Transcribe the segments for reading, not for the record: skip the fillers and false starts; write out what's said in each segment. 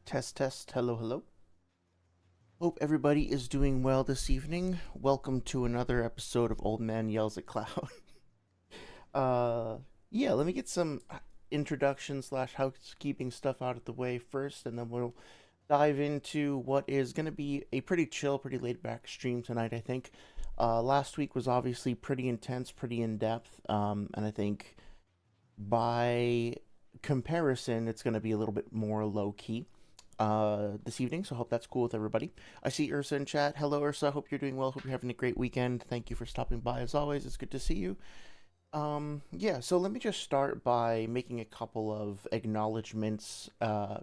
Test, test. Hello, hello. Hope everybody is doing well this evening. Welcome to another episode of Old Man Yells at Cloud. uh, yeah, let me get some introduction slash housekeeping stuff out of the way first, and then we'll dive into what is going to be a pretty chill, pretty laid back stream tonight, I think. Last week was obviously pretty intense, pretty in depth, and I think by comparison, it's going to be a little bit more low key this evening, so I hope that's cool with everybody. I see Ursa in chat. Hello, Ursa. Hope you're doing well. Hope you're having a great weekend. Thank you for stopping by as always. It's good to see you. Yeah, so let me just start by making a couple of acknowledgments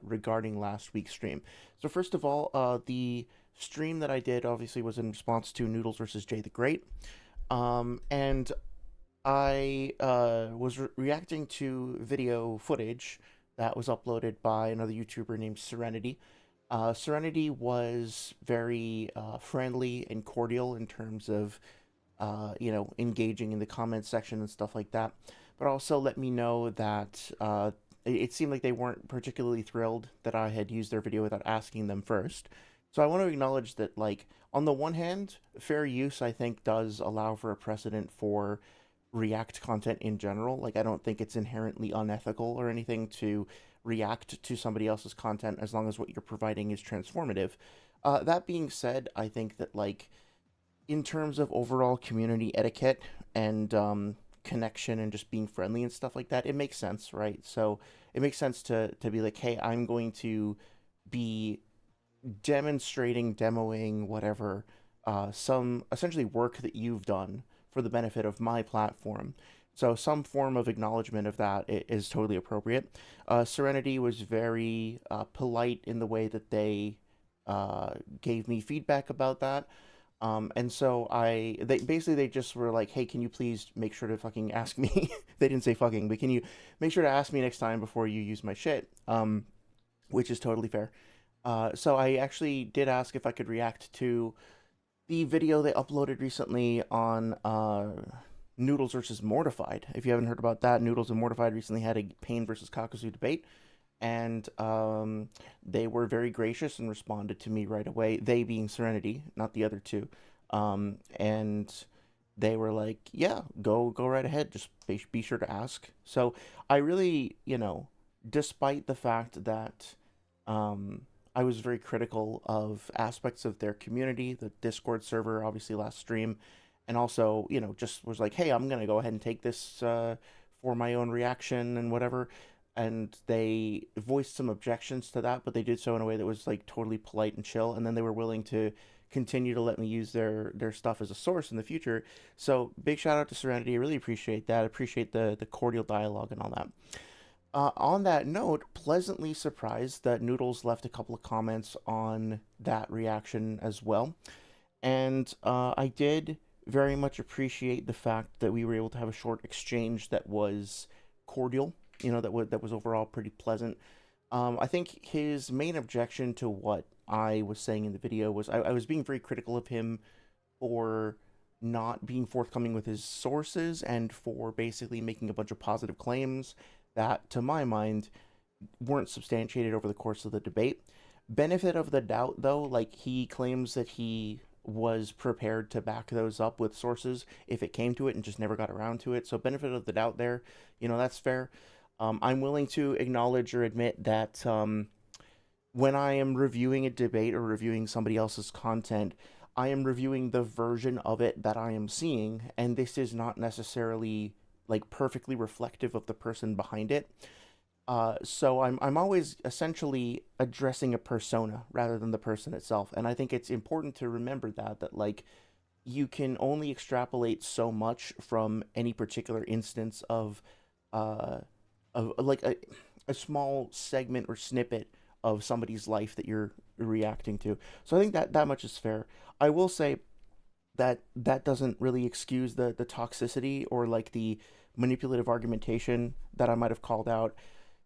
regarding last week's stream. So, first of all, the stream that I did obviously was in response to Noodles versus Jay the Great. And I was reacting to video footage that was uploaded by another YouTuber named Serenity. Serenity was very friendly and cordial in terms of, engaging in the comments section and stuff like that. But also let me know that it seemed like they weren't particularly thrilled that I had used their video without asking them first. So I want to acknowledge that, like, on the one hand, fair use, I think, does allow for a precedent for React content in general. Like, I don't think it's inherently unethical or anything to react to somebody else's content as long as what you're providing is transformative. That being said, I think that, like, in terms of overall community etiquette and connection and just being friendly and stuff like that, it makes sense, right? So it makes sense to be like, hey, I'm going to be demonstrating, demoing, whatever, some essentially work that you've done for the benefit of my platform. So some form of acknowledgement of that is totally appropriate. Serenity was very polite in the way that they gave me feedback about that. And so they just were like, hey, can you please make sure to fucking ask me? They didn't say fucking, but can you make sure to ask me next time before you use my shit? Which is totally fair. So I actually did ask if I could react to the video they uploaded recently on Noodles versus Mortified. If you haven't heard about that, Noodles and Mortified recently had a Pain versus Kakazu debate, and they were very gracious and responded to me right away. They being Serenity, not the other two, and they were like, "Yeah, go right ahead. Just be sure to ask." So I really, despite the fact that I was very critical of aspects of their community, the Discord server, obviously last stream, and also, just was like, hey, I'm gonna go ahead and take this for my own reaction and whatever. And they voiced some objections to that, but they did so in a way that was like totally polite and chill. And then they were willing to continue to let me use their stuff as a source in the future. So big shout out to Serenity. I really appreciate that. I appreciate the cordial dialogue and all that. On that note, pleasantly surprised that Noodles left a couple of comments on that reaction as well. And I did very much appreciate the fact that we were able to have a short exchange that was cordial, that was overall pretty pleasant. I think his main objection to what I was saying in the video was I was being very critical of him for not being forthcoming with his sources and for basically making a bunch of positive claims that, to my mind, weren't substantiated over the course of the debate. Benefit of the doubt, though, like, he claims that he was prepared to back those up with sources if it came to it and just never got around to it. So benefit of the doubt there, that's fair. I'm willing to acknowledge or admit that when I am reviewing a debate or reviewing somebody else's content, I am reviewing the version of it that I am seeing, and this is not necessarily like perfectly reflective of the person behind it. So I'm always essentially addressing a persona rather than the person itself, and I think it's important to remember that like you can only extrapolate so much from any particular instance uh of like a small segment or snippet of somebody's life that you're reacting to. So I think that much is fair. I will say that doesn't really excuse the toxicity or like the manipulative argumentation that I might have called out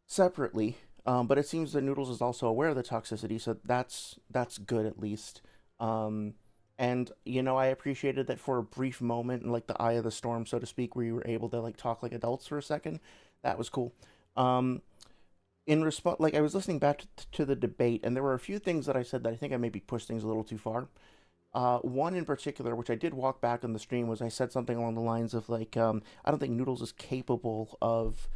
separately. But it seems that Noodles is also aware of the toxicity, so that's good at least. And I appreciated that for a brief moment, in like the eye of the storm, so to speak, where you were able to like talk like adults for a second. That was cool. Um, in response, like I was listening back to the debate, and there were a few things that I said that I think I maybe pushed things a little too far. One in particular, which I did walk back on the stream, was I said something along the lines of like, I don't think Noodles is capable of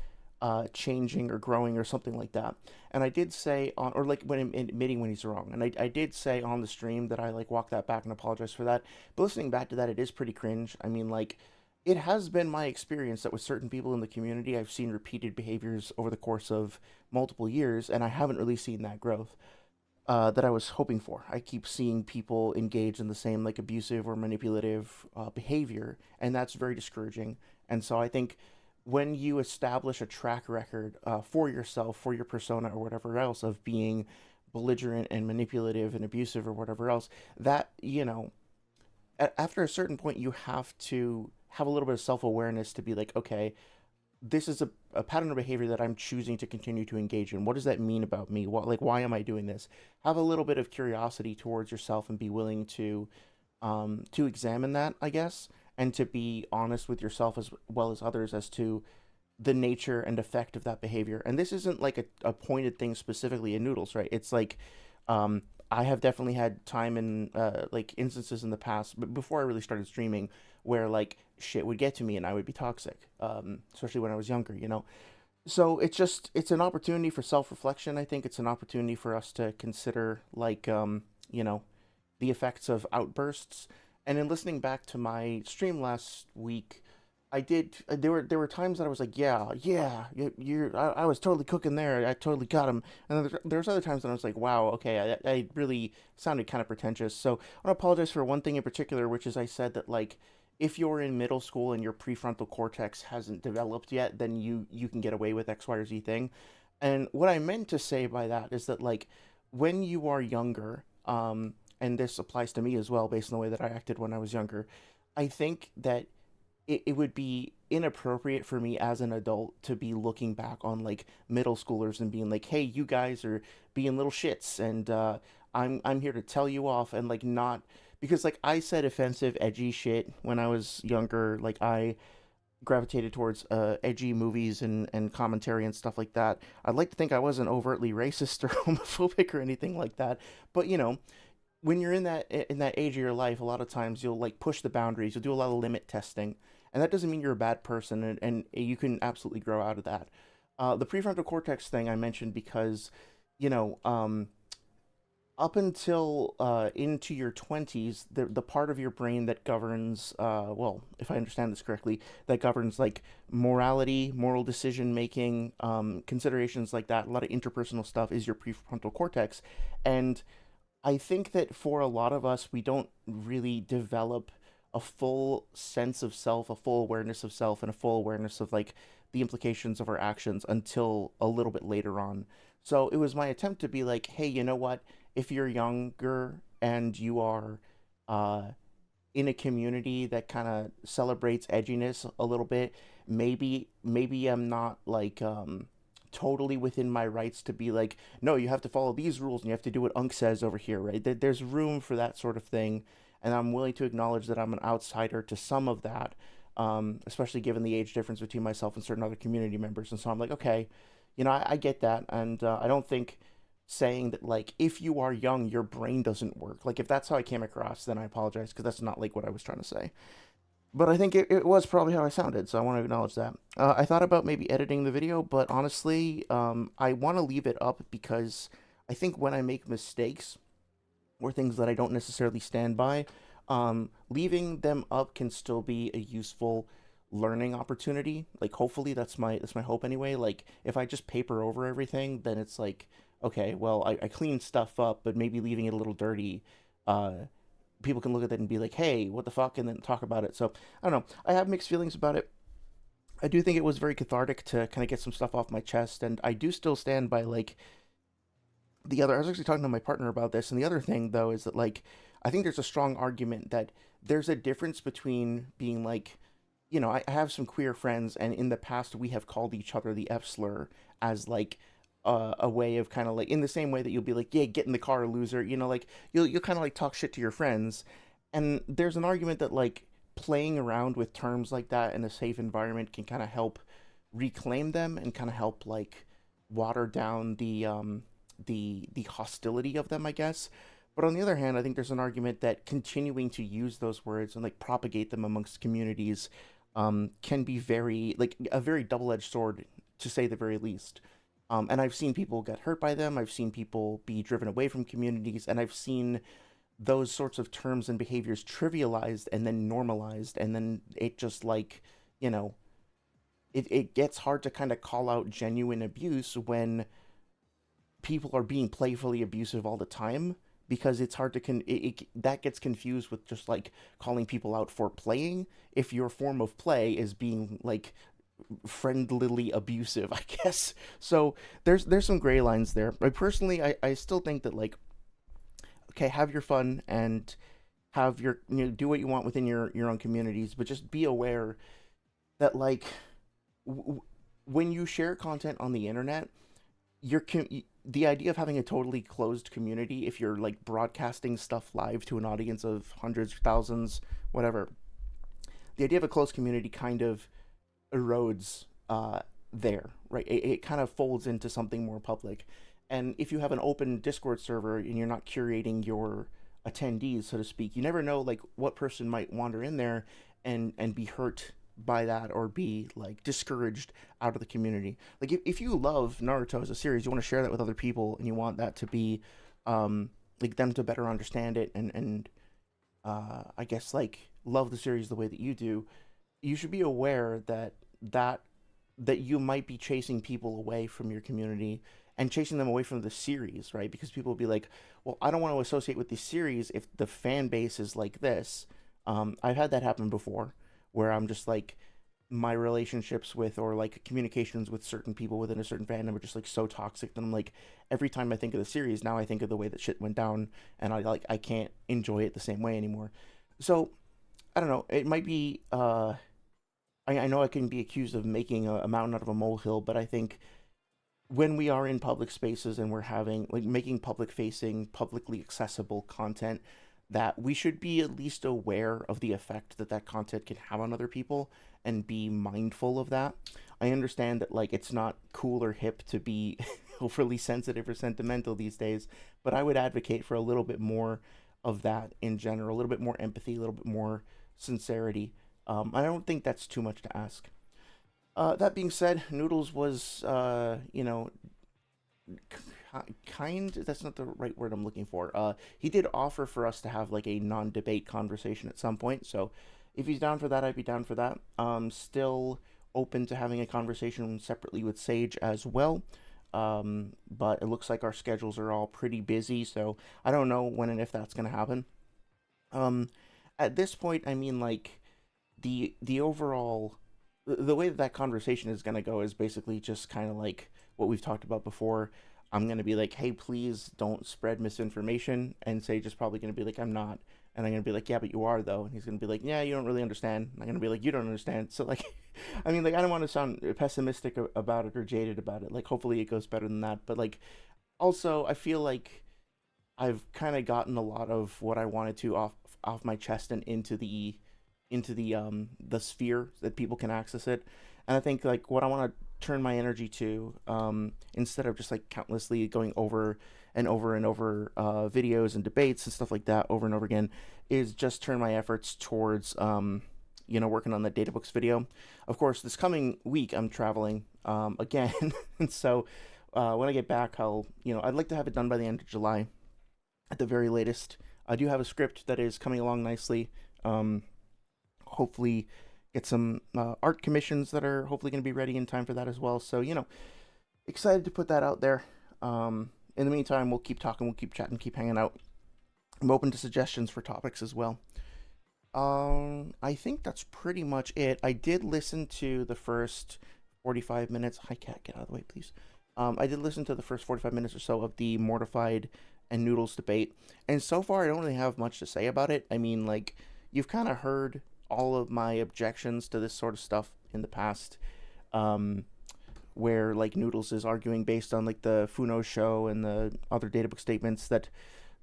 changing or growing or something like that. And I did say on, or like when admitting when he's wrong, and I did say on the stream that I like walked that back and apologized for that. But listening back to that, it is pretty cringe. I mean, like, it has been my experience that with certain people in the community, I've seen repeated behaviors over the course of multiple years, and I haven't really seen that growth that I was hoping for. I keep seeing people engage in the same like abusive or manipulative behavior, and that's very discouraging. And so I think when you establish a track record for yourself, for your persona, or whatever else of being belligerent and manipulative and abusive or whatever else, that after a certain point, you have to have a little bit of self awareness to be like, okay, this is a pattern of behavior that I'm choosing to continue to engage in. What does that mean about me? What, like, why am I doing this? Have a little bit of curiosity towards yourself and be willing to examine that, I guess, and to be honest with yourself as well as others as to the nature and effect of that behavior. And this isn't like a pointed thing specifically in Noodles, right? It's like, um, I have definitely had time in like instances in the past, but before I really started streaming, where like shit would get to me and I would be toxic, especially when I was younger, you know. So it's an opportunity for self reflection. I think it's an opportunity for us to consider like you know the effects of outbursts. And in listening back to my stream last week, I did. There were times that I was like, yeah, yeah, I was totally cooking there. I totally got him. And then there's other times that I was like, wow, okay, I really sounded kind of pretentious. So I want to apologize for one thing in particular, which is I said that like, if you're in middle school and your prefrontal cortex hasn't developed yet, then you can get away with X, Y, or Z thing. And what I meant to say by that is that like, when you are younger, and this applies to me as well, based on the way that I acted when I was younger, I think that it would be inappropriate for me as an adult to be looking back on like middle schoolers and being like, hey, you guys are being little shits, and I'm here to tell you off, and like not because like I said offensive edgy shit when I was younger. Like I gravitated towards edgy movies and commentary and stuff like that. I'd like to think I wasn't overtly racist or homophobic or anything like that, but when you're in that age of your life, a lot of times you'll like push the boundaries. You'll do a lot of limit testing, and that doesn't mean you're a bad person, and you can absolutely grow out of that. The prefrontal cortex thing I mentioned because, you know, up until into your 20s, the part of your brain that governs, well, if I understand this correctly, that governs like morality, moral decision making, considerations like that, a lot of interpersonal stuff is your prefrontal cortex, and I think that for a lot of us, we don't really develop a full sense of self, a full awareness of self, and a full awareness of like the implications of our actions until a little bit later on. So it was my attempt to be like, hey, you know what? If you're younger and you are uh, in a community that kind of celebrates edginess a little bit, maybe I'm not like totally within my rights to be like, no, you have to follow these rules and you have to do what Unc says over here, right? There's room for that sort of thing, and I'm willing to acknowledge that I'm an outsider to some of that, especially given the age difference between myself and certain other community members. And so I'm like, okay, I get that, and I don't think saying that like if you are young your brain doesn't work, like if that's how I came across, then I apologize because that's not like what I was trying to say, but I think it was probably how I sounded, so I want to acknowledge that. I thought about maybe editing the video, but honestly, I want to leave it up because I think when I make mistakes or things that I don't necessarily stand by, leaving them up can still be a useful learning opportunity. Like hopefully that's my hope anyway. Like if I just paper over everything, then it's like, okay, well I cleaned stuff up, but maybe leaving it a little dirty uh, people can look at it and be like, "Hey, what the fuck," and then talk about it. So I don't know. I have mixed feelings about it. I do think it was very cathartic to kind of get some stuff off my chest, and I do still stand by like the other. I was actually talking to my partner about this, and the other thing though is that like I think there's a strong argument that there's a difference between being like, I have some queer friends, and in the past we have called each other the F slur as like a way of kind of like in the same way that you'll be like, yeah, get in the car, loser. Like you'll kind of like talk shit to your friends, and there's an argument that like playing around with terms like that in a safe environment can kind of help reclaim them and kind of help like water down the hostility of them, I guess. But on the other hand, I think there's an argument that continuing to use those words and like propagate them amongst communities can be very like a very double-edged sword, to say the very least. And I've seen people get hurt by them. I've seen people be driven away from communities, and I've seen those sorts of terms and behaviors trivialized and then normalized, and then it just like, you know, it gets hard to kind of call out genuine abuse when people are being playfully abusive all the time, because it's hard to that gets confused with just like calling people out for playing if your form of play is being like friendlily abusive, I guess. So there's some gray lines there. I personally, I still think that like, okay, have your fun and have your, do what you want within your own communities, but just be aware that like w- when you share content on the internet, you're the idea of having a totally closed community, if you're like broadcasting stuff live to an audience of hundreds, thousands, whatever, the idea of a closed community kind of erodes there, right? It kind of folds into something more public. And if you have an open Discord server and you're not curating your attendees, so to speak, you never know like what person might wander in there and be hurt by that, or be like discouraged out of the community. Like if you love Naruto as a series, you want to share that with other people, and you want that to be like them to better understand it, and I guess like love the series the way that you do, you should be aware that that you might be chasing people away from your community and chasing them away from the series, right? Because people will be like, well, I don't want to associate with the series if the fan base is like this. I've had that happen before, where I'm just like, my relationships with, or like communications with certain people within a certain fandom are just like so toxic that I'm like, every time I think of the series, now I think of the way that shit went down, and I can't enjoy it the same way anymore. So I don't know. It might be. I know I can be accused of making a mountain out of a molehill, but I think when we are in public spaces and we're having like making public facing, publicly accessible content, that we should be at least aware of the effect that that content can have on other people and be mindful of that. I understand that like it's not cool or hip to be overly sensitive or sentimental these days, but I would advocate for a little bit more of that in general, a little bit more empathy, a little bit more sincerity. I don't think that's too much to ask. That being said, Noodles was, kind. That's not the right word I'm looking for. He did offer for us to have like a non-debate conversation at some point. So, if he's down for that, I'd be down for that. Still open to having a conversation separately with Sage as well. But it looks like our schedules are all pretty busy, so I don't know when and if that's gonna happen. Um, at this point, I mean, like the overall the way that that conversation is going to go is basically just kind of like what we've talked about before. I'm going to be like, hey, please don't spread misinformation. And Sage is probably going to be like, I'm not. And I'm going to be like, yeah, but you are, though. And he's going to be like, yeah, you don't really understand. And I'm going to be like, you don't understand. So, like, I mean, like, I don't want to sound pessimistic about it or jaded about it. Like, hopefully it goes better than that. But, like, also, I feel like I've kind of gotten a lot of what I wanted to off my chest and into the sphere that people can access it. And I think like what I want to turn my energy to, instead of just like countlessly going over and over and over videos and debates and stuff like that over and over again, is just turn my efforts towards working on that data books video. Of course, this coming week I'm traveling again, and so when I get back, I'd like to have it done by the end of July at the very latest. I do have a script that is coming along nicely. Hopefully get some art commissions that are hopefully going to be ready in time for that as well. So, excited to put that out there. In the meantime, we'll keep talking, we'll keep chatting, keep hanging out. I'm open to suggestions for topics as well. I think that's pretty much it. I did listen to the first 45 minutes. Hi, cat, get out of the way, please. I did listen to the first 45 minutes or so of the Mortified and Noodles debate, and so far I don't really have much to say about it. I mean, like, you've kind of heard all of my objections to this sort of stuff in the past, um, where like Noodles is arguing based on like the Funo show and the other databook statements that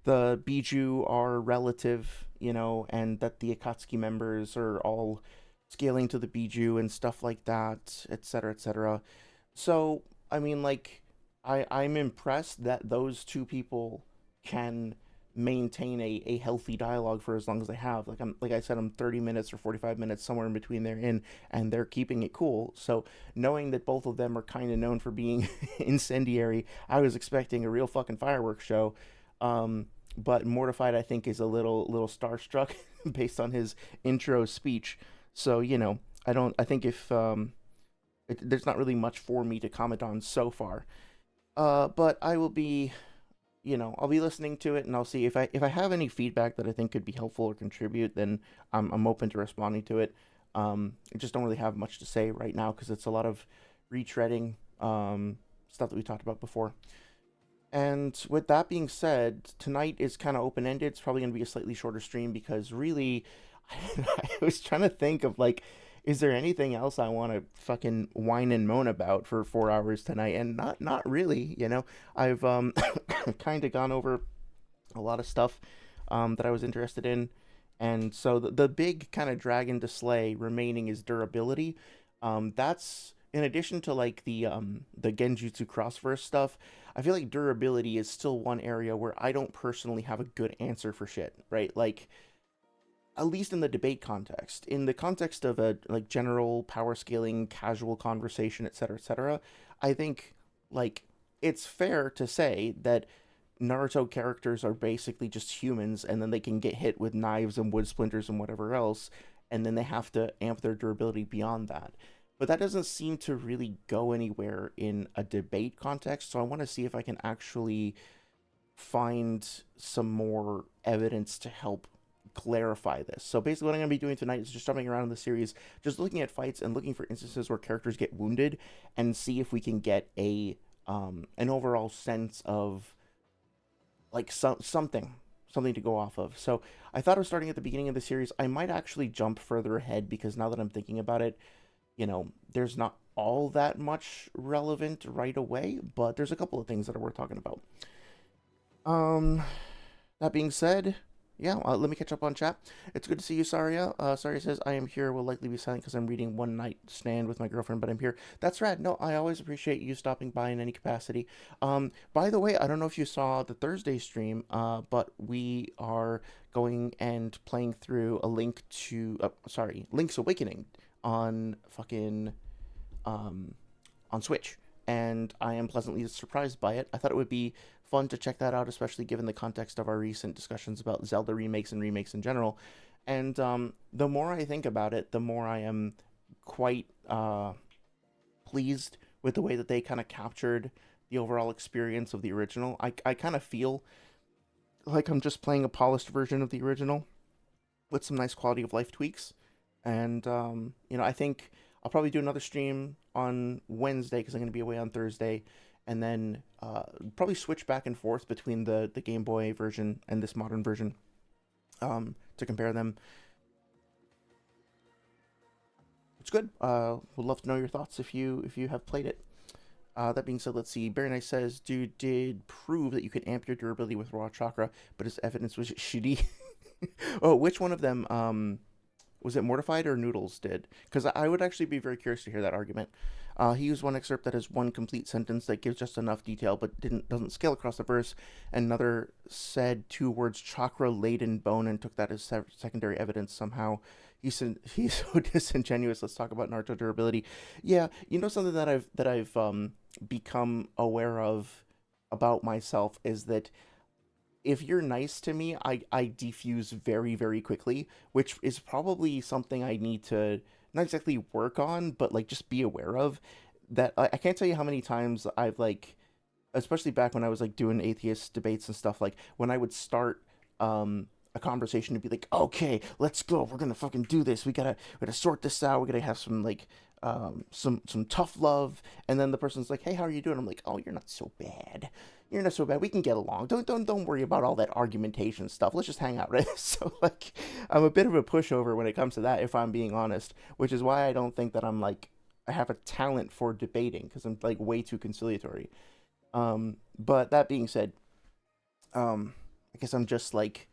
the Biju are relative, and that the Akatsuki members are all scaling to the Biju and stuff like that, etc., etc. So, I mean, like, I'm impressed that those two people can maintain a healthy dialogue for as long as they have. Like I said, I'm 30 minutes or 45 minutes somewhere in between there in, and they're keeping it cool. So knowing that both of them are kind of known for being incendiary, I was expecting a real fucking fireworks show. Um, but Mortified, I think, is a little starstruck based on his intro speech. So I don't. I think if there's not really much for me to comment on so far. But I will be, I'll be listening to it, and I'll see if I have any feedback that I think could be helpful or contribute. Then I'm open to responding to it. I just don't really have much to say right now because it's a lot of retreading stuff that we talked about before. And with that being said, tonight is kind of open ended. It's probably going to be a slightly shorter stream because really, I was trying to think of like, is there anything else I want to fucking whine and moan about for 4 hours tonight? And not really. I've kind of gone over a lot of stuff that I was interested in, and so the big kind of dragon to slay remaining is durability. That's in addition to like the Genjutsu crossverse stuff. I feel like durability is still one area where I don't personally have a good answer for shit, right? Like at least in the debate context, in the context of a like general power scaling, casual conversation, etc., I think like it's fair to say that Naruto characters are basically just humans, and then they can get hit with knives and wood splinters and whatever else, and then they have to amp their durability beyond that. But that doesn't seem to really go anywhere in a debate context, so I want to see if I can actually find some more evidence to help clarify this. So basically what I'm going to be doing tonight is just jumping around in the series, just looking at fights and looking for instances where characters get wounded and see if we can get a an overall sense of like something to go off of. So I thought of starting at the beginning of the series. I might actually jump further ahead because now that I'm thinking about it, there's not all that much relevant right away, but there's a couple of things that are worth talking about. Um, that being said, yeah, let me catch up on chat. It's good to see you, Saria. Saria says, I am here, will likely be silent because I'm reading One Night Stand with my girlfriend, but I'm here. That's rad. No, I always appreciate you stopping by in any capacity. By the way, I don't know if you saw the Thursday stream, but we are going and playing through Link's Awakening on fucking, um, on Switch. And I am pleasantly surprised by it. I thought it would be fun to check that out, especially given the context of our recent discussions about Zelda remakes and remakes in general. And the more I think about it, the more I am quite pleased with the way that they kind of captured the overall experience of the original. I kind of feel like I'm just playing a polished version of the original with some nice quality of life tweaks. And, I think I'll probably do another stream on Wednesday because I'm going to be away on Thursday, and then probably switch back and forth between the Game Boy version and this modern version to compare them. It's good. Would love to know your thoughts if you have played it. That being said, let's see. Very Nice says, dude did prove that you could amp your durability with raw chakra, but his evidence was shitty. Oh, which one of them? Was it Mortified or Noodles did? Because I would actually be very curious to hear that argument. He used one excerpt that has one complete sentence that gives just enough detail but doesn't scale across the verse. Another said two words chakra laden bone and took that as secondary evidence somehow. He's so disingenuous. Let's talk about Naruto durability. Yeah, something that I've become aware of about myself is that if you're nice to me, I defuse very, very quickly, which is probably something I need to not exactly work on, but like just be aware of. That I can't tell you how many times I've like, especially back when I was like doing atheist debates and stuff, like when I would start a conversation to be like, okay, let's go, we're gonna fucking do this, we gotta sort this out, we're gonna have some like some tough love, and then the person's like, hey, how are you doing? I'm like, oh, you're not so bad, we can get along, don't worry about all that argumentation stuff, let's just hang out, right? So like I'm a bit of a pushover when it comes to that, if I'm being honest, which is why I don't think that I have a talent for debating, because I'm like way too conciliatory. But that being said, I guess I'm just like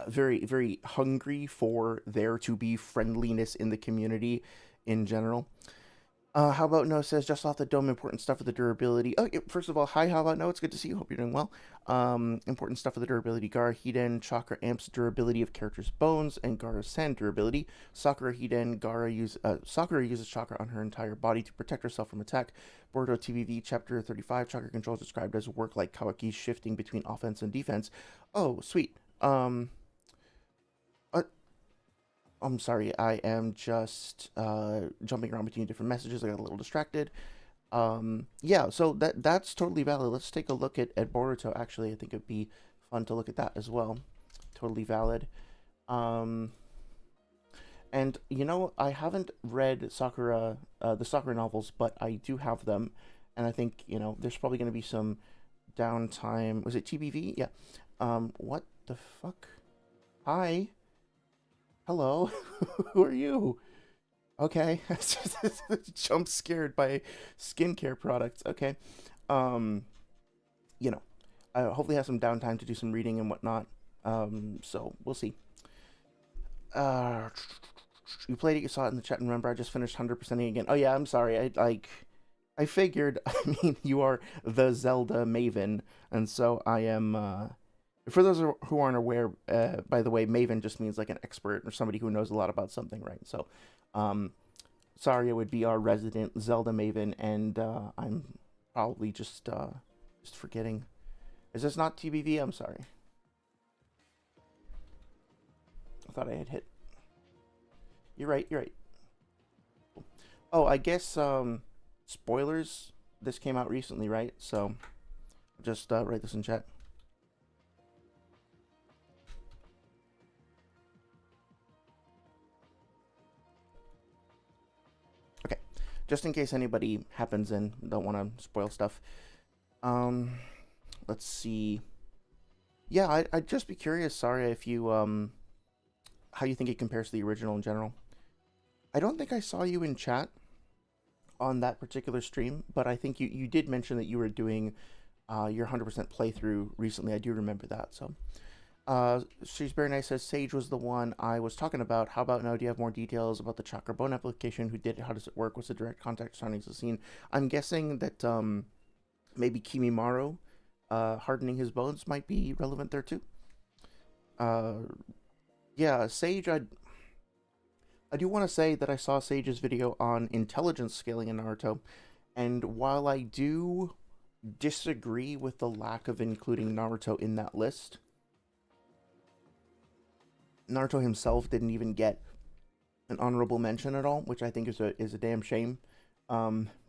very, very hungry for there to be friendliness in the community in general. How about no says just off the dome, important stuff for the durability. Oh, yeah, first of all, hi, how about no? It's good to see you. Hope you're doing well. Important stuff for the durability. Gara Hiden, Chakra amps durability of characters' bones, and Gara Sand durability. Sakura Hiden, Sakura uses chakra on her entire body to protect herself from attack. Boruto TVV Chapter 35, chakra control is described as work like Kawaki's shifting between offense and defense. Oh, sweet. Uh, I'm sorry, I am just jumping around between different messages. I got a little distracted. Yeah, so that's totally valid. Let's take a look at Boruto. Actually, I think it'd be fun to look at that as well. Totally valid. Um, and I haven't read the Sakura novels, but I do have them, and I think there's probably going to be some downtime. Was it TBV? Yeah. What the fuck? Hi. Hello. Who are you? Okay. Jump scared by skincare products. Okay. Um, you know, I hopefully have some downtime to do some reading and whatnot. So we'll see. Uh, you played it, you saw it in the chat, and remember I just finished 100%ing again. Oh yeah, I'm sorry. I figured, I mean, you are the Zelda maven, and so I am for those who aren't aware, by the way, maven just means like an expert or somebody who knows a lot about something, right? So, um Saria would be our resident Zelda maven, and I'm probably just forgetting. Is this not TBV? I'm sorry. I thought I had hit. You're right. You're right. Oh, I guess spoilers. This came out recently, right? So just write this in chat. Okay, just in case anybody happens and don't want to spoil stuff. Um, let's see. Yeah, I'd just be curious, Saria, if you how you think it compares to the original in general. I don't think I saw you in chat on that particular stream, but I think you did mention that you were doing your 100% playthrough recently. I do remember that. So, she's very nice. Says Sage was the one I was talking about. How about now? Do you have more details about the chakra bone application? Who did it? How does it work? What's the direct contact surrounding the scene? I'm guessing that maybe Kimimaro hardening his bones might be relevant there too. Uh, yeah, Sage. I do want to say that I saw Sage's video on intelligence scaling in Naruto, and while I do disagree with the lack of including Naruto in that list, Naruto himself didn't even get an honorable mention at all, which I think is a damn shame,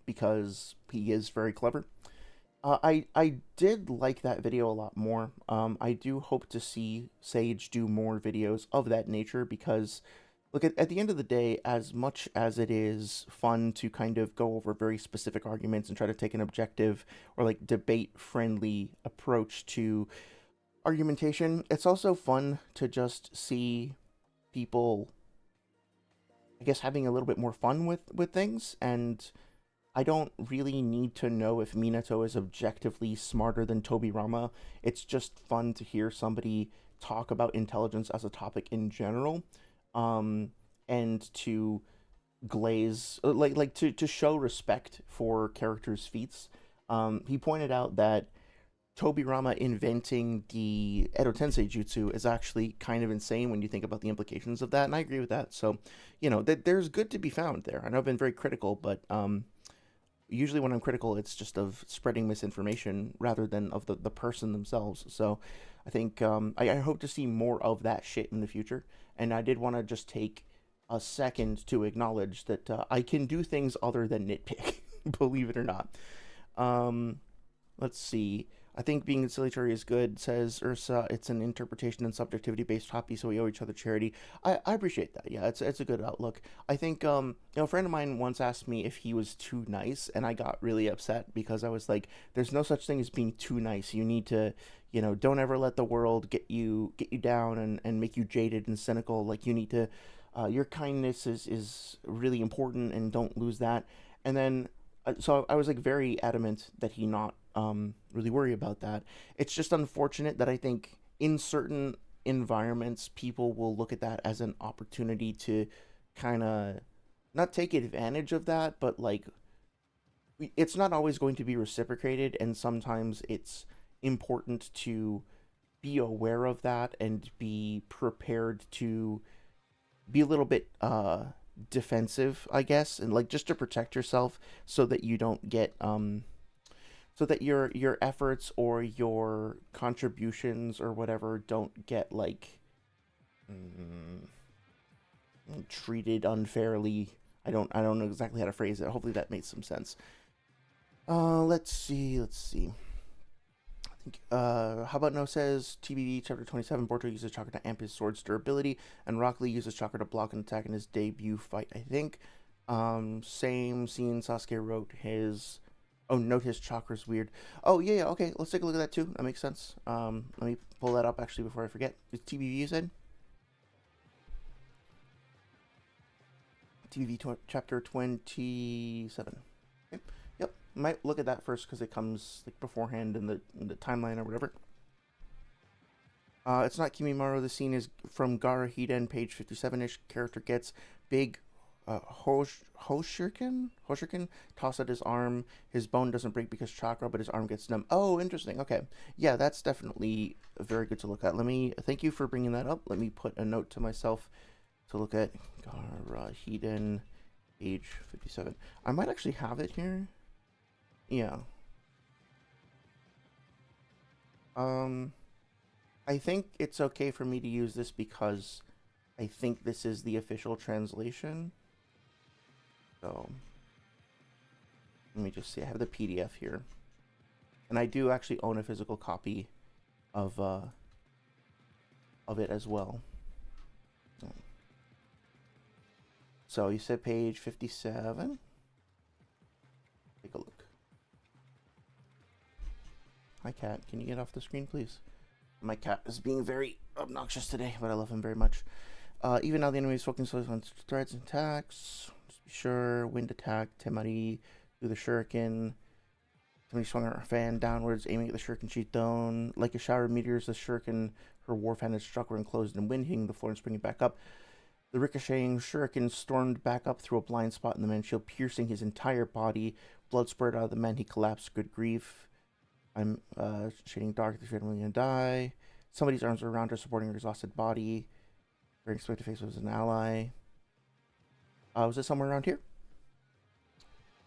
because he is very clever. I did like that video a lot more. I do hope to see Sage do more videos of that nature because, look, at the end of the day, as much as it is fun to kind of go over very specific arguments and try to take an objective or like debate friendly approach to argumentation, it's also fun to just see people, I guess, having a little bit more fun with things. And I don't really need to know if Minato is objectively smarter than Tobirama. It's just fun to hear somebody talk about intelligence as a topic in general, and to glaze to show respect for characters' feats. He pointed out that Tobirama inventing the Edo Tensei Jutsu is actually kind of insane when you think about the implications of that, and I agree with that. So, there's good to be found there. I know I've been very critical, but usually when I'm critical, it's just of spreading misinformation rather than of the person themselves. So I think I hope to see more of that shit in the future. And I did want to just take a second to acknowledge that I can do things other than nitpick, believe it or not. Um, let's see. I think being conciliatory is good, says Ursa. It's an interpretation and subjectivity based hobby, so we owe each other charity. I appreciate that. Yeah, it's a good outlook. I think a friend of mine once asked me if he was too nice, and I got really upset because I was like, "There's no such thing as being too nice. You need to, don't ever let the world get you down and make you jaded and cynical. Like you need to, your kindness is really important, and don't lose that." And then so I was like very adamant that he not really worry about that. It's just unfortunate that I think in certain environments people will look at that as an opportunity to kind of not take advantage of that, but like it's not always going to be reciprocated, and sometimes it's important to be aware of that and be prepared to be a little bit defensive, I guess, and like just to protect yourself so that you don't get so that your efforts or your contributions or whatever don't get like mm, treated unfairly. I don't know exactly how to phrase it. Hopefully that makes some sense. Let's see. I think how about No says TBV chapter 27 Boruto uses chakra to amp his sword's durability and Rock Lee uses chakra to block an attack in his debut fight, I think. Same scene Sasuke wrote his note his chakra's weird. Oh yeah, okay, let's take a look at that too. That makes sense. Let me pull that up actually before I forget. It's TBV you said? TBV chapter 27. Okay. Yep. Might look at that first because it comes like beforehand in the timeline or whatever. It's not Kimimaro. The scene is from Gara Hiden, page 57-ish. Character gets big Hoshiriken toss at his arm. His bone doesn't break because chakra, but his arm gets numb. Oh, interesting. Okay. Yeah, that's definitely very good to look at. Thank you for bringing that up. Let me put a note to myself to look at Gara Hiden, page 57. I might actually have it here. Yeah. I think it's okay for me to use this because I think this is the official translation. So, let me just see. I have the PDF here. And I do actually own a physical copy of it as well. So, you said page 57. Take a look. Hi, cat. Can you get off the screen, please? My cat is being very obnoxious today, but I love him very much. Even now, the enemy is focusing on threads and attacks. Just be sure. Wind attack. Temari through the shuriken. Temari swung her fan downwards, aiming at the shuriken sheath down. Like a shower of meteors, the shuriken, her war fan had struck her enclosed in wind, hitting the floor and springing back up. The ricocheting shuriken stormed back up through a blind spot in the man's shield, piercing his entire body. Blood spurted out of the man. He collapsed. Good grief. I'm shading dark. She's randomly gonna die. Somebody's arms are around her, supporting her exhausted body. Very expected face was an ally. Was it somewhere around here?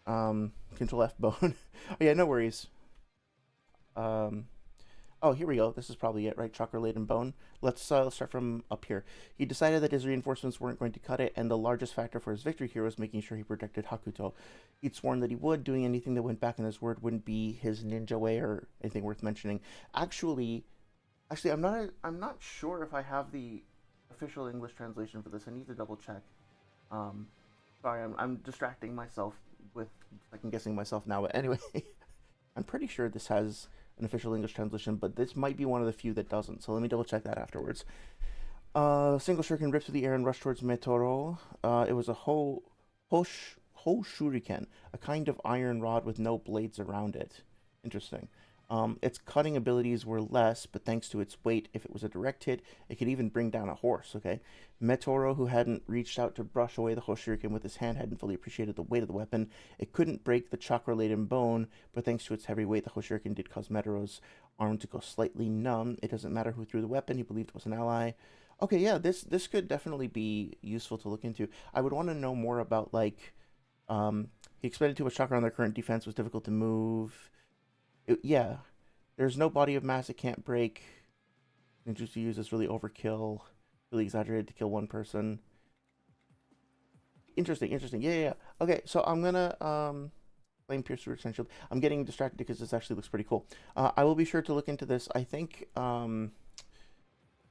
Control F bone. Oh yeah, no worries. Oh, here we go. This is probably it, right? Chakra laden bone. Let's start from up here. He decided that his reinforcements weren't going to cut it, and the largest factor for his victory here was making sure he protected Hakuto. He'd sworn that he would. Doing anything that went back on his word wouldn't be his ninja way or anything worth mentioning. Actually, I'm not sure if I have the official English translation for this. I need to double check. Sorry, I'm distracting myself with second guessing myself now. But anyway, I'm pretty sure this has an official English translation, but this might be one of the few that doesn't. So let me double check that afterwards. Single shuriken ripped through the air and rushed towards Metoro. It was a whole shuriken, a kind of iron rod with no blades around it. Interesting. Its cutting abilities were less, but thanks to its weight, if it was a direct hit, it could even bring down a horse, okay? Metoro, who hadn't reached out to brush away the Hoshiriken with his hand, hadn't fully appreciated the weight of the weapon. It couldn't break the chakra-laden bone, but thanks to its heavy weight, the Hoshiriken did cause Metoro's arm to go slightly numb. It doesn't matter who threw the weapon, he believed it was an ally. Okay, yeah, this could definitely be useful to look into. I would want to know more about, like, he expended too much chakra on their current defense, was difficult to move. Yeah, there's no body of mass it can't break. Ninjutsu use is really overkill, really exaggerated to kill one person. Interesting. Yeah. Okay, so I'm gonna flame pierce through essential. I'm getting distracted because this actually looks pretty cool. I will be sure to look into this. I think I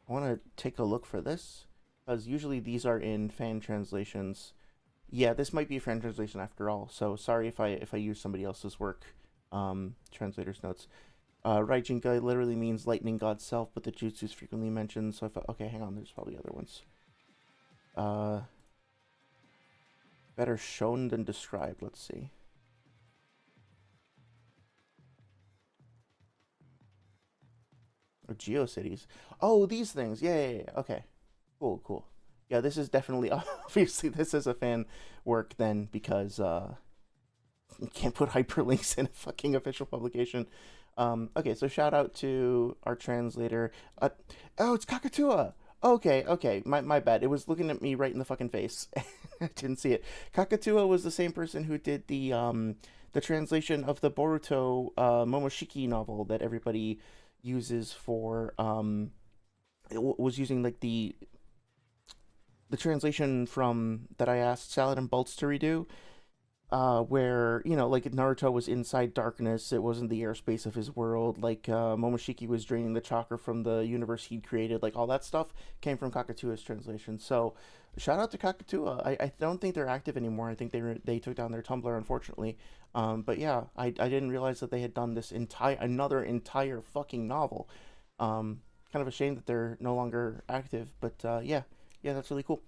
want to take a look for this because usually these are in fan translations. Yeah, this might be a fan translation after all. So sorry if I use somebody else's work. Translator's notes. Raijinkai literally means lightning god self, but the jutsu is frequently mentioned. So okay, hang on, there's probably other ones. Better shown than described. Let's see. Or GeoCities. Oh, these things. Yeah. Okay. Cool. Yeah, this is definitely obviously this is a fan work then because you can't put hyperlinks in a fucking official publication. Okay, so shout out to our translator. Oh, it's Kakatua. Okay, okay, my bad. It was looking at me right in the fucking face. I didn't see it. Kakatua was the same person who did the translation of the Boruto Momoshiki novel that everybody uses for was using like the translation from that I asked Salad and Bolts to redo, where like Naruto was inside darkness. It wasn't the airspace of his world. Like Momoshiki was draining the chakra from the universe he'd created. Like all that stuff came from Kakatua's translation. So shout out to Kakatua. I don't think they're active anymore. I think they took down their Tumblr, unfortunately. But yeah, I didn't realize that they had done this entire fucking novel. Kind of a shame that they're no longer active. But yeah, that's really cool.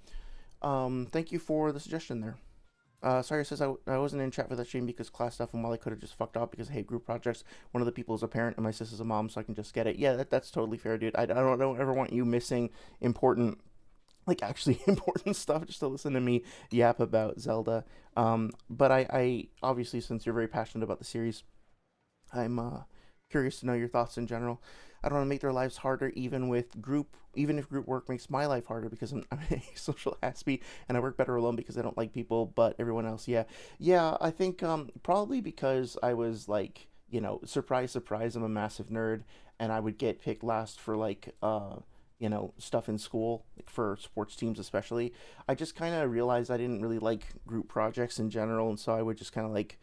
Thank you for the suggestion there. Sorry, it says I wasn't in chat for that stream because class stuff, and while I could have just fucked off because I hate group projects, one of the people is a parent and my sister's a mom, so I can just get it. Yeah, that's totally fair, dude. I don't ever want you missing important, like actually important stuff just to listen to me yap about Zelda. But I obviously, since you're very passionate about the series, I'm curious to know your thoughts in general. I don't want to make their lives harder, even if group work makes my life harder because I'm a social aspie and I work better alone because I don't like people, but everyone else, yeah, yeah. I think probably because I was like, surprise, surprise, I'm a massive nerd, and I would get picked last for like stuff in school, like for sports teams especially. I just kind of realized I didn't really like group projects in general, and so I would just kind of like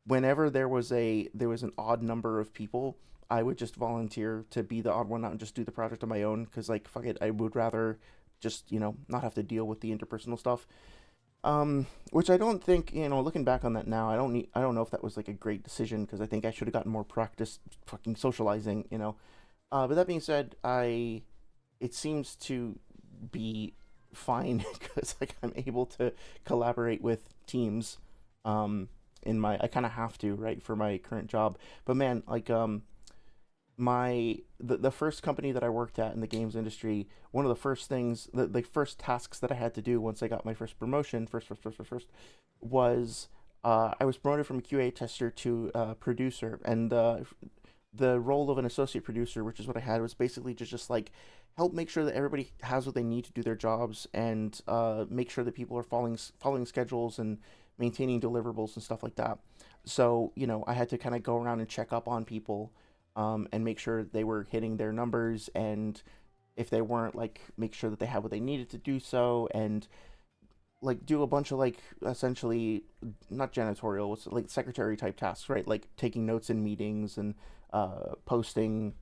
whenever there was an odd number of people, I would just volunteer to be the odd one out and just do the project on my own because like fuck it, I would rather just not have to deal with the interpersonal stuff. Which I don't think, looking back on that now, I don't know if that was like a great decision because I think I should have gotten more practice fucking socializing. But that being said, I it seems to be fine because like I'm able to collaborate with teams. In my I kind of have to, right, for my current job. But man, like the first company that I worked at in the games industry, one of the first things, the first tasks that I had to do once I got my first promotion, first, was I was promoted from a QA tester to producer, and the role of an associate producer, which is what I had, was basically just like help make sure that everybody has what they need to do their jobs, and make sure that people are following schedules and maintaining deliverables and stuff like that. So I had to kind of go around and check up on people, and make sure they were hitting their numbers, and if they weren't, like make sure that they had what they needed to do so, and like do a bunch of like essentially not janitorial, it's like secretary type tasks, right? Like taking notes in meetings and posting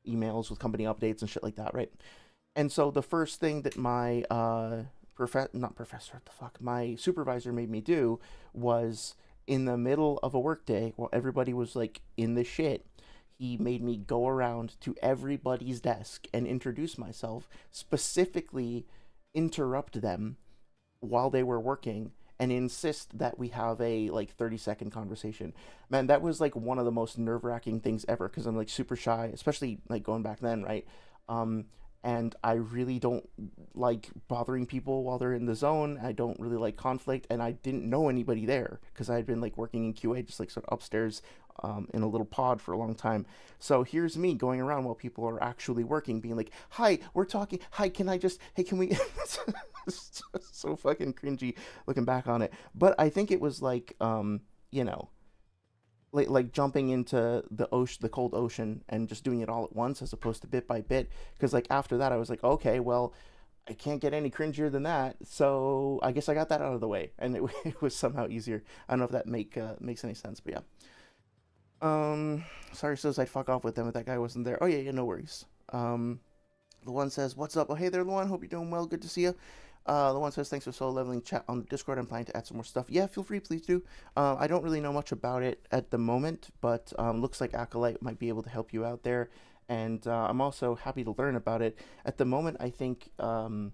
emails with company updates and shit like that, right? And so the first thing that my not professor, what the fuck, my supervisor made me do was in the middle of a workday while everybody was like in the shit. He made me go around to everybody's desk and introduce myself, specifically interrupt them while they were working and insist that we have a like 30-second conversation. Man, that was like one of the most nerve-wracking things ever because I'm like super shy, especially like going back then, right? um and I really don't like bothering people while they're in the zone. I don't really like conflict, and I didn't know anybody there because I had been like working in QA just like sort of upstairs, in a little pod for a long time. So here's me going around while people are actually working, being like, "Hi, we're talking. Hi, can I just? Hey, can we?" It's so fucking cringy looking back on it. But I think it was like, you know, like jumping into the ocean, the cold ocean, and just doing it all at once as opposed to bit by bit. Because like after that, I was like, okay, well, I can't get any cringier than that. So I guess I got that out of the way, and it was somehow easier. I don't know if that makes any sense, but yeah. Sorry, says I'd fuck off with them if that guy wasn't there. Oh yeah, yeah, no worries. Luan says, "What's up?" Oh hey there, Luan. Hope you're doing well. Good to see you. Luan says, "Thanks for solo leveling chat on the Discord. I'm planning to add some more stuff." Yeah, feel free, please do. I don't really know much about it at the moment, but looks like Acolyte might be able to help you out there, and I'm also happy to learn about it. At the moment, I think I'm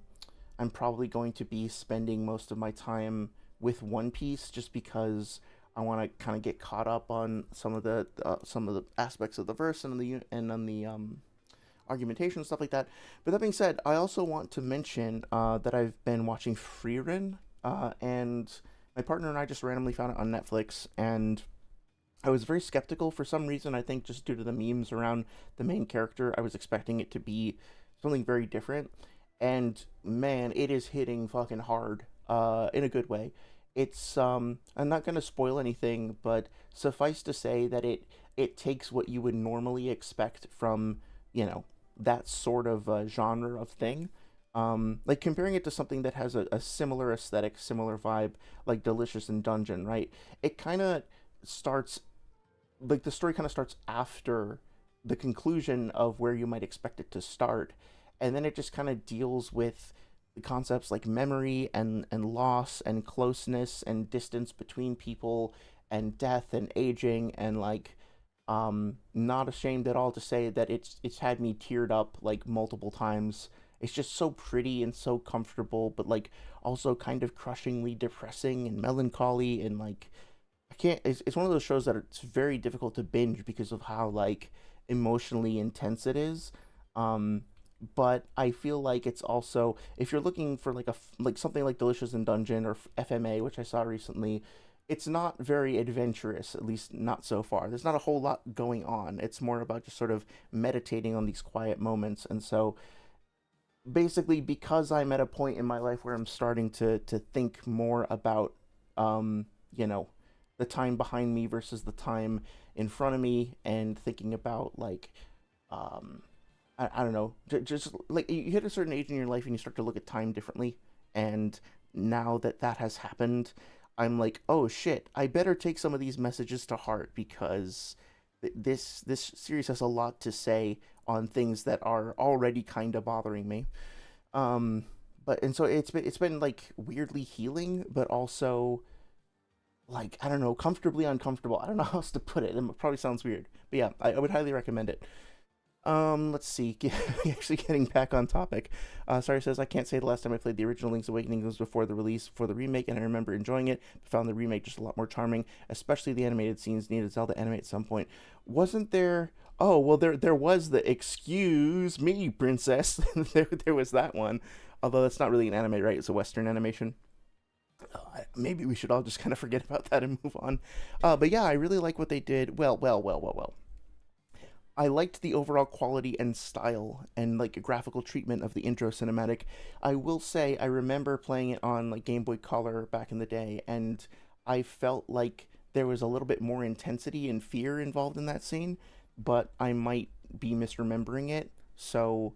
probably going to be spending most of my time with One Piece, just because I want to kind of get caught up on some of the aspects of the verse and on the argumentation, stuff like that. But that being said, I also want to mention that I've been watching Freerin, and my partner and I just randomly found it on Netflix, and I was very skeptical for some reason. I think just due to the memes around the main character, I was expecting it to be something very different. And man, it is hitting fucking hard, in a good way. It's I'm not gonna spoil anything, but suffice to say that it takes what you would normally expect from, you know, that sort of genre of thing. Like comparing it to something that has a similar aesthetic, similar vibe, like Delicious in Dungeon, right? It kind of starts like the story kind of starts after the conclusion of where you might expect it to start, and then it just kind of deals with the concepts like memory and loss and closeness and distance between people and death and aging and like not ashamed at all to say that it's had me teared up like multiple times. It's just so pretty and so comfortable, but like also kind of crushingly depressing and melancholy and like I can't. It's one of those shows that it's very difficult to binge because of how like emotionally intense it is. Um, but I feel like it's also if you're looking for like like something like Delicious in Dungeon or FMA, which I saw recently, it's not very adventurous. At least not so far. There's not a whole lot going on. It's more about just sort of meditating on these quiet moments. And so basically, because I'm at a point in my life where I'm starting to think more about you know the time behind me versus the time in front of me and thinking about like um I don't know, just like you hit a certain age in your life and you start to look at time differently, and now that that has happened, I'm like, oh shit, I better take some of these messages to heart because this series has a lot to say on things that are already kind of bothering me. um but and so it's been like weirdly healing, but also like I don't know, comfortably uncomfortable. I don't know how else to put it. It probably sounds weird, but yeah, I would highly recommend it. Let's see. Actually, getting back on topic. Sorry says I can't say the last time I played the original Link's Awakening was before the release for the remake, and I remember enjoying it. But found the remake just a lot more charming, especially the animated scenes. Needed Zelda anime at some point. Wasn't there? Oh well, there was the excuse me, princess. There was that one. Although that's not really an anime, right? It's a Western animation. Maybe we should all just kind of forget about that and move on. But yeah, I really like what they did. Well. I liked the overall quality and style and like graphical treatment of the intro cinematic. I will say I remember playing it on like Game Boy Color back in the day, and I felt like there was a little bit more intensity and fear involved in that scene, but I might be misremembering it. So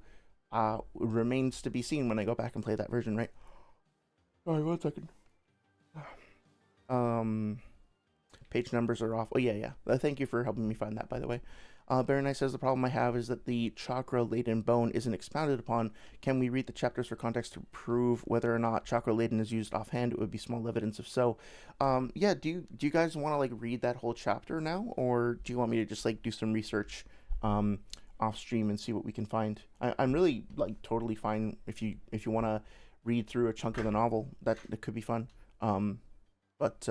it remains to be seen when I go back and play that version, right? All right, 1 second. Um, Page numbers are off. Oh yeah, yeah. Thank you for helping me find that, by the way. Very nice says the problem I have is that the chakra laden bone isn't expounded upon. Can we read the chapters for context to prove whether or not chakra laden is used offhand? It would be small evidence if so. Yeah. Do you guys want to like read that whole chapter now, or do you want me to just like do some research, um, off stream and see what we can find? I'm really like totally fine if you want to read through a chunk of the novel. That could be fun. But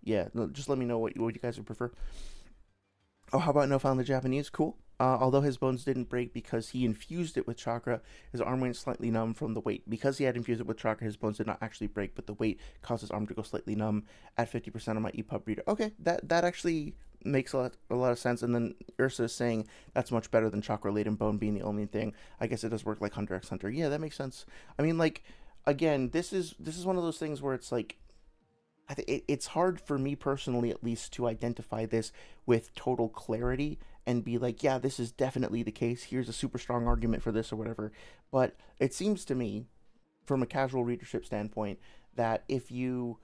yeah, just let me know what you guys would prefer. Oh, how about no found the Japanese? Cool. Although his bones didn't break because he infused it with chakra, his arm went slightly numb from the weight. Because he had infused it with chakra, his bones did not actually break, but the weight caused his arm to go slightly numb at 50% on my EPUB reader. Okay, that actually makes a lot of sense. And then Ursa is saying that's much better than chakra laden bone being the only thing. I guess it does work like Hunter x Hunter. Yeah, that makes sense. I mean, like, again, this is one of those things where it's like it's hard for me personally, at least, to identify this with total clarity and be like, yeah, this is definitely the case. Here's a super strong argument for this or whatever. But it seems to me, from a casual readership standpoint, that if you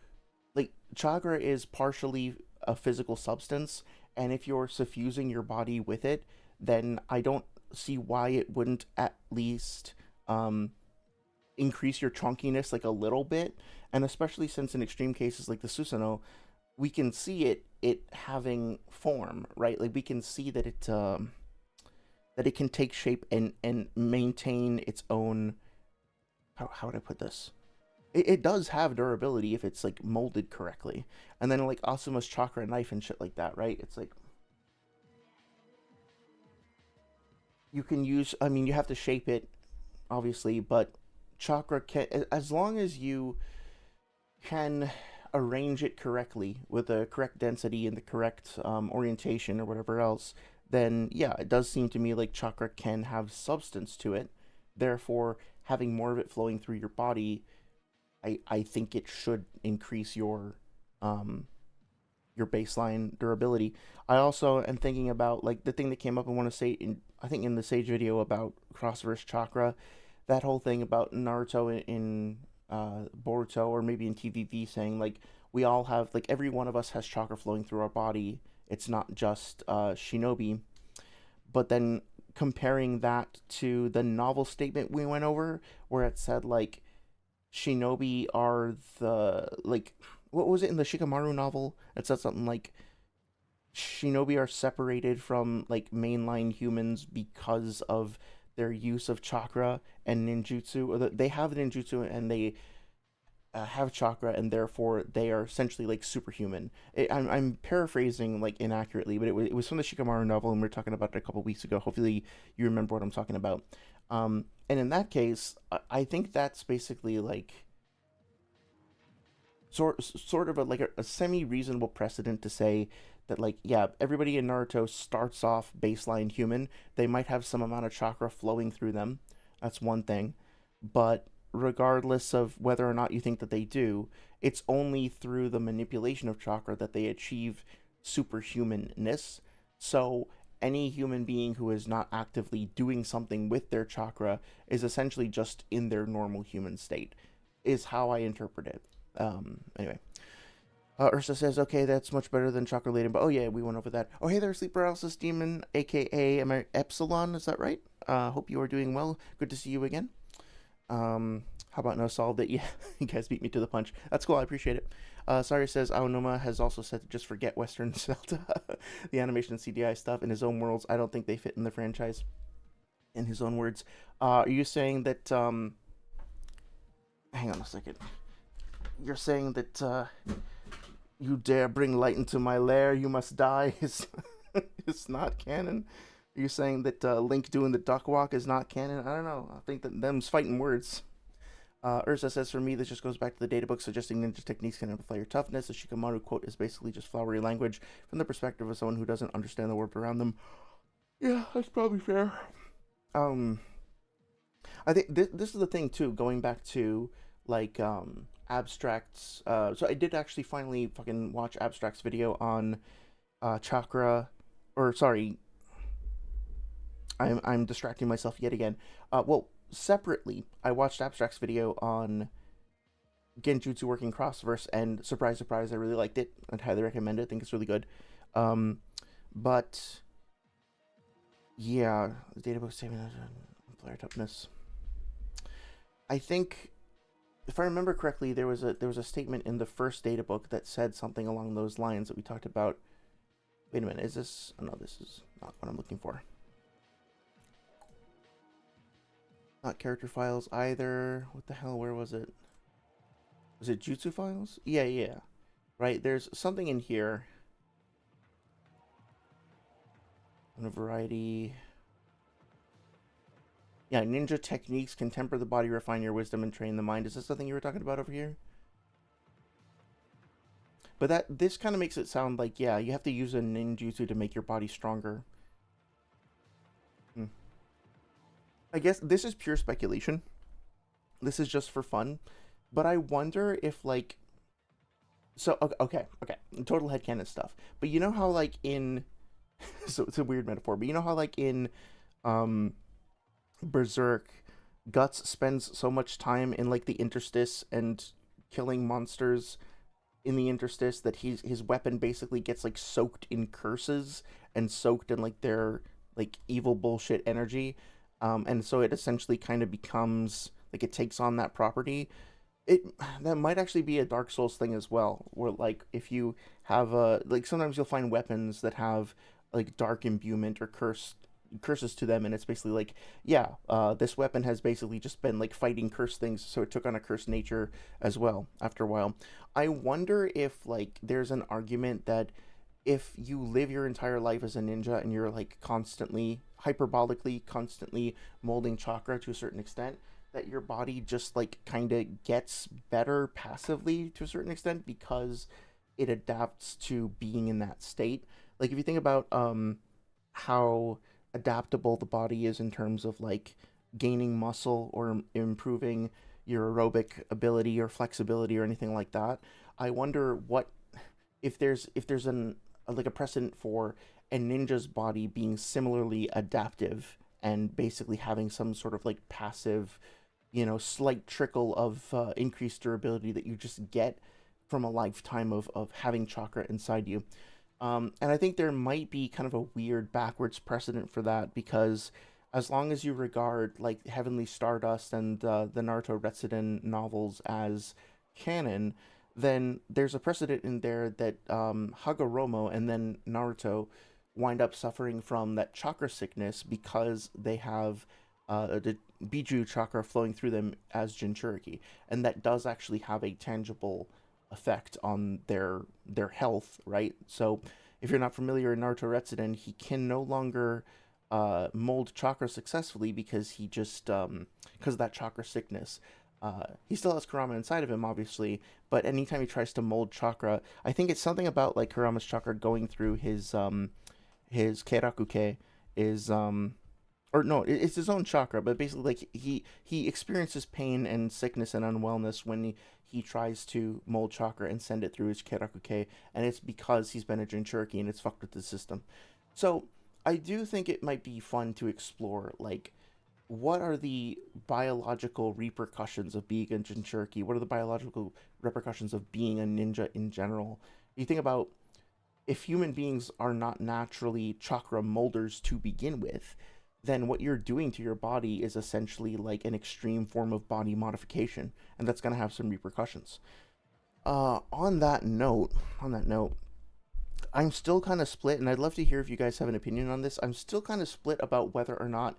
like chakra is partially a physical substance, and if you're suffusing your body with it, then I don't see why it wouldn't at least increase your chunkiness like a little bit, and especially since in extreme cases like the Susanoo, we can see it having form, right? Like we can see that it can take shape and maintain its own. How would I put this? It does have durability if it's like molded correctly, and then like Asuma's chakra knife and shit like that, right? It's like you can use. I mean, you have to shape it, obviously, but chakra can, as long as you can arrange it correctly with the correct density and the correct orientation or whatever else, then yeah, it does seem to me like chakra can have substance to it. Therefore, having more of it flowing through your body, I think it should increase um, your baseline durability. I also am thinking about like the thing that came up. I want to say in I think in the Sage video about cross versus chakra, that whole thing about Naruto in Boruto or maybe in TVV saying like we all have like every one of us has chakra flowing through our body. It's not just shinobi, but then comparing that to the novel statement we went over where it said like shinobi are the like what was it in the Shikamaru novel? It said something like shinobi are separated from like mainline humans because of their use of chakra and ninjutsu, or they have ninjutsu and they have chakra, and therefore they are essentially like superhuman. I'm paraphrasing like inaccurately, but it was from the Shikamaru novel, and we were talking about it a couple weeks ago. Hopefully, you remember what I'm talking about. And in that case, I think that's basically like sort of a semi reasonable precedent to say that like yeah, everybody in Naruto starts off baseline human. They might have some amount of chakra flowing through them. That's one thing, but regardless of whether or not you think that they do, it's only through the manipulation of chakra that they achieve superhumanness. So any human being who is not actively doing something with their chakra is essentially just in their normal human state, is how I interpret it. Anyway, Ursa says, okay, that's much better than chakra laden, but oh yeah, we went over that. Oh, hey there, sleep paralysis demon, aka am I Epsilon, is that right? Hope you are doing well. Good to see you again. How about no solved it? Yeah, you guys beat me to the punch. That's cool, I appreciate it. Sari says, Aonuma has also said to just forget Western Zelda. The animation and CDI stuff in his own worlds, I don't think they fit in the franchise. In his own words. Are you saying that, hang on a second. You're saying that, you dare bring light into my lair, you must die is not canon? Are you saying that Link doing the duck walk is not canon? I don't know. I think that them's fighting words. Urza says, for me, this just goes back to the data book suggesting ninja techniques can amplify your toughness. The Shikamaru quote is basically just flowery language from the perspective of someone who doesn't understand the world around them. Yeah, that's probably fair. Um, I think this is the thing, too, going back to, like, Abstract's... so I did actually finally fucking watch Abstract's video on chakra... Or, sorry, I'm distracting myself yet again. Well, separately, I watched Abstract's video on Genjutsu working crossverse, and surprise, surprise, I really liked it. I'd highly recommend it. I think it's really good. Um, but yeah, the databook statement of player toughness. I think, if I remember correctly, there was a statement in the first databook that said something along those lines that we talked about. Wait a minute, is this? Oh no, this is not what I'm looking for. Not character files either. What the hell? Where was it? Was it Jutsu files? Yeah, yeah. Right, there's something in here. On a variety. Yeah, ninja techniques can temper the body, refine your wisdom, and train the mind. Is this something you were talking about over here? But this kind of makes it sound like, yeah, you have to use a ninjutsu to make your body stronger. I guess this is pure speculation. This is just for fun. But I wonder if, like... So, okay. Total headcanon stuff. But you know how, like, in... So, it's a weird metaphor. But you know how, like, in Berserk, Guts spends so much time in, like, the interstice and killing monsters in the interstice that his weapon basically gets, like, soaked in curses and soaked in, like, their, like, evil bullshit energy. And so it essentially kind of becomes, like, it takes on that property. That might actually be a Dark Souls thing as well, where, like, if you have like, sometimes you'll find weapons that have, like, dark imbuement or curses to them, and it's basically like, yeah, this weapon has basically just been, like, fighting cursed things, so it took on a cursed nature as well after a while. I wonder if, like, there's an argument that if you live your entire life as a ninja and you're like constantly hyperbolically constantly molding chakra to a certain extent, that your body just like kind of gets better passively to a certain extent because it adapts to being in that state. Like if you think about how adaptable the body is in terms of like gaining muscle or improving your aerobic ability or flexibility or anything like that, I wonder what if there's an like a precedent for a ninja's body being similarly adaptive and basically having some sort of like passive, slight trickle of increased durability that you just get from a lifetime of having chakra inside you. And I think there might be kind of a weird backwards precedent for that because as long as you regard like Heavenly Stardust and the Naruto Retsuden novels as canon, then there's a precedent in there that Hagoromo and then Naruto wind up suffering from that chakra sickness because they have the Biju chakra flowing through them as Jinchuriki, and that does actually have a tangible effect on their health, right? So if you're not familiar in Naruto Retsuden, he can no longer mold chakra successfully because he just because of that chakra sickness. He still has Kurama inside of him, obviously, but anytime he tries to mold chakra, I think it's something about like Kurama's chakra going through his Keirakuke is or no, it's his own chakra, but basically like he experiences pain and sickness and unwellness when he tries to mold chakra and send it through his Kerakuke, and it's because he's been a Jinchuriki and it's fucked with the system. So I do think it might be fun to explore like what are the biological repercussions of being a Jinchuriki? What are the biological repercussions of being a ninja in general? You think about if human beings are not naturally chakra molders to begin with, then what you're doing to your body is essentially like an extreme form of body modification, and that's going to have some repercussions. On that note, I'm still kind of split, and I'd love to hear if you guys have an opinion on this. I'm still kind of split about whether or not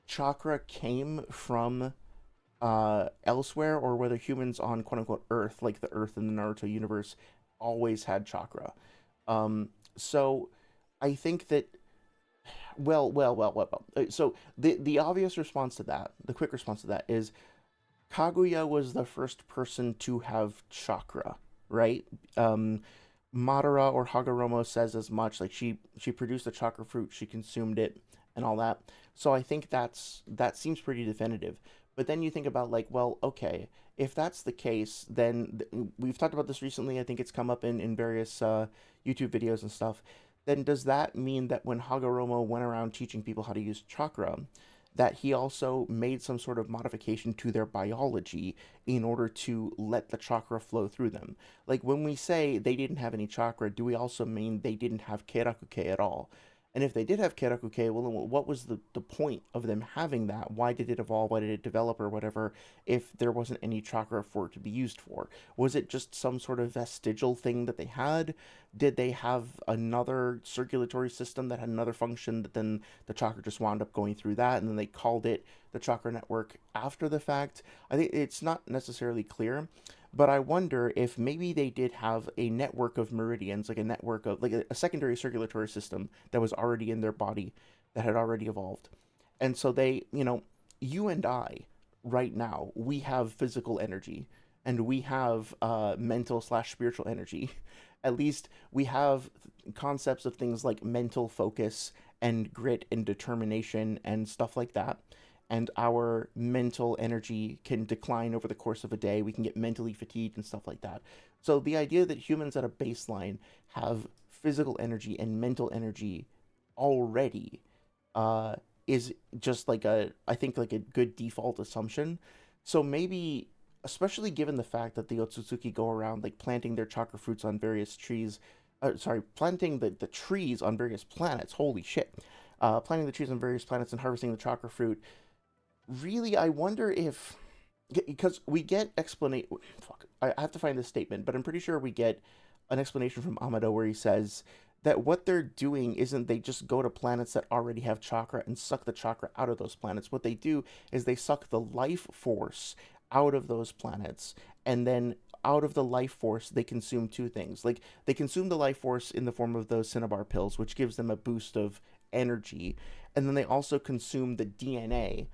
chakra came from elsewhere or whether humans on quote unquote Earth, like the Earth in the Naruto universe, always had chakra. So I think that so the obvious response to that, the quick response to that is Kaguya was the first person to have chakra, right? Um, Madara or Hagoromo says as much. Like she produced a chakra fruit, she consumed it, and all that. So I think that seems pretty definitive. But then you think about like, well, okay, if that's the case, then we've talked about this recently. I think it's come up in various YouTube videos and stuff. Then does that mean that when Hagoromo went around teaching people how to use chakra, that he also made some sort of modification to their biology in order to let the chakra flow through them? Like when we say they didn't have any chakra, do we also mean they didn't have Kerakuke at all? And if they did have Kerakuke, well, then what was the point of them having that? Why did it evolve? Why did it develop or whatever if there wasn't any chakra for it to be used for? Was it just some sort of vestigial thing that they had? Did they have another circulatory system that had another function that then the chakra just wound up going through that and then they called it the chakra network after the fact? I think it's not necessarily clear, but I wonder if maybe they did have a network of meridians, like a network of like a secondary circulatory system that was already in their body that had already evolved. And so they, you and I right now, we have physical energy and we have mental slash spiritual energy. At least we have concepts of things like mental focus and grit and determination and stuff like that. And our mental energy can decline over the course of a day. We can get mentally fatigued and stuff like that. So the idea that humans at a baseline have physical energy and mental energy already uh, is just like I think like a good default assumption. So maybe, especially given the fact that the Otsutsuki go around like planting their chakra fruits on various trees, sorry, planting the trees on various planets. Holy shit. Planting the trees on various planets and harvesting the chakra fruit. Really, I wonder if because we get explanation. Fuck, I have to find this statement, but I'm pretty sure we get an explanation from Amado where he says that what they're doing isn't they just go to planets that already have chakra and suck the chakra out of those planets. What they do is they suck the life force out of those planets and then out of the life force, they consume two things. Like, they consume the life force in the form of those Cinnabar pills, which gives them a boost of energy. And then they also consume the DNA,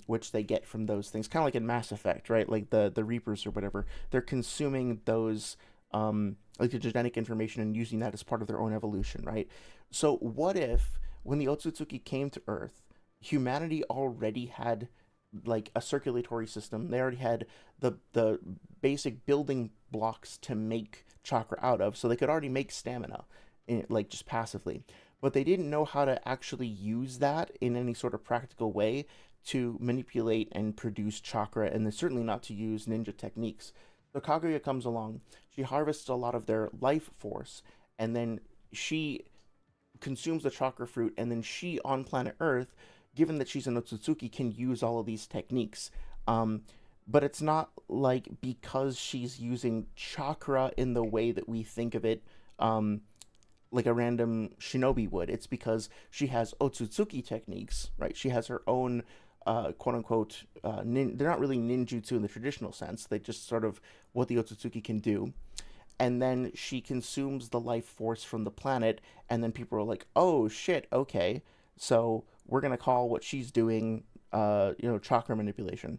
which they get from those things, kind of like in Mass Effect, right? Like the Reapers or whatever. They're consuming those, like the genetic information and using that as part of their own evolution, right? So what if when the Otsutsuki came to Earth, humanity already had like a circulatory system. They already had the basic building blocks to make chakra out of, so they could already make stamina, like just passively. But they didn't know how to actually use that in any sort of practical way to manipulate and produce chakra, and then certainly not to use ninja techniques. So Kaguya comes along. She harvests a lot of their life force, and then she consumes the chakra fruit, and then she on planet Earth, given that she's an Otsutsuki, can use all of these techniques. Um, but it's not like because she's using chakra in the way that we think of it, like a random shinobi would. It's because she has Otsutsuki techniques, right? She has her own quote unquote they're not really ninjutsu in the traditional sense. They just sort of what the Otsutsuki can do, and then she consumes the life force from the planet, and then people are like, oh shit, okay, so we're gonna call what she's doing chakra manipulation.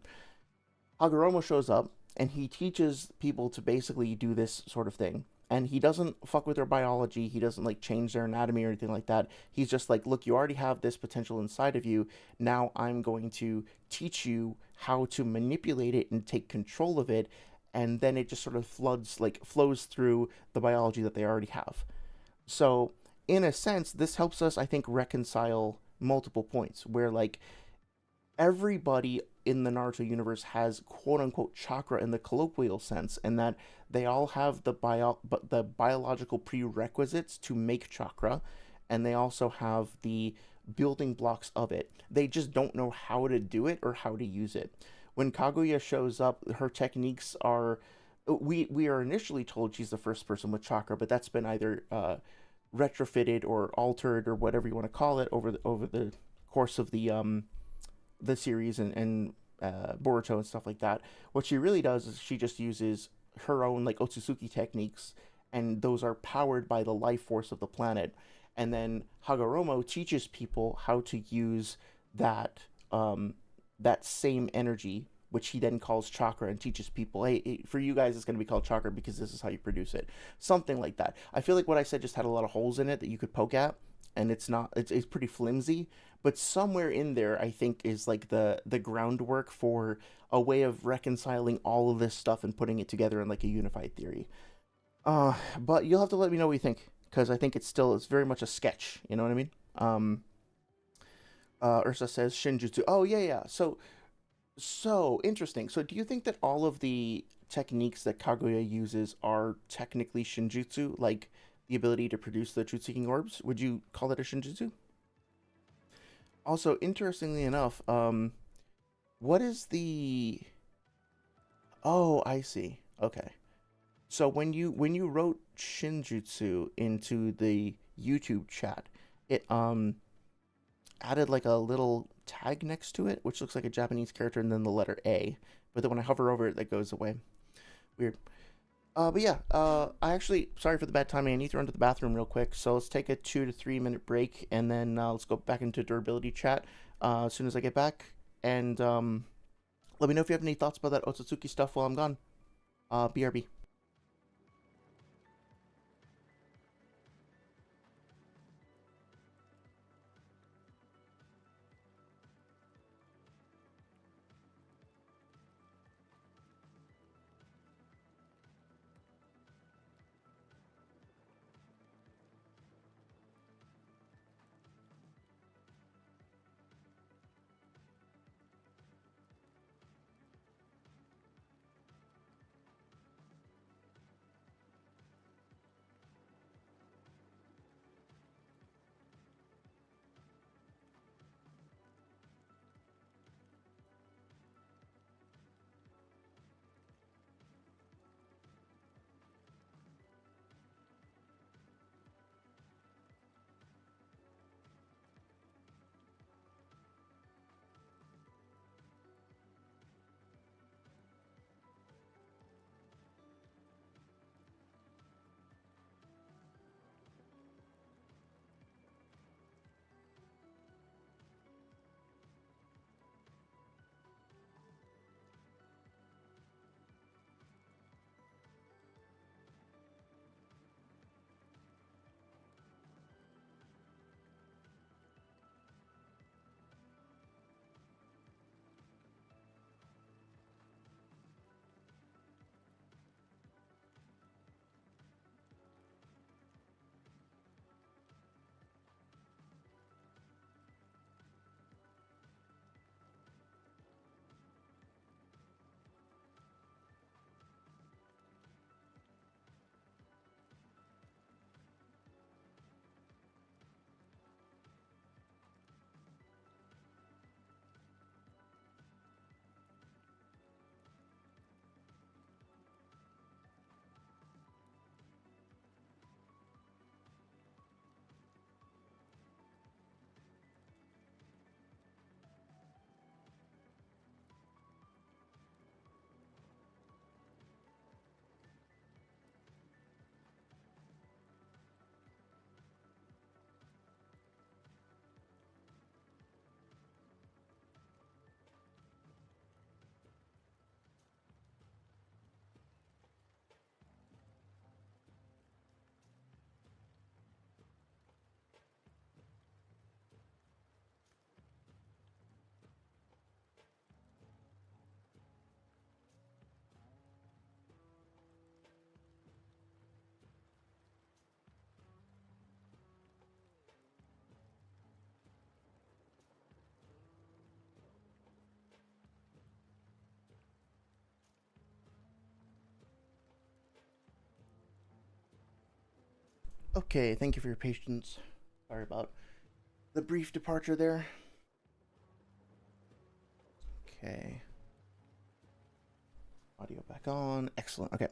Hagoromo shows up and he teaches people to basically do this sort of thing. And he doesn't fuck with their biology. He doesn't like change their anatomy or anything like that. He's just like, look, you already have this potential inside of you. Now I'm going to teach you how to manipulate it and take control of it. And then it just sort of flows through the biology that they already have. So, in a sense, this helps us, I think, reconcile multiple points where, like, everybody in the Naruto universe has quote unquote chakra in the colloquial sense, and that they all have the biological prerequisites to make chakra, and they also have the building blocks of it. They just don't know how to do it or how to use it. When Kaguya shows up, her techniques are we are initially told she's the first person with chakra, but that's been either retrofitted or altered or whatever you want to call it over the course of the series and Boruto and stuff like that. What she really does is she just uses her own like Otsutsuki techniques, and those are powered by the life force of the planet. And then Hagoromo teaches people how to use that that same energy, which he then calls chakra, and teaches people, hey, for you guys, it's going to be called chakra because this is how you produce it. Something like that. I feel like what I said just had a lot of holes in it that you could poke at, and it's pretty flimsy, but somewhere in there I think is like the groundwork for a way of reconciling all of this stuff and putting it together in like a unified theory. But you'll have to let me know what you think, because I think it's very much a sketch, you know what I mean? Ursa says shinjutsu. Oh yeah, yeah. So interesting. So do you think that all of the techniques that Kaguya uses are technically shinjutsu, like the ability to produce the truth-seeking orbs? Would you call that a shinjutsu? Also, interestingly enough, what is the? Oh, I see. Okay. So when you wrote shinjutsu into the YouTube chat, it added like a little tag next to it, which looks like a Japanese character and then the letter A. But then when I hover over it, that goes away. Weird. But yeah, I actually, sorry for the bad timing. I need to run to the bathroom real quick. So let's take a 2 to 3 minute break, and then let's go back into durability chat as soon as I get back. And let me know if you have any thoughts about that Otsutsuki stuff while I'm gone. BRB. Okay, thank you for your patience. Sorry about the brief departure there. Okay. Audio back on. Excellent. Okay.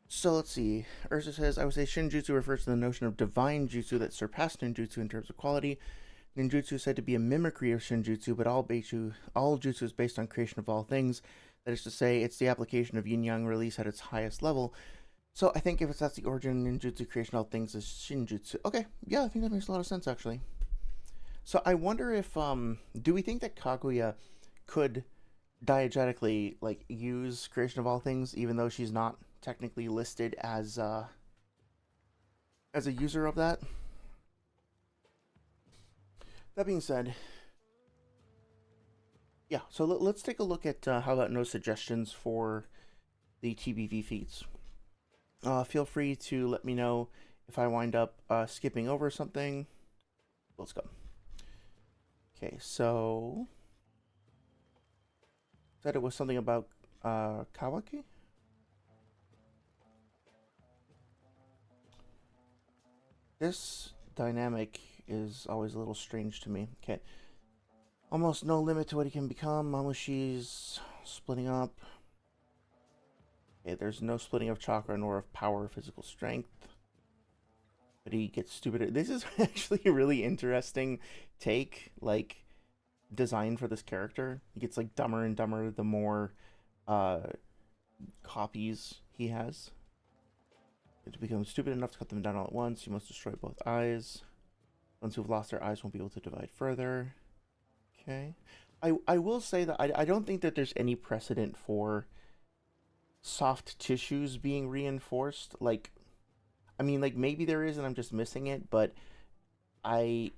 So let's see. Urza says, I would say Shinjutsu refers to the notion of divine jutsu that surpassed ninjutsu in terms of quality. Ninjutsu is said to be a mimicry of Shinjutsu, but all jutsu is based on creation of all things. That is to say, it's the application of yin-yang release at its highest level. So I think if that's the origin, ninjutsu creation of all things is Shinjutsu. Okay, yeah, I think that makes a lot of sense, actually. So I wonder if, do we think that Kaguya could diegetically, like, use creation of all things, even though she's not technically listed as a user of that? That being said, yeah, so let's take a look at how about no suggestions for the TBV feats. Feel free to let me know if I wind up skipping over something. Let's go. Okay, so said it was something about Kawaki? This dynamic is always a little strange to me. Okay. Almost no limit to what he can become. Mamoshi's splitting up. Okay, there's no splitting of chakra nor of power or physical strength. But he gets stupider. This is actually a really interesting take, like, design for this character. He gets, like, dumber and dumber the more copies he has. To become stupid enough to cut them down all at once, you must destroy both eyes. Ones who've lost their eyes won't be able to divide further. Okay. I will say that I don't think that there's any precedent for soft tissues being reinforced. Like, I mean, like, maybe there is and I'm just missing it, but I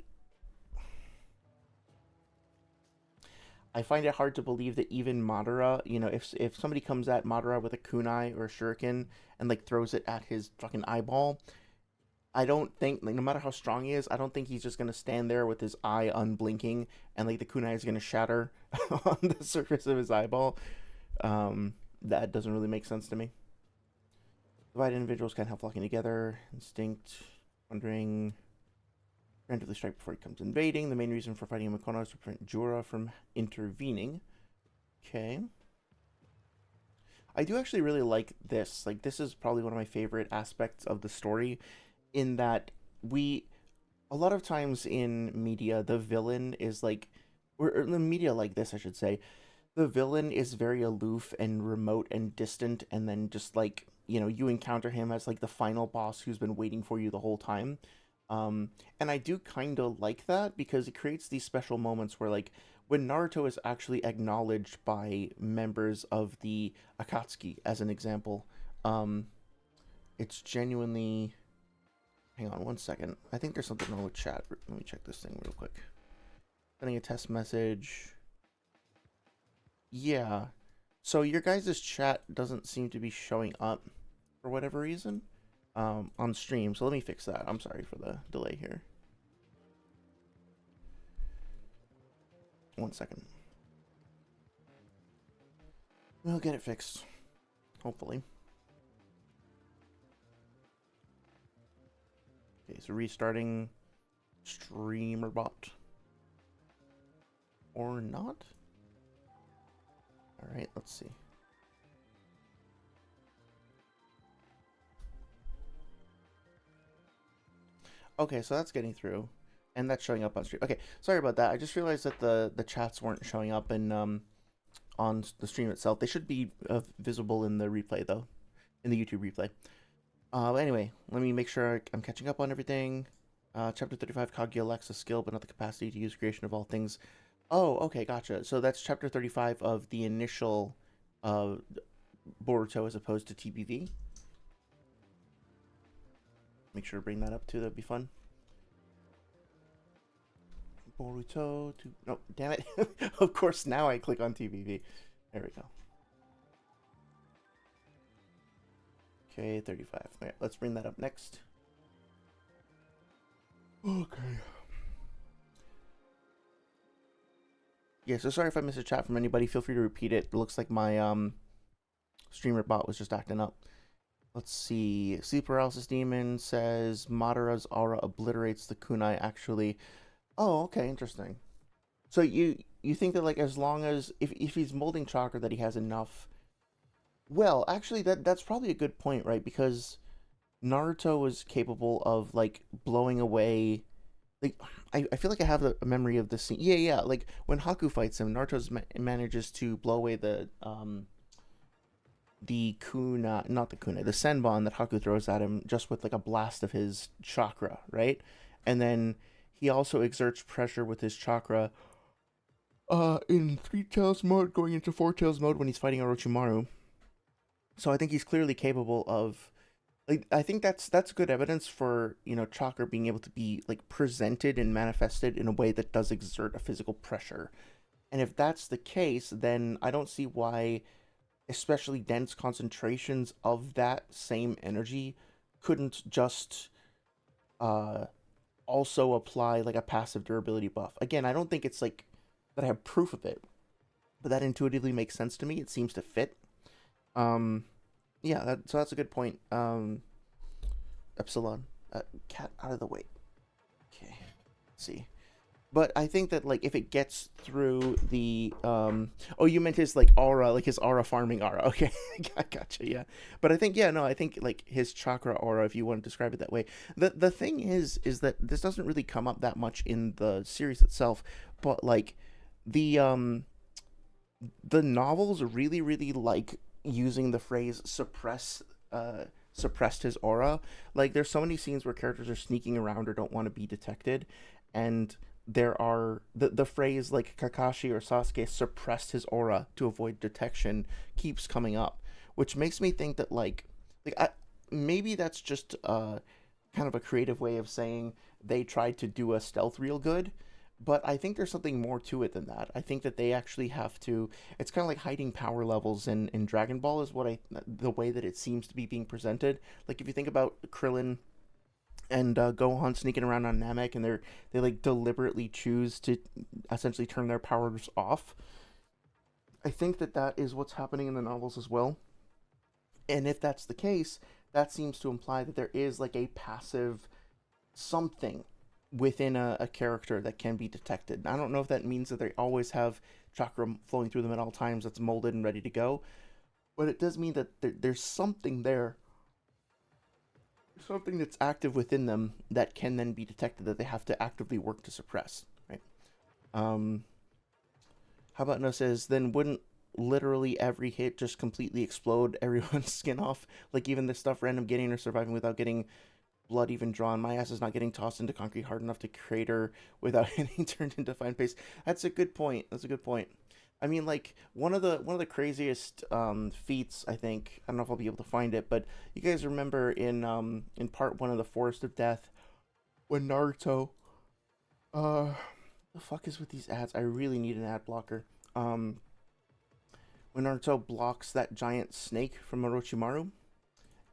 find it hard to believe that even Madara, you know, if somebody comes at Madara with a kunai or a shuriken and, like, throws it at his fucking eyeball, I don't think, like, no matter how strong he is, I don't think he's just gonna stand there with his eye unblinking and, like, the kunai is gonna shatter on the surface of his eyeball. That doesn't really make sense to me. Divided individuals can't help flocking together. Instinct, wondering, preemptively strike before he comes invading. The main reason for fighting Mikono is to prevent Jura from intervening. Okay. I do actually really like this. Like, this is probably one of my favorite aspects of the story, in that a lot of times in media, the villain is like, or in media like this, I should say, the villain is very aloof and remote and distant, and then just, like, you know, you encounter him as, like, the final boss who's been waiting for you the whole time. And I do kind of like that, because it creates these special moments where, like, when Naruto is actually acknowledged by members of the Akatsuki, as an example, it's genuinely... Hang on one second. I think there's something wrong with chat. Let me check this thing real quick. Sending a test message. Yeah. So your guys' chat doesn't seem to be showing up for whatever reason on stream. So let me fix that. I'm sorry for the delay here. One second. We'll get it fixed. Hopefully. Okay, so restarting streamer bot. Or not? Alright, let's see. Okay, so that's getting through. And that's showing up on stream. Okay, sorry about that. I just realized that the chats weren't showing up in on the stream itself. They should be visible in the replay, though. In the YouTube replay. Anyway, let me make sure I'm catching up on everything. Chapter 35, Kaguya lacks the skill but not the capacity to use creation of all things. Oh, okay, gotcha. So that's chapter 35 of the initial Boruto as opposed to TBV. Make sure to bring that up too, that'd be fun. Boruto to... No, damn it. Of course, now I click on TBV. There we go. Okay, 35. Okay, let's bring that up next. Okay. Yeah, so sorry if I missed a chat from anybody. Feel free to repeat it. It looks like my streamer bot was just acting up. Let's see. Sleep paralysis demon says Madara's aura obliterates the kunai. Actually, oh, okay, interesting. So you think that like as long as if he's molding chakra that he has enough. Well, actually, that's probably a good point, right? Because Naruto was capable of like blowing away. Like I feel like I have a memory of this scene. Yeah, yeah. Like when Haku fights him, Naruto manages to blow away the kuna, not the kuna, the senbon that Haku throws at him just with like a blast of his chakra, right? And then he also exerts pressure with his chakra in three tails mode going into four tails mode when he's fighting Orochimaru. So I think he's clearly capable of like I think that's good evidence for, chakra being able to be like presented and manifested in a way that does exert a physical pressure. And if that's the case, then I don't see why especially dense concentrations of that same energy couldn't just uh also apply like a passive durability buff. Again, I don't think it's like that I have proof of it, but that intuitively makes sense to me. It seems to fit. Um yeah, so that's a good point. Epsilon. Cat out of the way. Okay. Let's see. But I think that like if it gets through the oh, you meant his like aura, like his aura farming aura. Okay. I gotcha, yeah. But I think, yeah, no, I think like his chakra aura, if you want to describe it that way. The thing is that this doesn't really come up that much in the series itself, but like the the novels really really like using the phrase suppressed his aura. Like there's so many scenes where characters are sneaking around or don't want to be detected, and there are the phrase like Kakashi or Sasuke suppressed his aura to avoid detection keeps coming up, which makes me think that maybe that's just kind of a creative way of saying they tried to do a stealth real good, but I think there's something more to it than that. I think that they actually have to. It's kind of like hiding power levels in Dragon Ball is the way that it seems to be being presented. Like if you think about Krillin and Gohan sneaking around on Namek, and they like deliberately choose to essentially turn their powers off. I think that that is what's happening in the novels as well. And if that's the case, that seems to imply that there is like a passive something within a character that can be detected. I don't know if that means that they always have chakra flowing through them at all times that's molded and ready to go, but it does mean that there's something there, something that's active within them that can then be detected that they have to actively work to suppress, right? Um, how about no says then wouldn't literally every hit just completely explode everyone's skin off? Like even the stuff random getting or surviving without getting blood even drawn. My ass is not getting tossed into concrete hard enough to crater without getting turned into fine paste. That's a good point. That's a good point. I mean, like one of the craziest feats. I think I don't know if I'll be able to find it, but you guys remember in part one of the Forest of Death when Naruto the fuck is with these ads? I really need an ad blocker. Um, when Naruto blocks that giant snake from Orochimaru,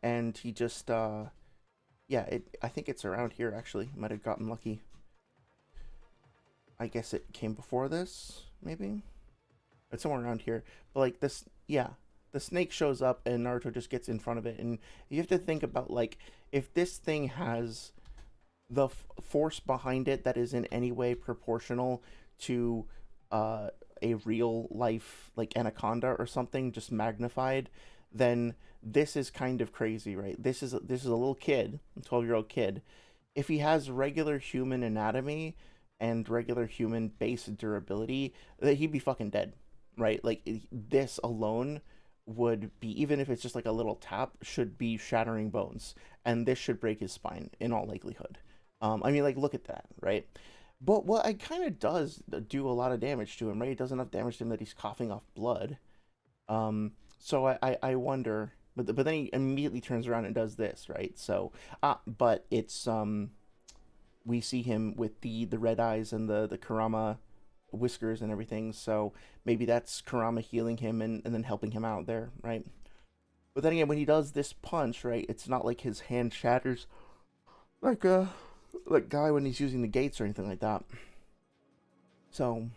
and he just yeah, I think it's around here actually. Might have gotten lucky. I guess it came before this, maybe. It's somewhere around here. But like this, yeah, the snake shows up and Naruto just gets in front of it, and you have to think about like if this thing has the force behind it that is in any way proportional to uh, a real life like anaconda or something, just magnified, then this is kind of crazy, right? This is a little kid, a 12-year-old kid. If he has regular human anatomy and regular human base durability, that he'd be fucking dead, right? Like this alone would be, even if it's just like a little tap, should be shattering bones, and this should break his spine in all likelihood. I mean, like, look at that, right? But what it kind of does do a lot of damage to him, right? It does enough damage to him that he's coughing off blood. So I wonder, but then he immediately turns around and does this, right? So, but it's we see him with the red eyes and the Kurama whiskers and everything. So maybe that's Kurama healing him and then helping him out there, right? But then again, when he does this punch, right, it's not like his hand shatters like like guy when he's using the gates or anything like that. So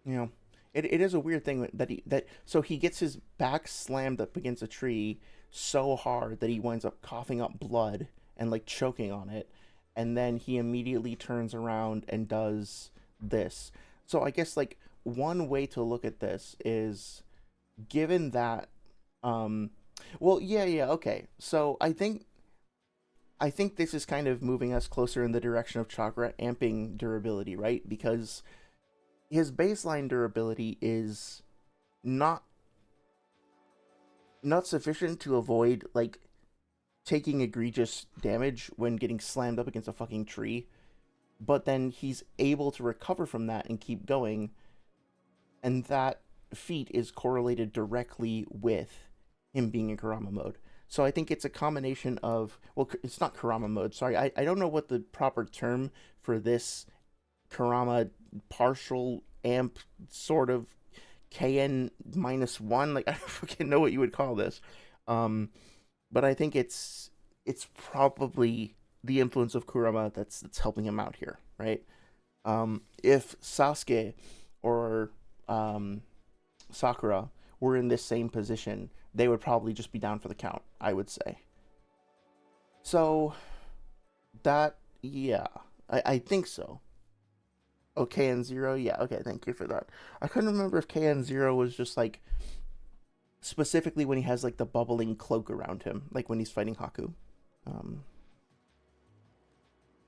you know, it is a weird thing that he gets his back slammed up against a tree so hard that he winds up coughing up blood and like choking on it, and then he immediately turns around and does this. So I guess like one way to look at this is, given that um well, yeah, okay. So I think this is kind of moving us closer in the direction of chakra amping durability, right? Because his baseline durability is not not sufficient to avoid like taking egregious damage when getting slammed up against a fucking tree, but then he's able to recover from that and keep going, and that feat is correlated directly with him being in Kurama mode. So I think it's a combination of, well, it's not Kurama mode. Sorry, I don't know what the proper term for this Kurama partial amp sort of KN -1. Like I don't fucking know what you would call this. Um, but I think it's probably the influence of Kurama that's helping him out here, right? If Sasuke or um, Sakura were in this same position, they would probably just be down for the count, I would say. So that, yeah, I think so. Oh, KN0, yeah, okay, thank you for that. I couldn't remember if KN0 was just like specifically when he has like the bubbling cloak around him, like when he's fighting Haku. Um,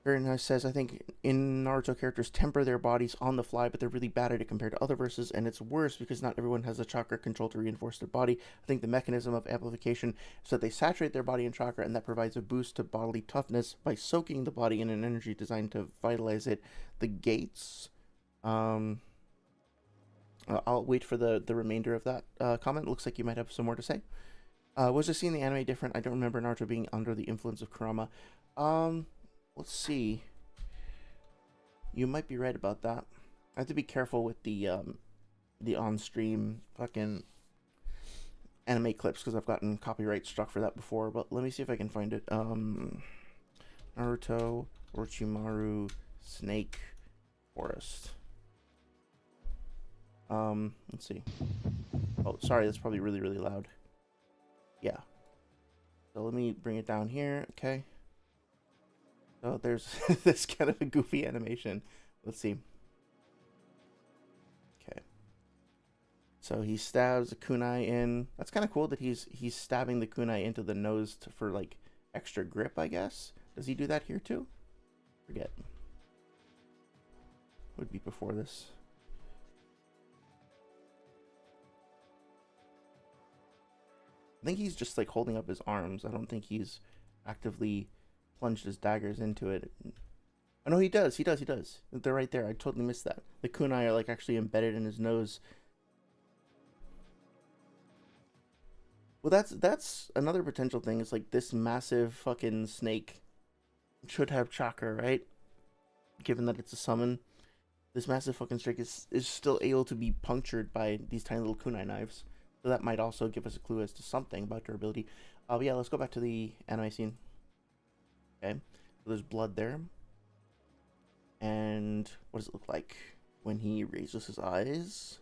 Very nice says, I think in Naruto characters temper their bodies on the fly, but they're really bad at it compared to other verses, and it's worse because not everyone has the chakra control to reinforce their body. I think the mechanism of amplification is that they saturate their body in chakra, and that provides a boost to bodily toughness by soaking the body in an energy designed to vitalize it. The gates. Um, I'll wait for the remainder of that comment. Looks like you might have some more to say. Was just seeing the anime different? I don't remember Naruto being under the influence of Kurama. Um, let's see. You might be right about that. I have to be careful with the on-stream fucking anime clips because I've gotten copyright struck for that before. But let me see if I can find it. Naruto Orochimaru Snake Forest. Let's see. Oh, sorry, that's probably really, really loud. Yeah. So let me bring it down here. Okay. So there's this kind of a goofy animation. Let's see. Okay. So he stabs a kunai in. That's kind of cool that he's stabbing the kunai into the nose for like extra grip, I guess. Does he do that here too? Forget. Would be before this. I think he's just like holding up his arms. I don't think he's actively plunged his daggers into it. Oh no, he does. He does. He does. They're right there. I totally missed that. The kunai are like actually embedded in his nose. Well, that's another potential thing. Is like this massive fucking snake should have chakra, right? Given that it's a summon, this massive fucking snake is still able to be punctured by these tiny little kunai knives. So that might also give us a clue as to something about durability. But yeah, let's go back to the anime scene. Okay, so there's blood there. And what does it look like when he raises his eyes?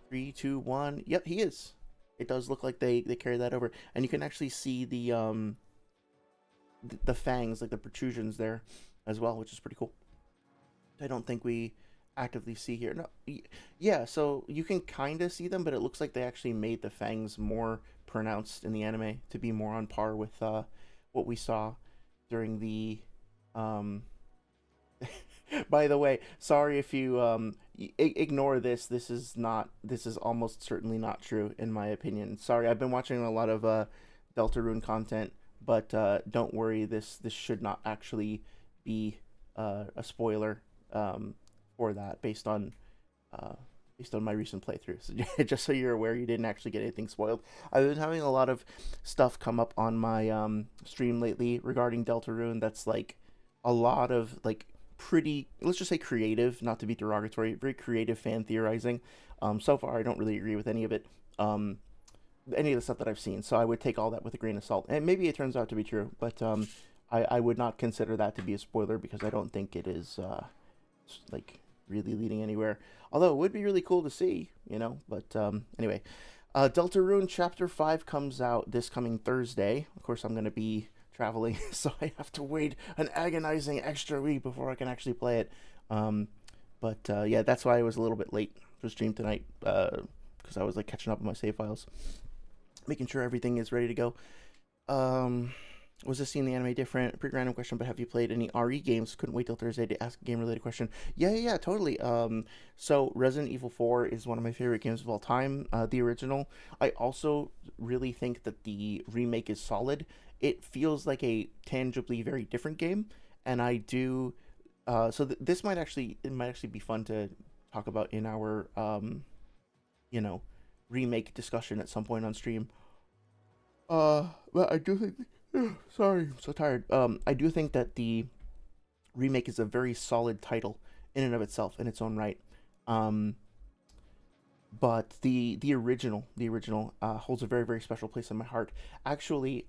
3, 2, 1. Yep, he is. It does look like they carry that over, and you can actually see the fangs, like the protrusions there, as well, which is pretty cool. I don't think we actively see here. No, yeah. So you can kind of see them, but it looks like they actually made the fangs more pronounced in the anime to be more on par with what we saw during the by the way, sorry if you ignore this. This is not. This is almost certainly not true in my opinion. Sorry, I've been watching a lot of Deltarune content, but don't worry. This should not actually be a spoiler for that uh, based on my recent playthroughs. Just so you're aware, you didn't actually get anything spoiled. I've been having a lot of stuff come up on my stream lately regarding Deltarune. That's like a lot of like pretty, let's just say creative, not to be derogatory, very creative fan theorizing. So far, I don't really agree with any of it, any of the stuff that I've seen. So I would take all that with a grain of salt, and maybe it turns out to be true, but I would not consider that to be a spoiler because I don't think it is like really leading anywhere. Although it would be really cool to see, you know. But anyway, Deltarune Chapter 5 comes out this coming Thursday. Of course, I'm going to be traveling, so I have to wait an agonizing extra week before I can actually play it. Um, but yeah, that's why I was a little bit late for stream tonight, because I was like catching up on my save files, making sure everything is ready to go. Um, was this seeing the anime different? Pretty random question, but have you played any RE games? Couldn't wait till Thursday to ask a game related question. Yeah, totally. So Resident Evil 4 is one of my favorite games of all time. The original. I also really think that the remake is solid. It feels like a tangibly very different game, and I do. This might actually be fun to talk about in our you know remake discussion at some point on stream. But I do think. Sorry, I'm so tired. I do think that the remake is a very solid title in and of itself, in its own right. Um, but the original holds a very very special place in my heart. Actually,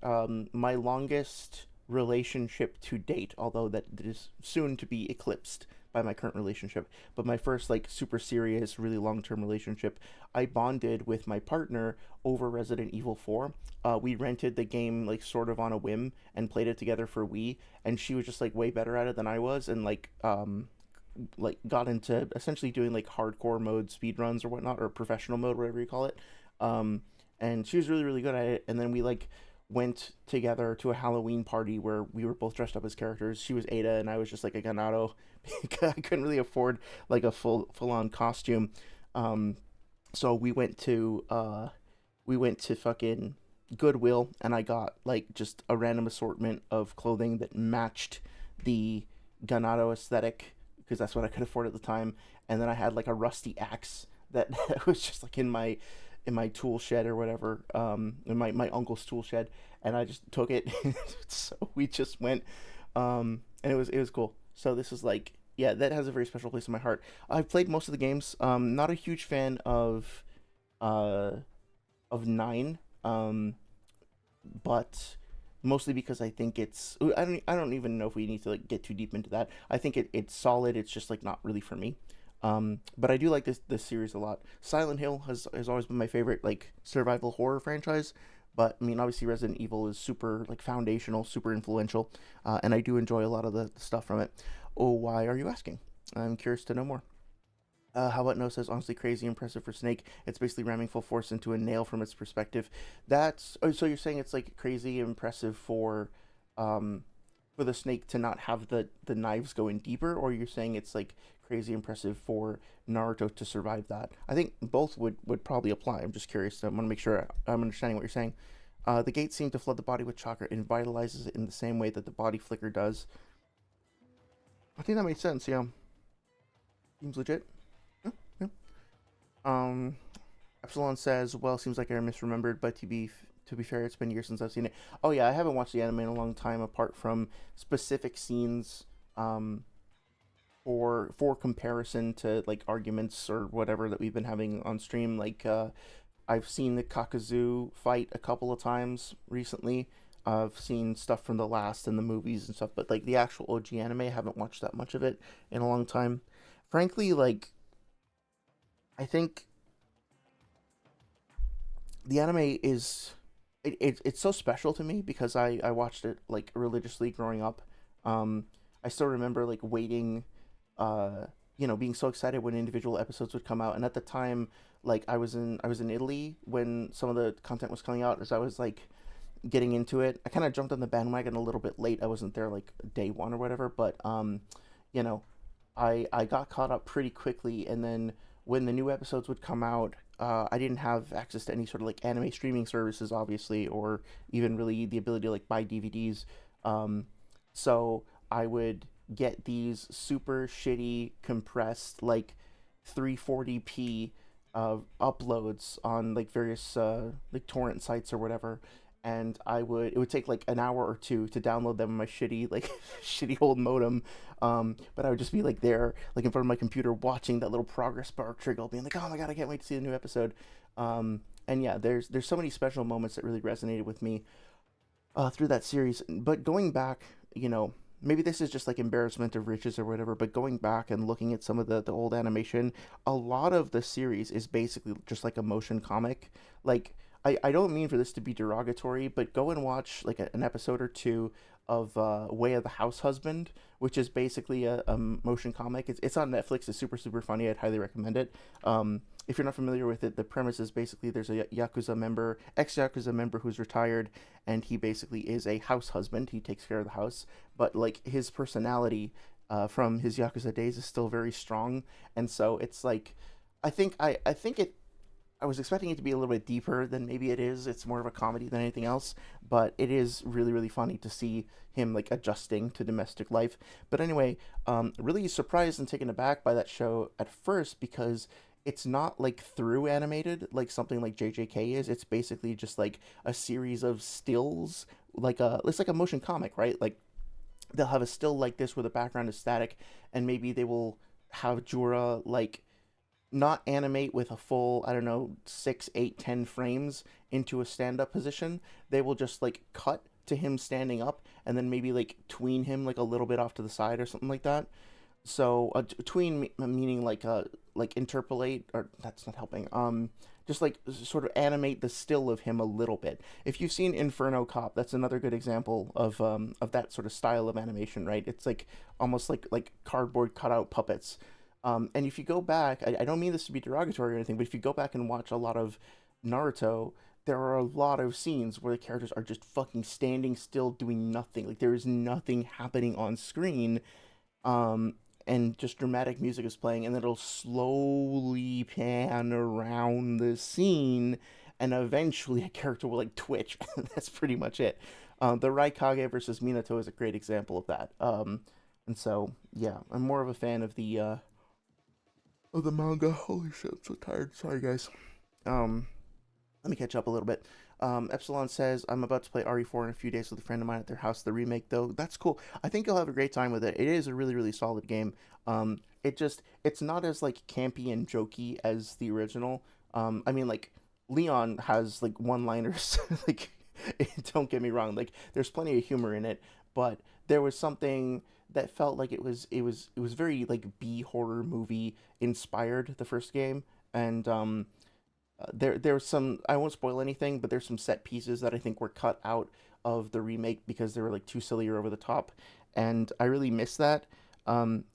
my longest relationship to date, although that is soon to be eclipsed by my current relationship, but my first like super serious, really long term relationship, I bonded with my partner over Resident Evil 4. We rented the game like sort of on a whim and played it together for Wii, and she was just like way better at it than I was, and like got into essentially doing like hardcore mode speed runs or whatnot, or professional mode, whatever you call it. Um, and she was really really good at it. And then we like went together to a Halloween party where we were both dressed up as characters. She was Ada and I was just like a Ganado. I couldn't really afford like a full on costume. Um, so we went to fucking Goodwill and I got like just a random assortment of clothing that matched the Ganado aesthetic because that's what I could afford at the time. And then I had like a rusty axe that was just like in my tool shed or whatever, in my uncle's tool shed, and I just took it. So we just went, and it was cool. So this is like, yeah, that has a very special place in my heart. I've played most of the games. Not a huge fan uh, of nine, but mostly because I think I don't even know if we need to like get too deep into that. I think it's solid. It's just like not really for me. But I do like this series a lot. Silent Hill has always been my favorite like survival horror franchise. But I mean, obviously, Resident Evil is super like foundational, super influential, and I do enjoy a lot of the stuff from it. Oh, why are you asking? I'm curious to know more. How about No says honestly crazy impressive for Snake. It's basically ramming full force into a nail from its perspective. That's so you're saying it's like crazy impressive um for the snake to not have the knives go in deeper, or you're saying it's like crazy impressive for Naruto to survive that. I think both would probably apply. I'm just curious. I want to make sure I'm understanding what you're saying. The gates seem to flood the body with chakra and vitalizes it in the same way that the body flicker does. I think that makes sense. Yeah, seems legit. Yeah, yeah. Um, Epsilon says, "Well, seems like I misremembered, but to be fair, it's been years since I've seen it." Oh yeah, I haven't watched the anime in a long time, apart from specific scenes, um, for comparison to like arguments or whatever that we've been having on stream. Like, I've seen the Kakazu fight a couple of times recently. I've seen stuff from the last and the movies and stuff, but like the actual OG anime, I haven't watched that much of it in a long time. Frankly, like I think the anime it's so special to me because I watched it like religiously growing up. Um, I still remember like waiting, uh, being so excited when individual episodes would come out. And at the time, like I was in Italy when some of the content was coming out, as I was like getting into it. I kind of jumped on the bandwagon a little bit late. I wasn't there like day one or whatever, but you know, I got caught up pretty quickly, and then when the new episodes would come out, I didn't have access to any sort of like anime streaming services, obviously, or even really the ability to like buy DVDs. So I would get these super shitty compressed like 340p uploads on like various like torrent sites or whatever, and it would take like an hour or two to download them on my shitty like shitty old modem. But I would just be like there, like in front of my computer, watching that little progress bar trigger, being like, "Oh my god, I can't wait to see the new episode." And yeah, there's so many special moments that really resonated with me through that series. But going back, you know, maybe this is just like embarrassment of riches or whatever, but going back and looking at some of the old animation, a lot of the series is basically just like a motion comic. Like, I don't mean for this to be derogatory, but go and watch like an episode or two of Way of the House Husband, which is basically a motion comic. It's on Netflix. It's super, super funny. I'd highly recommend it. If you're not familiar with it, the premise is basically there's a Yakuza member, ex Yakuza member who's retired, and he basically is a house husband. He takes care of the house, but like his personality from his Yakuza days is still very strong, and so it's like I think it I was expecting it to be a little bit deeper than maybe it is. It's more of a comedy than anything else, but it is really really funny to see him like adjusting to domestic life. But anyway, really surprised and taken aback by that show at first because it's not like through animated like something like JJK is. It's basically just like a series of stills, like a it's like a motion comic, right? Like they'll have a still like this where the background is static, and maybe they will have Jura like not animate with a full, I don't know, 6, 8, 10 frames into a stand up position. They will just like cut to him standing up and then maybe like tween him like a little bit off to the side or something like that. So tween meaning like interpolate, or that's not helping. Just like sort of animate the still of him a little bit. If you've seen Inferno Cop, that's another good example of that sort of style of animation, right? It's like almost like cardboard cutout puppets. And if you go back, I don't mean this to be derogatory or anything, but if you go back and watch a lot of Naruto, there are a lot of scenes where the characters are just fucking standing still doing nothing. Like there is nothing happening on screen, um, and just dramatic music is playing, and then it'll slowly pan around the scene, and eventually a character will like twitch. That's pretty much it. The Raikage versus Minato is a great example of that. And so yeah, I'm more of a fan of the manga. Holy shit, I'm so tired. Sorry guys. Um, Let me catch up a little bit. Epsilon says, I'm about to play RE4 in a few days with a friend of mine at their house. The remake, though, that's cool. I think you'll have a great time with it. It is a really, really solid game. It's not as like campy and jokey as the original. I mean, like Leon has like one-liners. Like, don't get me wrong. Like, there's plenty of humor in it, but there was something that felt like it was very like B horror movie inspired the first game, and there's some, I won't spoil anything, but there's some set pieces that I think were cut out of the remake because they were like too silly or over the top, and I really miss that. Um,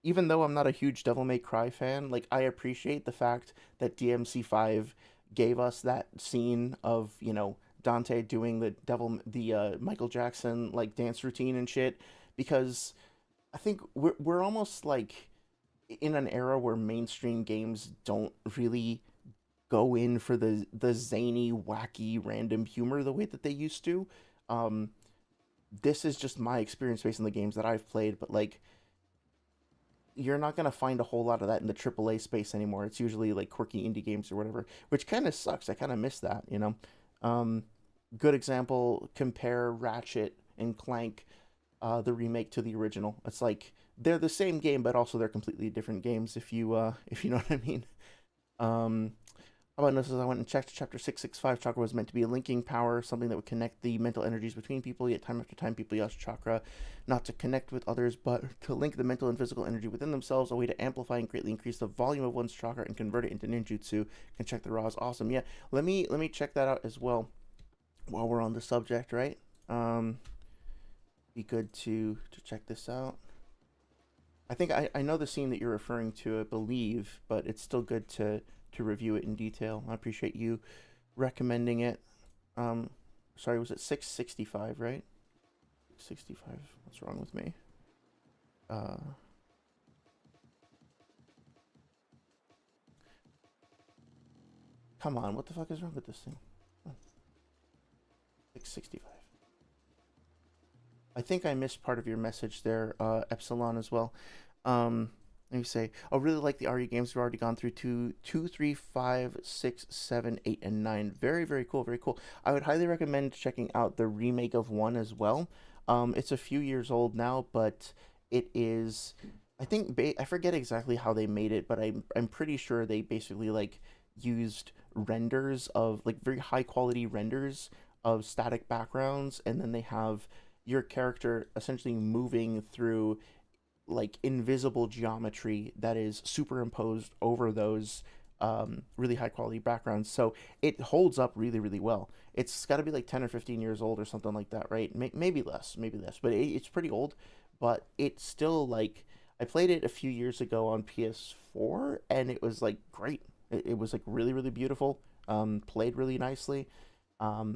Even though I'm not a huge Devil May Cry fan, like I appreciate the fact that DMC5 gave us that scene of Dante doing the Michael Jackson like dance routine and shit, because I think we're almost like in an era where mainstream games don't really go in for the zany, wacky, random humor the way that they used to. Um, this is just my experience based on the games that I've played, but like you're not gonna find a whole lot of that in the AAA space anymore. It's usually like quirky indie games or whatever, which kind of sucks. I kind of miss that. Um, Good example. Compare Ratchet and Clank, the remake to the original. It's like they're the same game, but also they're completely different games. If you know what I mean. Um, how about this? I went and checked chapter 665. Chakra was meant to be a linking power, something that would connect the mental energies between people. Yet, time after time, people use chakra not to connect with others, but to link the mental and physical energy within themselves. A way to amplify and greatly increase the volume of one's chakra and convert it into ninjutsu. Can check the raw is awesome. Yeah, let me check that out as well. While we're on the subject, right? Be good to check this out. I think I know the scene that you're referring to, I believe, but it's still good to review it in detail. I appreciate you recommending it. Um, Sorry, was it 665, right? 65. What's wrong with me? Uh, Come on, what the fuck is wrong with this thing? 665. I think I missed part of your message there, Epsilon as well. Let me say, I really like the RE games. We've already gone through two, 3, 5, 6, 7, 8, and 9. Very, very cool, very cool. I would highly recommend checking out the remake of one as well. It's a few years old now, but it is. I think I forget exactly how they made it, but I'm pretty sure they basically like used renders of like very high quality renders of static backgrounds, and then they have your character essentially moving through like invisible geometry that is superimposed over those really high quality backgrounds. So it holds up really, really well. It's got to be like 10 or 15 years old or something like that, right? Maybe less, but it's pretty old. But it's still like, I played it a few years ago on PS4 and it was like great. It was like really, really beautiful. Played really nicely.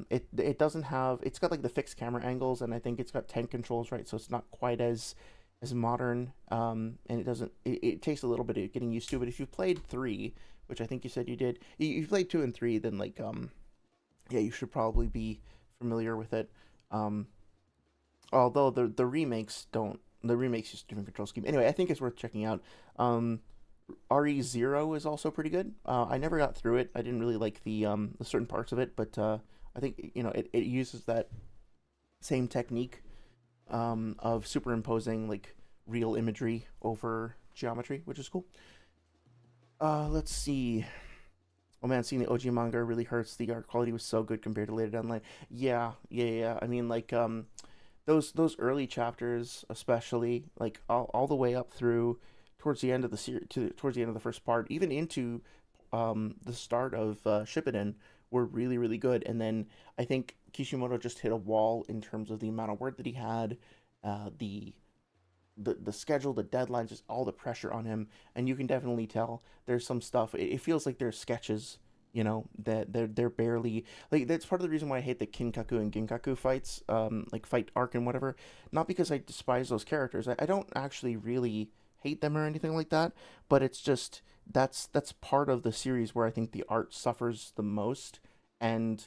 It doesn't have, it's got like the fixed camera angles, and I think it's got tank controls, right? So it's not quite as modern, and it takes a little bit of getting used to. But if you've played three, which I think you said you did, you played two and three, then like yeah, you should probably be familiar with it. Um, Although the remakes don't, the remakes use a different control scheme. Anyway, I think it's worth checking out. Um, RE0 is also pretty good. I never got through it. I didn't really like the certain parts of it, but I think it uses that same technique of superimposing like real imagery over geometry, which is cool. Let's see. Oh man, seeing the OG manga really hurts. The art quality was so good compared to later down the line. Yeah, yeah, yeah. I mean, like those early chapters, especially like all the way up through towards the end of the series, towards the end of the first part, even into the start of Shippuden, were really really good. And then I think Kishimoto just hit a wall in terms of the amount of work that he had, the the schedule, the deadlines, just all the pressure on him, and you can definitely tell there's some stuff. It feels like there's sketches, that they're barely like. That's part of the reason why I hate the Kinkaku and Ginkaku fights, like fight arc and whatever. Not because I despise those characters. I don't actually really hate them or anything like that, but it's just that's part of the series where I think the art suffers the most, and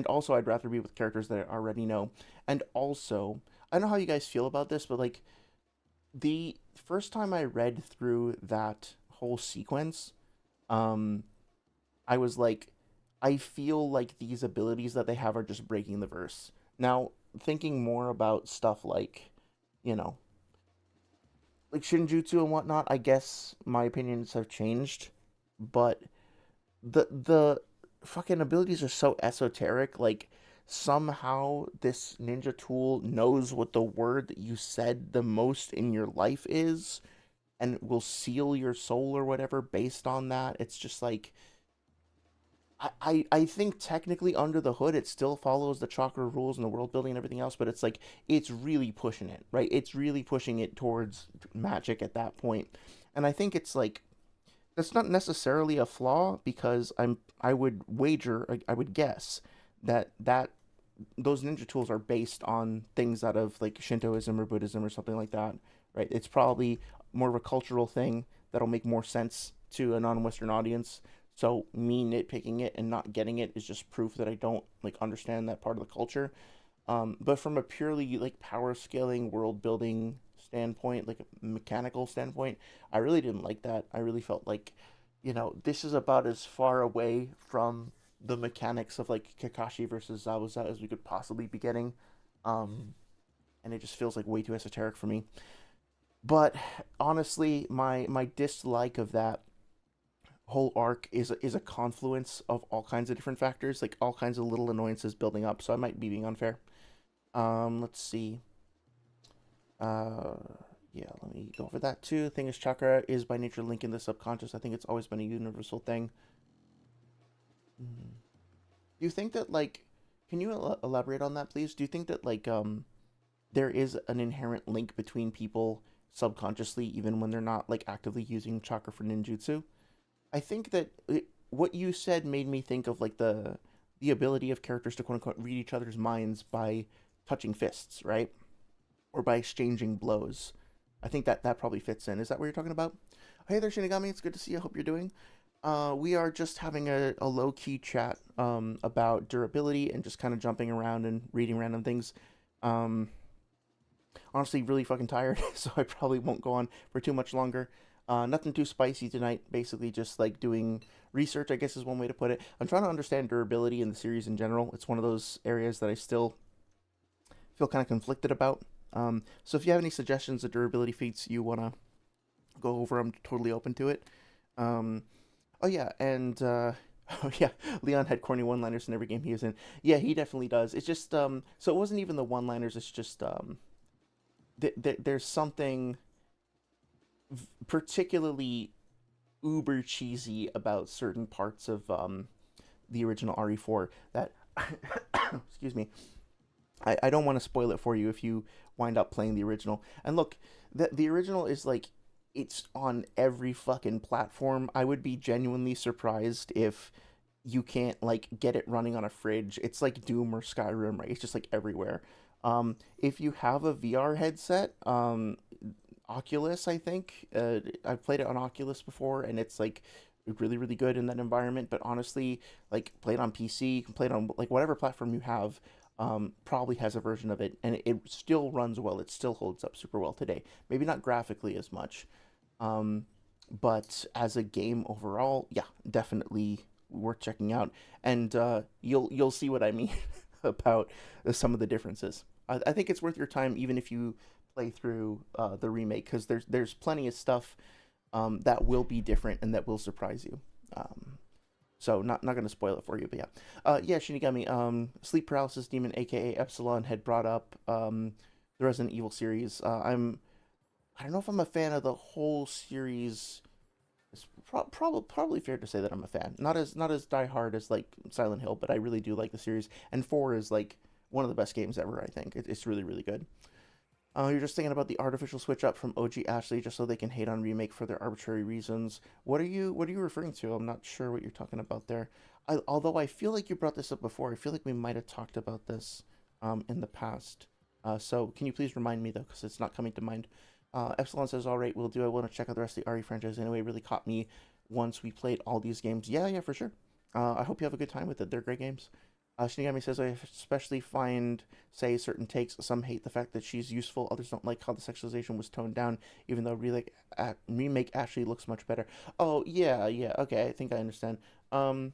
also I'd rather be with characters that I already know, and also I don't know how you guys feel about this, but like the first time I read through that whole sequence, um, I was like, I feel like these abilities that they have are just breaking the verse. Now, thinking more about stuff you know, like Shinjutsu and whatnot, I guess my opinions have changed, but the fucking abilities are so esoteric. Like somehow this ninja tool knows what the word that you said the most in your life is, and will seal your soul or whatever based on that. It's just like I think technically under the hood it still follows the chakra rules and the world building and everything else, but it's like it's really pushing it, right? It's really pushing it towards magic at that point. And I think it's like that's not necessarily a flaw, because I would wager, I would guess that those ninja tools are based on things out of like Shintoism or Buddhism or something like that, right? It's probably more of a cultural thing that'll make more sense to a non-Western audience. So me nitpicking it and not getting it is just proof that I don't like understand that part of the culture. But from a purely like power scaling, world building standpoint, like a mechanical standpoint, I really didn't like that. I really felt like, this is about as far away from the mechanics of like Kakashi versus Zabuza as we could possibly be getting. Um, and it just feels like way too esoteric for me. But honestly, my dislike of that whole arc is a confluence of all kinds of different factors, like all kinds of little annoyances building up. So I might be being unfair. Let's see. Uh, yeah, let me go over that too. The thing is, chakra is by nature linked in the subconscious. I think it's always been a universal thing. Mm. Do you think that like, can you elaborate on that, please? Do you think that like there is an inherent link between people subconsciously, even when they're not like actively using chakra for ninjutsu? I think that what you said made me think of like the ability of characters to quote unquote read each other's minds by touching fists, right? Or by exchanging blows. I think that probably fits in. Is that what you're talking about? Hey there, Shinigami. It's good to see you. I hope you're doing. We are just having a low key chat about durability and just kind of jumping around and reading random things. Um, Honestly, really fucking tired, so I probably won't go on for too much longer. Nothing too spicy tonight. Basically, just like doing research, I guess is one way to put it. I'm trying to understand durability in the series in general. It's one of those areas that I still feel kind of conflicted about. So if you have any suggestions of durability feats you want to go over, I'm totally open to it. Um, oh yeah, and Oh yeah, Leon had corny one-liners in every game he was in. Yeah, he definitely does. It's just so it wasn't even the one-liners. It's just there's something particularly uber cheesy about certain parts of the original RE4 that excuse me, I don't want to spoil it for you if you wind up playing the original. And look, the original is like it's on every fucking platform. I would be genuinely surprised if you can't like get it running on a fridge. It's like Doom or Skyrim, right? It's just like everywhere. If you have a VR headset, Oculus, I think. I've played it on Oculus before, and it's like really, really good in that environment. But honestly, like play it on PC, you can play it on like whatever platform you have. Probably has a version of it, and it still runs well. It still holds up super well today. Maybe not graphically as much, um, but as a game overall, yeah, definitely worth checking out. And you'll see what I mean about some of the differences. I think it's worth your time, even if you play through the remake, because there's plenty of stuff that will be different and that will surprise you. So not gonna spoil it for you, but yeah, yeah, Shinigami. Sleep Paralysis Demon, aka Epsilon, had brought up the Resident Evil series. I don't know if I'm a fan of the whole series. It's probably fair to say that I'm a fan. Not as diehard as like Silent Hill, but I really do like the series. And four is like one of the best games ever. I think it's really really good. You're just thinking about the artificial switch up from OG Ashley just so they can hate on remake for their arbitrary reasons. What are you referring to? I'm not sure what you're talking about there. Although I feel like you brought this up before. I feel like we might have talked about this in the past. So can you please remind me though, because it's not coming to mind. Epsilon says, "All right, we'll do. I want to check out the rest of the RE franchise anyway. It really caught me once we played all these games. Yeah, yeah, for sure. I hope you have a good time with it. They're great games." Shinigami says, "I especially find, say, certain takes. Some hate the fact that she's useful. Others don't like how the sexualization was toned down, even though remake actually looks much better." Oh, yeah, yeah. Okay, I think I understand. Um,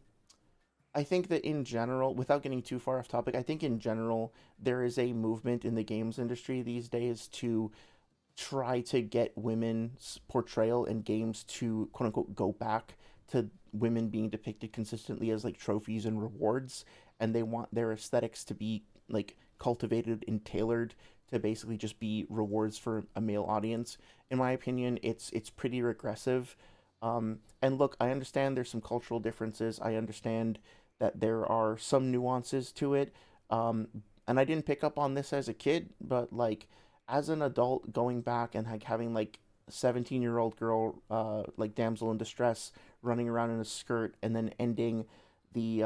I think that in general, without getting too far off topic, I think in general there is a movement in the games industry these days to try to get women's portrayal in games to quote unquote go back to women being depicted consistently as like trophies and rewards, and they want their aesthetics to be like cultivated and tailored to basically just be rewards for a male audience. In my opinion, it's pretty regressive. And look, I understand there's some cultural differences. I understand that there are some nuances to it. Um, and I didn't pick up on this as a kid, but like as an adult going back and like having like 17-year-old girl like damsel in distress running around in a skirt and then ending the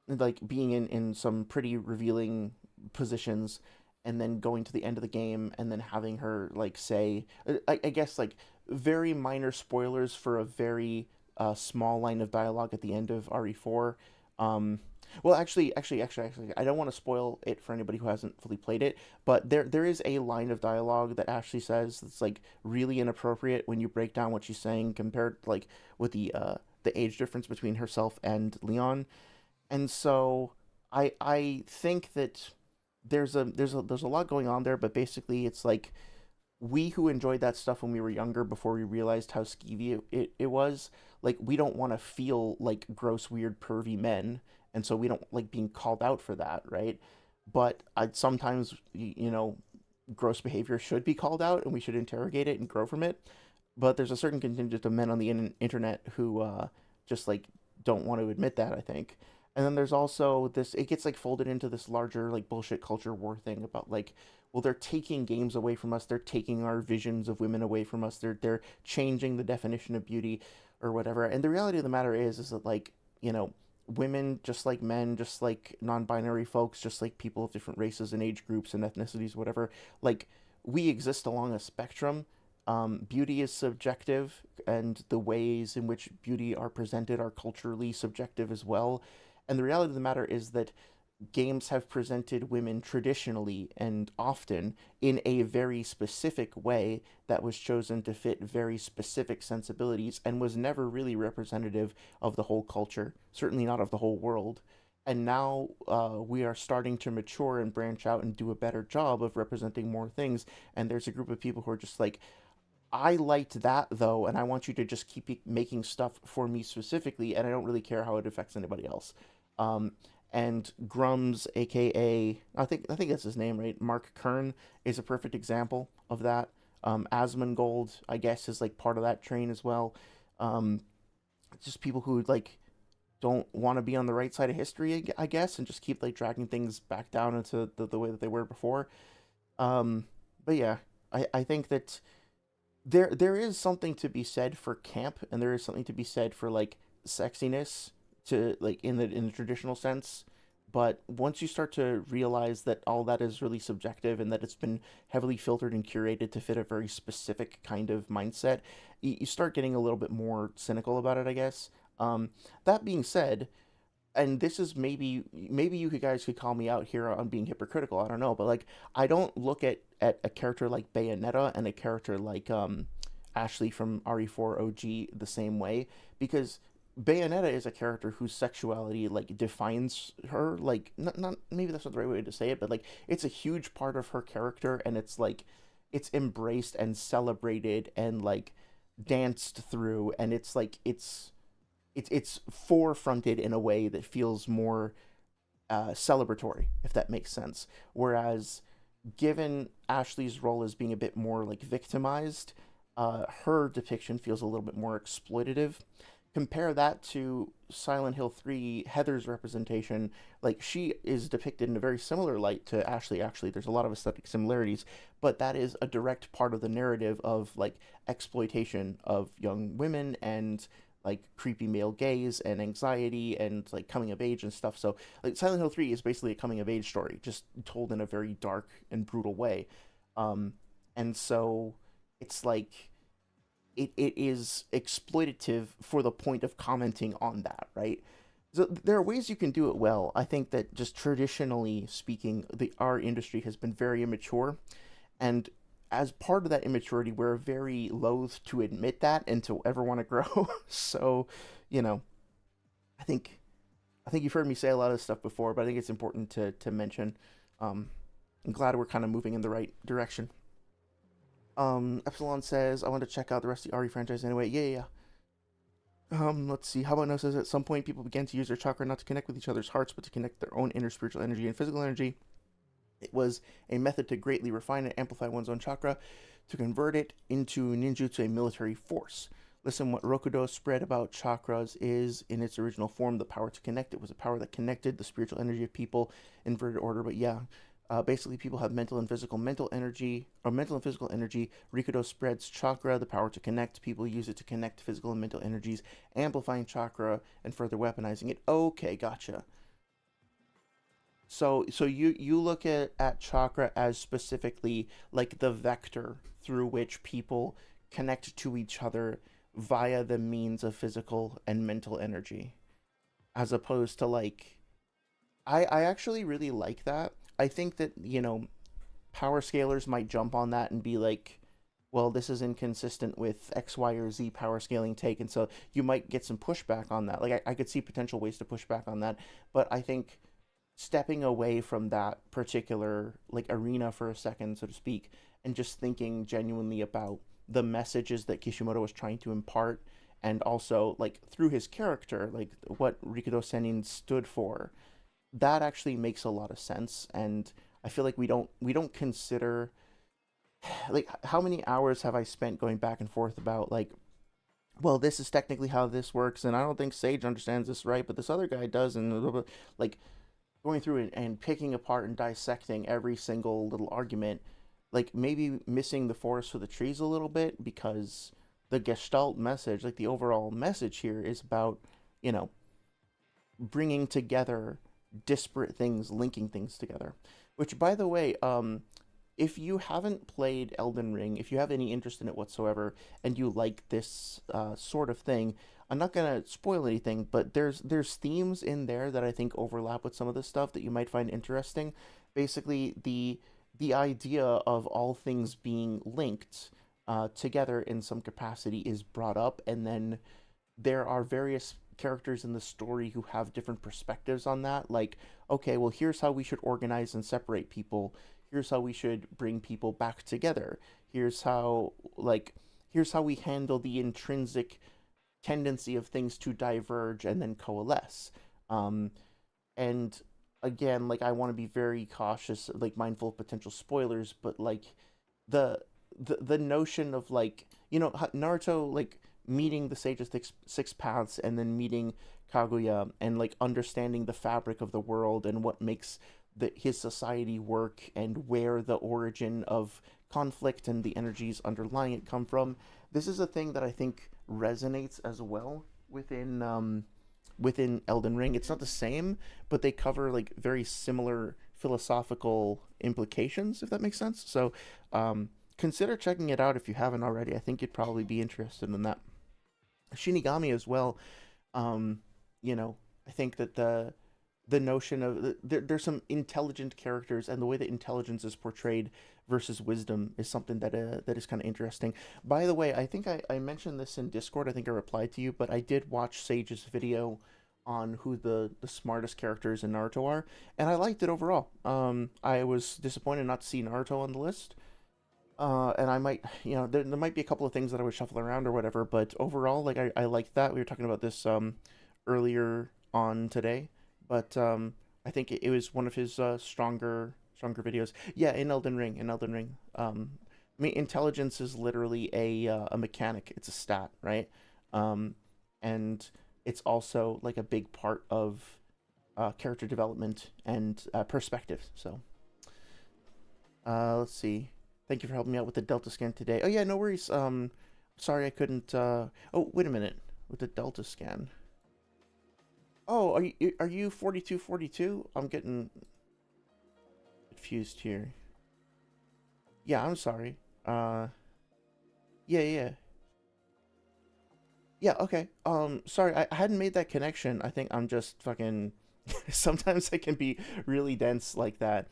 like being in some pretty revealing positions and then going to the end of the game and then having her like say I guess like very minor spoilers for a very small line of dialogue at the end of RE4. um well, actually, I don't want to spoil it for anybody who hasn't fully played it, but there is a line of dialogue that Ashley says that's like really inappropriate when you break down what she's saying compared like with the age difference between herself and Leon. And so I think that there's a lot going on there, but basically it's like we who enjoyed that stuff when we were younger before we realized how skeevy it was, like we don't want to feel like gross weird pervy men, and so we don't like being called out for that, right? But I sometimes gross behavior should be called out and we should interrogate it and grow from it. But there's a certain contingent of men on the internet who just like don't want to admit that, I think. And then there's also this, it gets like folded into this larger like bullshit culture war thing about like, well, they're taking games away from us, they're taking our visions of women away from us, they're changing the definition of beauty or whatever. And the reality of the matter is that like, women just like men, just like non-binary folks, just like people of different races and age groups and ethnicities, whatever, like we exist along a spectrum. Beauty is subjective, and the ways in which beauty are presented are culturally subjective as well. And the reality of the matter is that games have presented women traditionally and often in a very specific way that was chosen to fit very specific sensibilities and was never really representative of the whole culture, certainly not of the whole world. And now we are starting to mature and branch out and do a better job of representing more things. And there's a group of people who are just like, I liked that though, and I want you to just keep making stuff for me specifically, and I don't really care how it affects anybody else. Um, and Grums, aka I think that's his name, right? Mark Kern is a perfect example of that. Asmongold, I guess, is like part of that train as well. Um, just people who like don't want to be on the right side of history, I guess, and just keep like dragging things back down into the way that they were before. Um, but yeah, I think that there is something to be said for camp, and there is something to be said for like sexiness to like in the traditional sense. But once you start to realize that all that is really subjective and that it's been heavily filtered and curated to fit a very specific kind of mindset, you start getting a little bit more cynical about it, I guess. That being said, and this is maybe you guys could call me out here on being hypocritical. I don't know, but like I don't look at a character like Bayonetta and a character like Ashley from RE4 OG the same way, because Bayonetta is a character whose sexuality like defines her. Like not maybe that's not the right way to say it, but like it's a huge part of her character, and it's like it's embraced and celebrated and like danced through, and it's forefronted in a way that feels more celebratory, if that makes sense. Whereas, given Ashley's role as being a bit more like victimized, her depiction feels a little bit more exploitative. Compare that to Silent Hill 3, Heather's representation. Like, she is depicted in a very similar light to Ashley. Actually, there's a lot of aesthetic similarities, but that is a direct part of the narrative of like exploitation of young women and like creepy male gaze and anxiety and like coming of age and stuff. So like Silent Hill 3 is basically a coming of age story, just told in a very dark and brutal way. Um, and so it's like it is exploitative for the point of commenting on that, right? So there are ways you can do it well. I think that just traditionally speaking, our industry has been very immature, and as part of that immaturity, we're very loath to admit that and to ever want to grow. So, you know, I think I think you've heard me say a lot of this stuff before, but I think it's important to mention. Um, I'm glad we're kind of moving in the right direction. Epsilon says, I want to check out the rest of the RE franchise anyway. Yeah, yeah, yeah. Let's see. How about No says at some point people began to use their chakra not to connect with each other's hearts, but to connect their own inner spiritual energy and physical energy. It was a method to greatly refine and amplify one's own chakra, to convert it into ninjutsu, a military force. Listen, what Rokudo spread about chakras is, in its original form, the power to connect. It was a power that connected the spiritual energy of people, inverted order. But yeah, basically, people have mental energy, or mental and physical energy. Rikudo spreads chakra, the power to connect. People use it to connect physical and mental energies, amplifying chakra and further weaponizing it. Okay, gotcha. So you look at chakra as specifically like the vector through which people connect to each other via the means of physical and mental energy, as opposed to like I actually really like that. I think that, power scalers might jump on that and be like, well, this is inconsistent with X, Y, or Z power scaling take, and so you might get some pushback on that. Like I could see potential ways to push back on that, but I think stepping away from that particular like arena for a second, so to speak, and just thinking genuinely about the messages that Kishimoto was trying to impart, and also like through his character, like what Rikudo Senin stood for, that actually makes a lot of sense. And I feel like we don't consider like how many hours have I spent going back and forth about like, well, this is technically how this works, and I don't think Sage understands this right, but this other guy does, and blah, blah, blah. Like going through and picking apart and dissecting every single little argument, like maybe missing the forest for the trees a little bit, because the gestalt message, like the overall message here, is about, you know, bringing together disparate things, linking things together. Which, by the way, if you haven't played Elden Ring, if you have any interest in it whatsoever, and you like this sort of thing, I'm not gonna spoil anything, but there's themes in there that I think overlap with some of this stuff that you might find interesting. Basically, the idea of all things being linked together in some capacity is brought up, and then there are various characters in the story who have different perspectives on that. Like, okay, well, here's how we should organize and separate people. Here's how we should bring people back together. Here's how, like, here's how we handle the intrinsic tendency of things to diverge and then coalesce. Um, and again, like I want to be very cautious, like mindful of potential spoilers, but like the the notion of like Naruto like meeting the Sage of Six Paths and then meeting Kaguya and like understanding the fabric of the world and what makes his society work and where the origin of conflict and the energies underlying it come from. This is a thing that I think resonates as well within Elden Ring. It's not the same, but they cover like very similar philosophical implications, if that makes sense. So, consider checking it out if you haven't already. I think you'd probably be interested in that. Shinigami as well. Um, you know, I think that the notion of there's some intelligent characters, and the way that intelligence is portrayed versus wisdom is something that is kind of interesting. By the way, I think I mentioned this in Discord. I think I replied to you, but I did watch Sage's video on who the smartest characters in Naruto are, and I liked it overall. I was disappointed not to see Naruto on the list. And I might, there might be a couple of things that I would shuffle around or whatever, but overall, like I liked that. We were talking about this earlier on today, but I think it was one of his stronger videos. Yeah, in Elden Ring. I mean, intelligence is literally a mechanic. It's a stat, right? Um, and it's also like a big part of character development and perspective. So, let's see. Thank you for helping me out with the Delta scan today. Oh yeah, no worries. Sorry I couldn't. Oh, wait a minute. With the Delta scan. Oh, are you 4242? I'm getting confused here. Yeah, I'm sorry. Yeah, yeah. Yeah, okay. Sorry, I hadn't made that connection. I think I'm just fucking sometimes I can be really dense like that.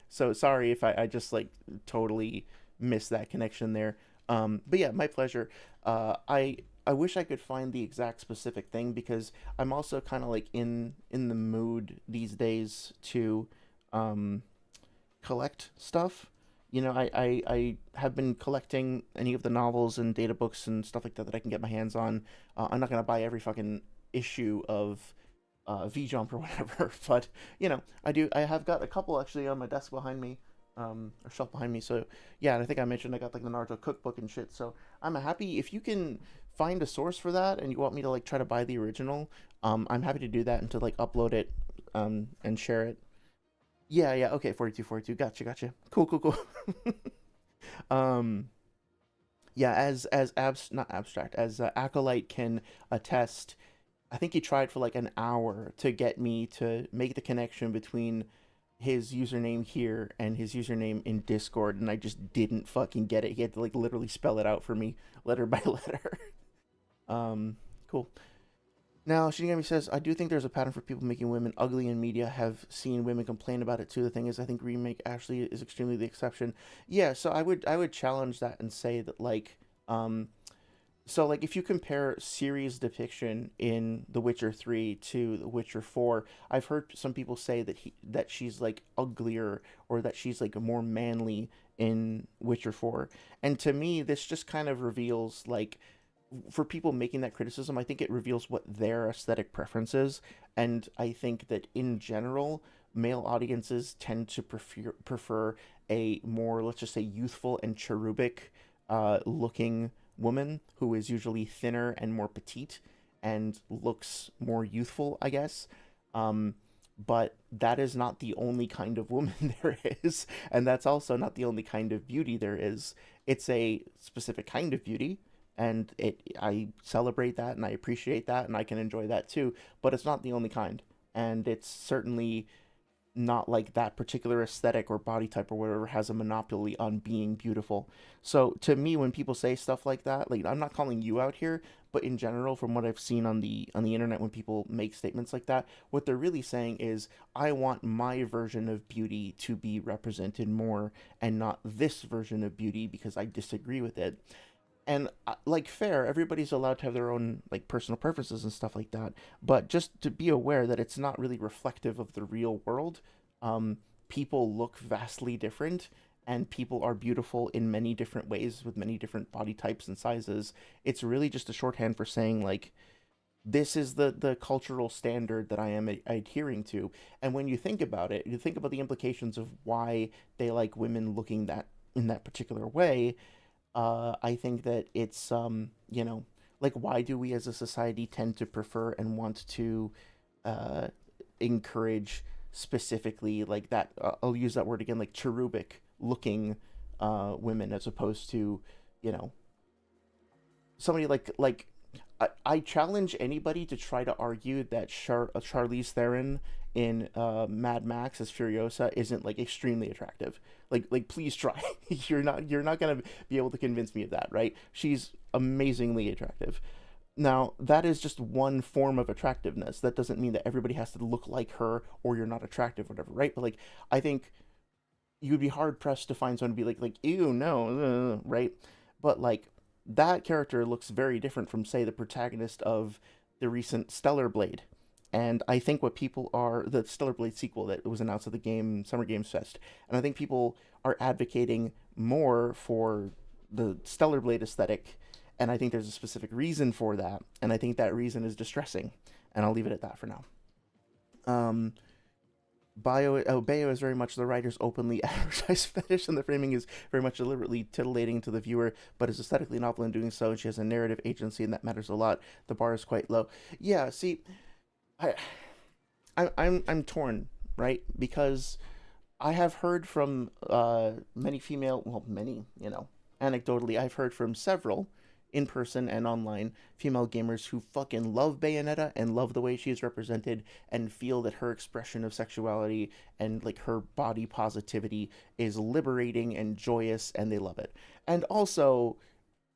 So sorry if I just like totally missed that connection there. But yeah, my pleasure. I wish I could find the exact specific thing because I'm also kind of like in the mood these days to um collect stuff. I have been collecting any of the novels and data books and stuff like that that I can get my hands on. I'm not gonna buy every fucking issue of V Jump or whatever, but I do. I have got a couple actually on my desk behind me, or shelf behind me. So yeah, and I think I mentioned I got like the Naruto cookbook and shit. So I'm happy if you can find a source for that and you want me to like try to buy the original. I'm happy to do that and to like upload it, and share it. Yeah, yeah, okay, 42, 42. Gotcha. Cool, cool, cool. um, yeah, not abstract, as Acolyte can attest, I think he tried for like an hour to get me to make the connection between his username here and his username in Discord, and I just didn't fucking get it. He had to like literally spell it out for me letter by letter. Cool. Now, Shinigami says, I do think there's a pattern for people making women ugly in media. Have seen women complain about it too. The thing is, I think remake actually is extremely the exception. Yeah, so I would challenge that and say that so like if you compare Ciri's depiction in The Witcher 3 to The Witcher 4, I've heard some people say that she's like uglier or that she's like more manly in Witcher 4. And to me, this just kind of reveals like for people making that criticism, I think it reveals what their aesthetic preference is. And I think that in general, male audiences tend to prefer a more, let's just say, youthful and cherubic looking woman who is usually thinner and more petite and looks more youthful, I guess. Um, but that is not the only kind of woman there is, and that's also not the only kind of beauty there is. It's a specific kind of beauty, and I celebrate that and I appreciate that and I can enjoy that too, but it's not the only kind. And it's certainly not like that particular aesthetic or body type or whatever has a monopoly on being beautiful. So to me, when people say stuff like that, like I'm not calling you out here, but in general, from what I've seen on the internet, when people make statements like that, what they're really saying is, I want my version of beauty to be represented more, and not this version of beauty because I disagree with it. And like fair, everybody's allowed to have their own like personal preferences and stuff like that, but just to be aware that it's not really reflective of the real world. um People look vastly different, and people are beautiful in many different ways with many different body types and sizes. It's really just a shorthand for saying like this is the cultural standard that I am adhering to. And when you think about it, you think about the implications of why they like women looking that in that particular way. I think that it's like why do we as a society tend to prefer and want to uh, encourage specifically like that? I'll use that word again, like cherubic looking women as opposed to you know somebody I challenge anybody to try to argue that Charlize Theron in Mad Max as Furiosa isn't like extremely attractive. Please try. You're not gonna be able to convince me of that, right? She's amazingly attractive. Now that is just one form of attractiveness. That doesn't mean that everybody has to look like her or you're not attractive, whatever, right? But like I think you'd be hard pressed to find someone to be like ew no right, but like that character looks very different from say the protagonist of the recent Stellar Blade. And I think what people are the Stellar Blade sequel that was announced at the game Summer Games Fest, and I think people are advocating more for the Stellar Blade aesthetic, and I think there's a specific reason for that, and I think that reason is distressing, and I'll leave it at that for now. Um, Bayo is very much the writer's openly advertised fetish, and the framing is very much deliberately titillating to the viewer, but is aesthetically novel in doing so, and she has a narrative agency, and that matters a lot. The bar is quite low. Yeah, see, I, I'm torn, right? Because I have heard from many female, well, many, anecdotally, I've heard from several in person and online female gamers who fucking love Bayonetta and love the way she is represented and feel that her expression of sexuality and like her body positivity is liberating and joyous and they love it. And also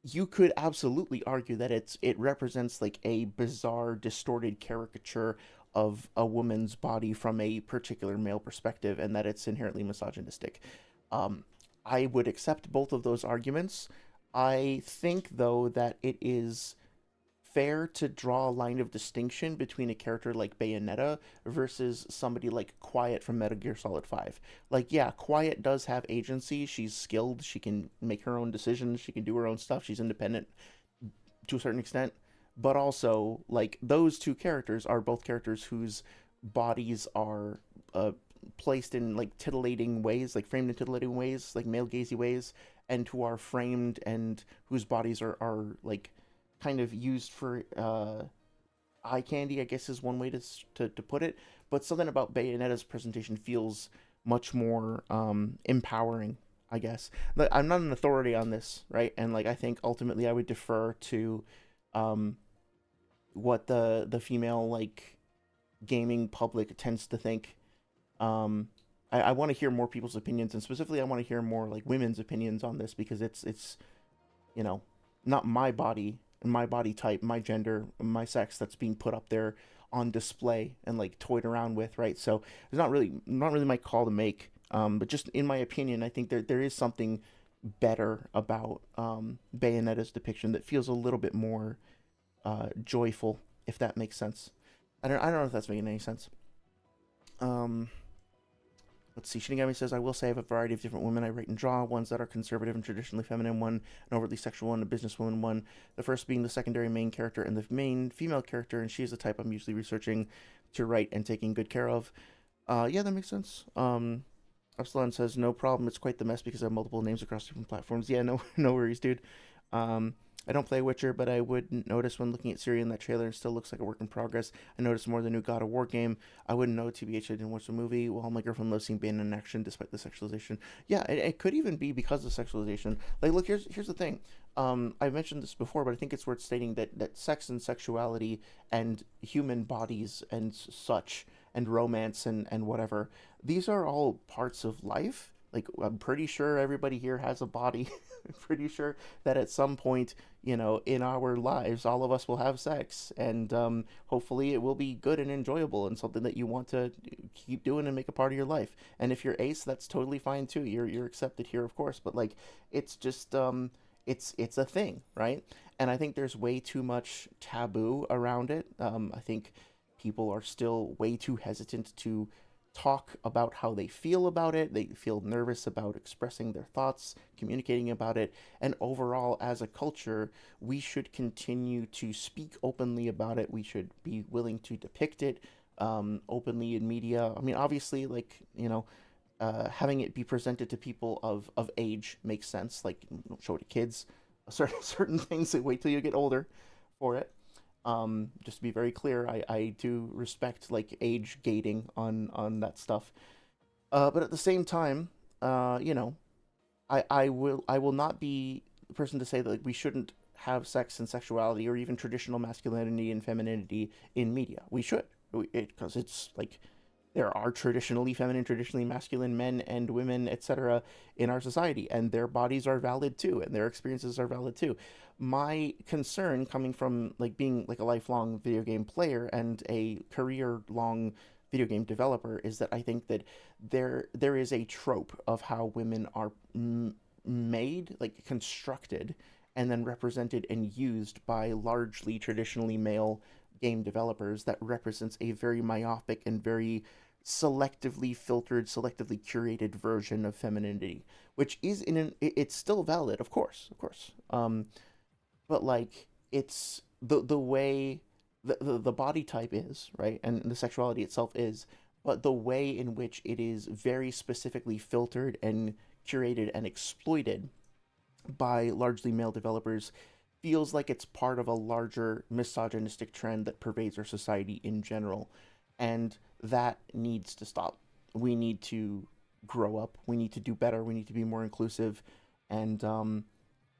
you could absolutely argue that it represents like a bizarre distorted caricature of a woman's body from a particular male perspective and that it's inherently misogynistic. um, I would accept both of those arguments. I think though that it is fair to draw a line of distinction between a character like Bayonetta versus somebody like Quiet from Metal Gear Solid 5. Like, yeah, Quiet does have agency. She's skilled. She can make her own decisions. She can do her own stuff. She's independent to a certain extent. But also, like, those two characters are both characters whose bodies are placed in, like, titillating ways, like, framed in titillating ways, like, male gazy ways, and who are framed and whose bodies are like, kind of used for eye candy, I guess is one way to put it. But something about Bayonetta's presentation feels much more empowering, I guess. Like, I'm not an authority on this, right? And like I think ultimately I would defer to um, what the female like gaming public tends to think. Um, I want to hear more people's opinions, and specifically, I want to hear more like women's opinions on this because it's you know not my body and my body type, my gender, my sex that's being put up there on display and like toyed around with, right? So it's not really my call to make. But just in my opinion, I think there is something better about Bayonetta's depiction that feels a little bit more joyful, if that makes sense. I don't know if that's making any sense. Um, let's see. Shinigami says, I will say I have a variety of different women I write and draw, ones that are conservative and traditionally feminine, one an overtly sexual one, a businesswoman one. The first being the secondary main character and the main female character, and she is the type I'm usually researching to write and taking good care of. Yeah, that makes sense. Epsilon says, no problem. It's quite the mess because I have multiple names across different platforms. Yeah, no, no worries, dude. Um, I don't play Witcher, but I wouldn't notice when looking at Siri in that trailer. It still looks like a work in progress. I noticed more the new God of War game. I wouldn't know, TBH, I didn't watch the movie. Well, my girlfriend loves seeing Bane in action despite the sexualization. Yeah, it could even be because of sexualization. Like, look, here's the thing. I've mentioned this before, but I think it's worth stating that sex and sexuality and human bodies and such and romance and whatever, these are all parts of life. Like, I'm pretty sure everybody here has a body. I'm pretty sure that at some point, in our lives, all of us will have sex, and hopefully it will be good and enjoyable and something that you want to keep doing and make a part of your life. And if you're ace, that's totally fine too. You're accepted here, of course. But like, it's just it's a thing, right? And I think there's way too much taboo around it. I think people are still way too hesitant to talk about how they feel about it. They feel nervous about expressing their thoughts, communicating about it. And overall, as a culture, we should continue to speak openly about it. We should be willing to depict it openly in media. I mean, obviously, like, having it be presented to people of age makes sense. Like, don't show it to kids. Certain things, wait till you get older for it. Just to be very clear, I do respect like age gating on that stuff. But at the same time, I will not be the person to say that like we shouldn't have sex and sexuality or even traditional masculinity and femininity in media. We should, because it's like there are traditionally feminine, traditionally masculine men and women, etc., in our society, and their bodies are valid too, and their experiences are valid too. My concern, coming from like being like a lifelong video game player and a career-long video game developer, is that I think that there is a trope of how women are made, like constructed, and then represented and used by largely traditionally male game developers that represents a very myopic and very selectively filtered, selectively curated version of femininity, which is it's still valid, of course. But like it's the way the body type is right, and the sexuality itself is, but the way in which it is very specifically filtered and curated and exploited by largely male developers feels like it's part of a larger misogynistic trend that pervades our society in general. And that needs to stop. We need to grow up. We need to do better. We need to be more inclusive. And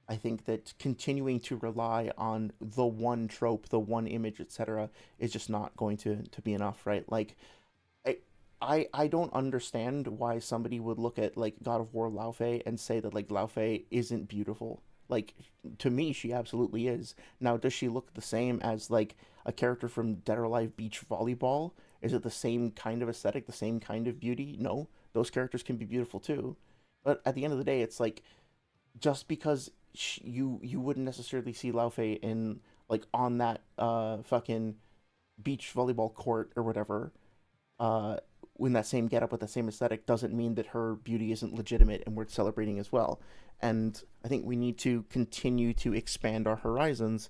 I think that continuing to rely on the one trope, the one image, etc., is just not going to be enough, right? Like, I, I don't understand why somebody would look at like God of War Laufey and say that like Laufey isn't beautiful. Like, to me, she absolutely is. Now, does she look the same as like a character from Dead or Alive Beach Volleyball? Is it the same kind of aesthetic, the same kind of beauty? No, those characters can be beautiful too. But at the end of the day, it's like just because you wouldn't necessarily see Laufey in like on that fucking beach volleyball court or whatever, uh, in that same getup with the same aesthetic doesn't mean that her beauty isn't legitimate and worth celebrating as well. And I think we need to continue to expand our horizons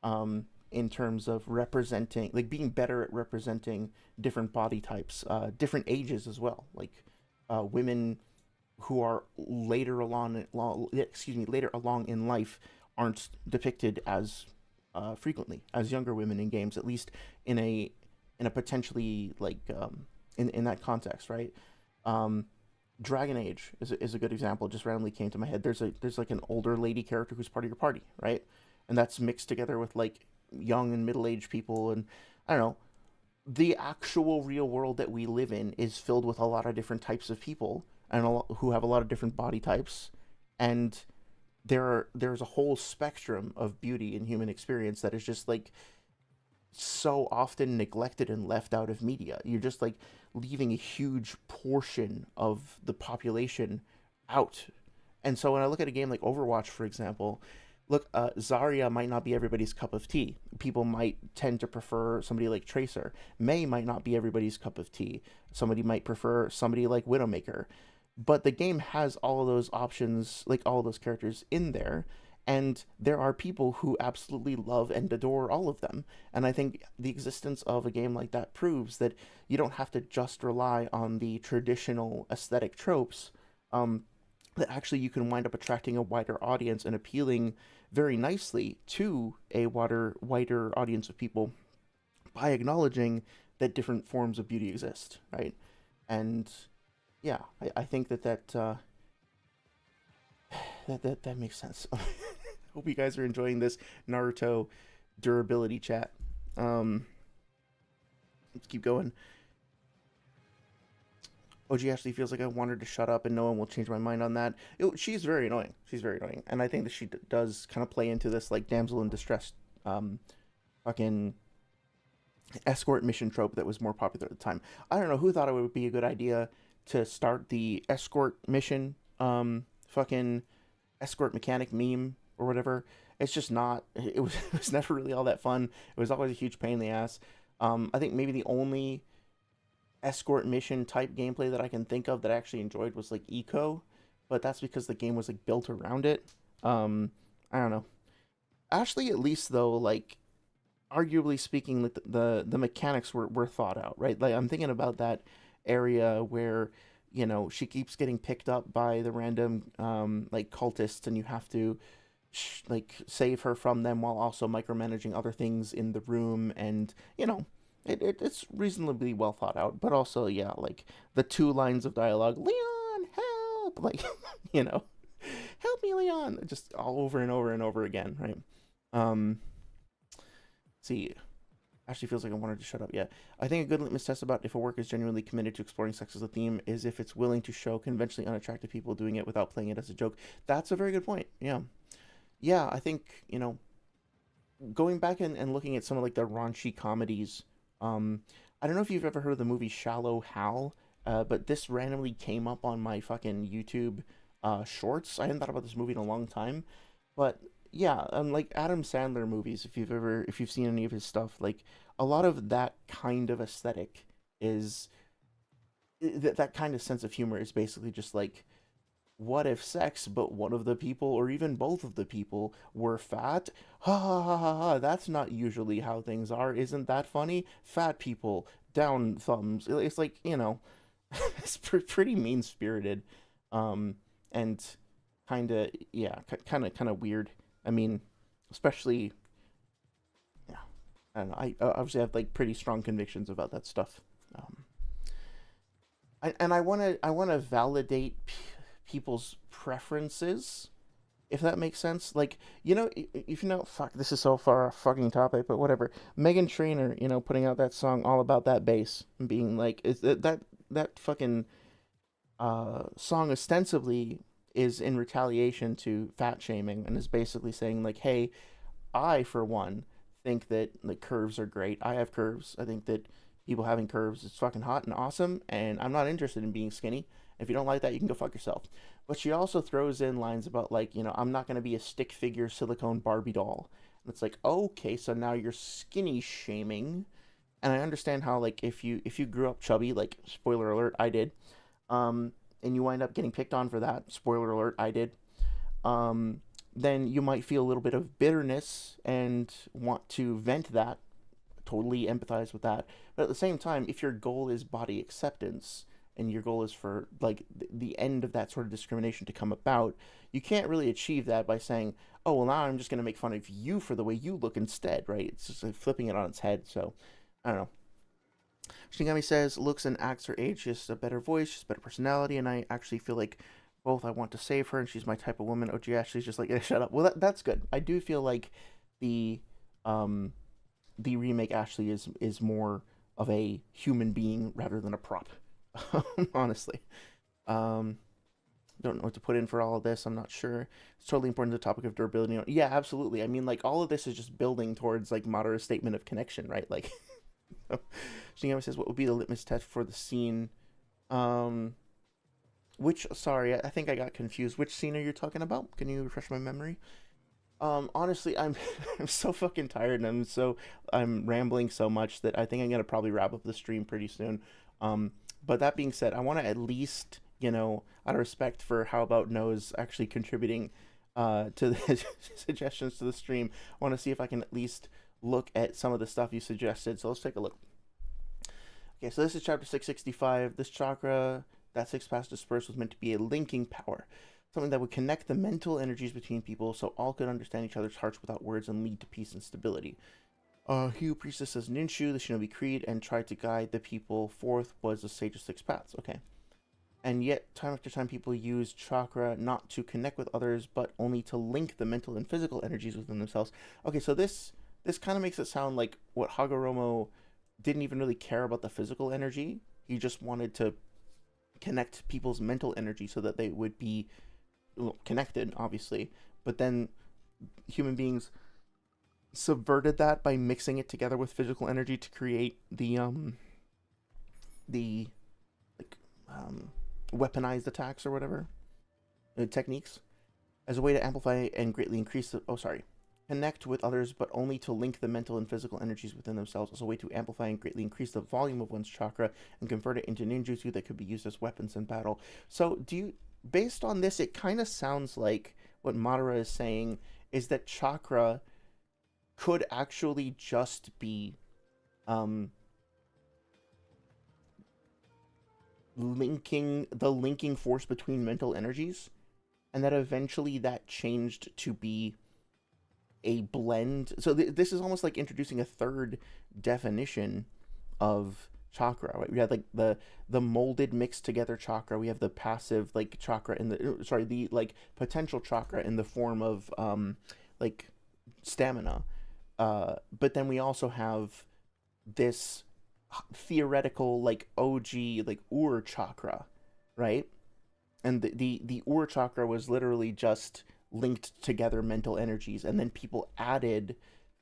in terms of representing, like being better at representing different body types, different ages as well. Like women who are later along in life aren't depicted as frequently as younger women in games, at least in a potentially like in that context, right? Um, Dragon Age is a good example. Just randomly came to my head. There's like an older lady character who's part of your party, right? And that's mixed together with like young and middle aged people, and I don't know. The actual real world that we live in is filled with a lot of different types of people and who have a lot of different body types, and there's a whole spectrum of beauty in human experience that is just like so often neglected and left out of media. You're just like leaving a huge portion of the population out. And so when I look at a game like Overwatch, for example, look, Zarya might not be everybody's cup of tea. People might tend to prefer somebody like Tracer. Mei might not be everybody's cup of tea. Somebody might prefer somebody like Widowmaker. But the game has all of those options, like all of those characters in there, and there are people who absolutely love and adore all of them. And I think the existence of a game like that proves that you don't have to just rely on the traditional aesthetic tropes. That actually you can wind up attracting a wider audience and appealing very nicely to a wider audience of people by acknowledging that different forms of beauty exist, right? And yeah, I think that makes sense. Hope you guys are enjoying this Naruto durability chat. Um, let's keep going. OG Ashley feels like I want her to shut up, and no one will change my mind on that. She's very annoying. She's very annoying, and I think that she does kind of play into this like damsel in distress, fucking escort mission trope that was more popular at the time. I don't know who thought it would be a good idea to start the escort mission, fucking escort mechanic meme or whatever. It's just not. It was never really all that fun. It was always a huge pain in the ass. I think maybe the only escort mission type gameplay that I can think of that I actually enjoyed was like Eco, but that's because the game was like built around it. Um, I don't know. Actually, at least though, like arguably speaking, like the mechanics were thought out, right? Like I'm thinking about that area where she keeps getting picked up by the random like cultists, and you have to like save her from them while also micromanaging other things in the room, and it's reasonably well thought out, but also yeah, like the two lines of dialogue, Leon, help, like you know, help me, Leon, just all over and over and over again, right? Um, see, actually feels like I wanted to shut up. Yeah, I think a good litmus test about if a work is genuinely committed to exploring sex as a theme is if it's willing to show conventionally unattractive people doing it without playing it as a joke. That's a very good point. Yeah, yeah. I think going back and looking at some of like the raunchy comedies. I don't know if you've ever heard of the movie Shallow Hal, but this randomly came up on my fucking YouTube shorts. I hadn't thought about this movie in a long time, but yeah, like Adam Sandler movies. If you've seen any of his stuff, like a lot of that kind of aesthetic is that kind of sense of humor is basically just like, what if sex, but one of the people or even both of the people were fat? Ha ha ha ha ha. That's not usually how things are. Isn't that funny? Fat people, down thumbs. It's like, it's pretty mean spirited. Um, and kind of, yeah, kind of weird. I mean, especially, yeah, I don't know. I obviously have like pretty strong convictions about that stuff. Um, and I want to validate people's preferences, if that makes sense. Like, if fuck, this is so far off fucking topic, but whatever. Megan Trainor, putting out that song all about that bass and being like, is that fucking song ostensibly is in retaliation to fat shaming and is basically saying like, hey, I for one think that like curves are great. I have curves. I think that people having curves is fucking hot and awesome, and I'm not interested in being skinny. If you don't like that, you can go fuck yourself. But she also throws in lines about like, I'm not gonna be a stick figure silicone Barbie doll. And it's like, okay, so now you're skinny shaming. And I understand how like if you grew up chubby, like spoiler alert, I did, um, and you wind up getting picked on for that, spoiler alert, I did, um, then you might feel a little bit of bitterness and want to vent that. Totally empathize with that. But at the same time, if your goal is body acceptance and your goal is for like the end of that sort of discrimination to come about, you can't really achieve that by saying, "Oh, well, now I'm just going to make fun of you for the way you look instead," right? It's just like flipping it on its head. So, I don't know. Shinigami says looks and acts her age, just a better voice, she's a better personality, and I actually feel like both. I want to save her, and she's my type of woman. OG Ashley's just like, yeah, shut up. Well, that's good. I do feel like the um the remake Ashley is more of a human being rather than a prop. Honestly, um, don't know what to put in for all of this. I'm not sure. It's totally important to the topic of durability. Yeah, absolutely. I mean, like all of this is just building towards like moderate statement of connection, right? Like, Shinigami says, what would be the litmus test for the scene? Um, which sorry, I think I got confused. Which scene are you talking about? Can you refresh my memory? Honestly, I'm I'm so fucking tired, and I'm rambling so much that I think I'm gonna probably wrap up the stream pretty soon. But that being said, I want to at least, out of respect for how about Nose actually contributing to the suggestions to the stream, I want to see if I can at least look at some of the stuff you suggested. So let's take a look. Okay, so this is chapter 665. This chakra, that six paths dispersed, was meant to be a linking power, something that would connect the mental energies between people so all could understand each other's hearts without words and lead to peace and stability. Hugh Priestess says Ninshu, the Shinobi Creed, and tried to guide the people forth was the Sage of Six Paths. Okay. And yet, time after time, people use chakra not to connect with others, but only to link the mental and physical energies within themselves. Okay, so this kind of makes it sound like what Hagoromo didn't even really care about the physical energy. He just wanted to connect people's mental energy so that they would be connected, obviously. But then human beings subverted that by mixing it together with physical energy to create the like weaponized attacks or whatever techniques as a way to amplify and greatly increase the connect with others, but only to link the mental and physical energies within themselves as a way to amplify and greatly increase the volume of one's chakra and convert it into ninjutsu that could be used as weapons in battle. So, based on this, it kind of sounds like what Madara is saying is that chakra could actually just be um, linking force between mental energies, and that eventually that changed to be a blend. So this is almost like introducing a third definition of chakra, right? We had like the molded mixed together chakra. We have the passive like chakra in the the like potential chakra in the form of like stamina. But then we also have this theoretical like OG like Ur chakra, right? And the Ur chakra was literally just linked together mental energies, and then people added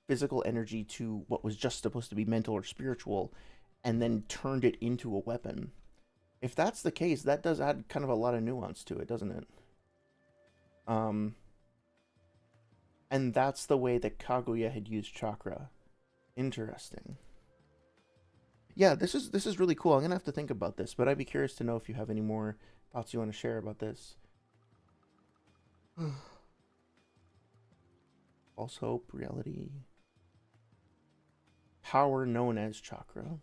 physical energy to what was just supposed to be mental or spiritual, and then turned it into a weapon. If that's the case, that does add kind of a lot of nuance to it, doesn't it? Um, and that's the way that Kaguya had used chakra. Interesting. Yeah, this is really cool. I'm gonna have to think about this, but I'd be curious to know if you have any more thoughts you want to share about this. False hope, reality, power known as chakra.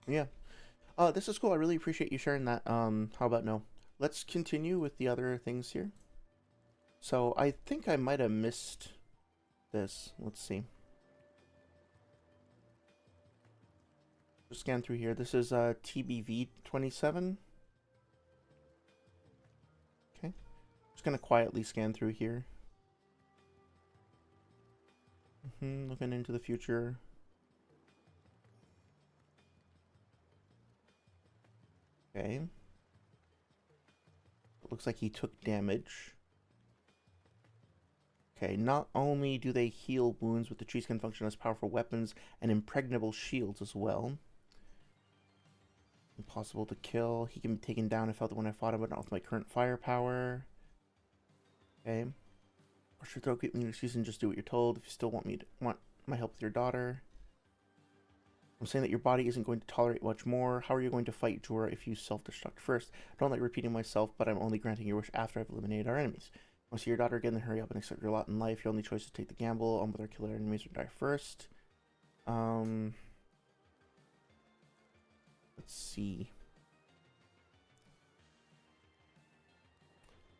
Yeah. This is cool. I really appreciate you sharing that. How about no? Let's continue with the other things here. So I think I might have missed this. Let's see. Just scan through here. This is TBV 27. Okay. Just gonna quietly scan through here. Looking into the future. Okay. It looks like he took damage. Okay, not only do they heal wounds, but the trees can function as powerful weapons and impregnable shields as well. Impossible to kill. He can be taken down. I felt it when I fought him, but not with my current firepower. Okay. Brush your throat, keep me in excuse, and just do what you're told. If you still want my help with your daughter. I'm saying that your body isn't going to tolerate much more. How are you going to fight Jorah if you self-destruct first? I don't like repeating myself, but I'm only granting your wish after I've eliminated our enemies. Want to see your daughter again? Then hurry up and accept your lot in life. Your only choice is to take the gamble on whether kill our enemies or die first. Let's see.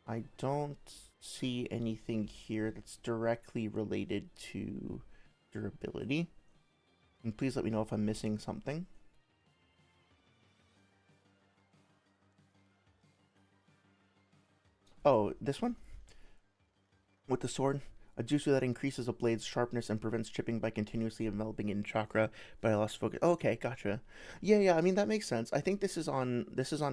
I don't see anything here that's directly related to durability. And please let me know if I'm missing something. Oh, this one? With the sword? A jutsu that increases a blade's sharpness and prevents chipping by continuously enveloping in chakra, but I lost focus. Oh, okay, gotcha. Yeah, I mean that makes sense. I think this is on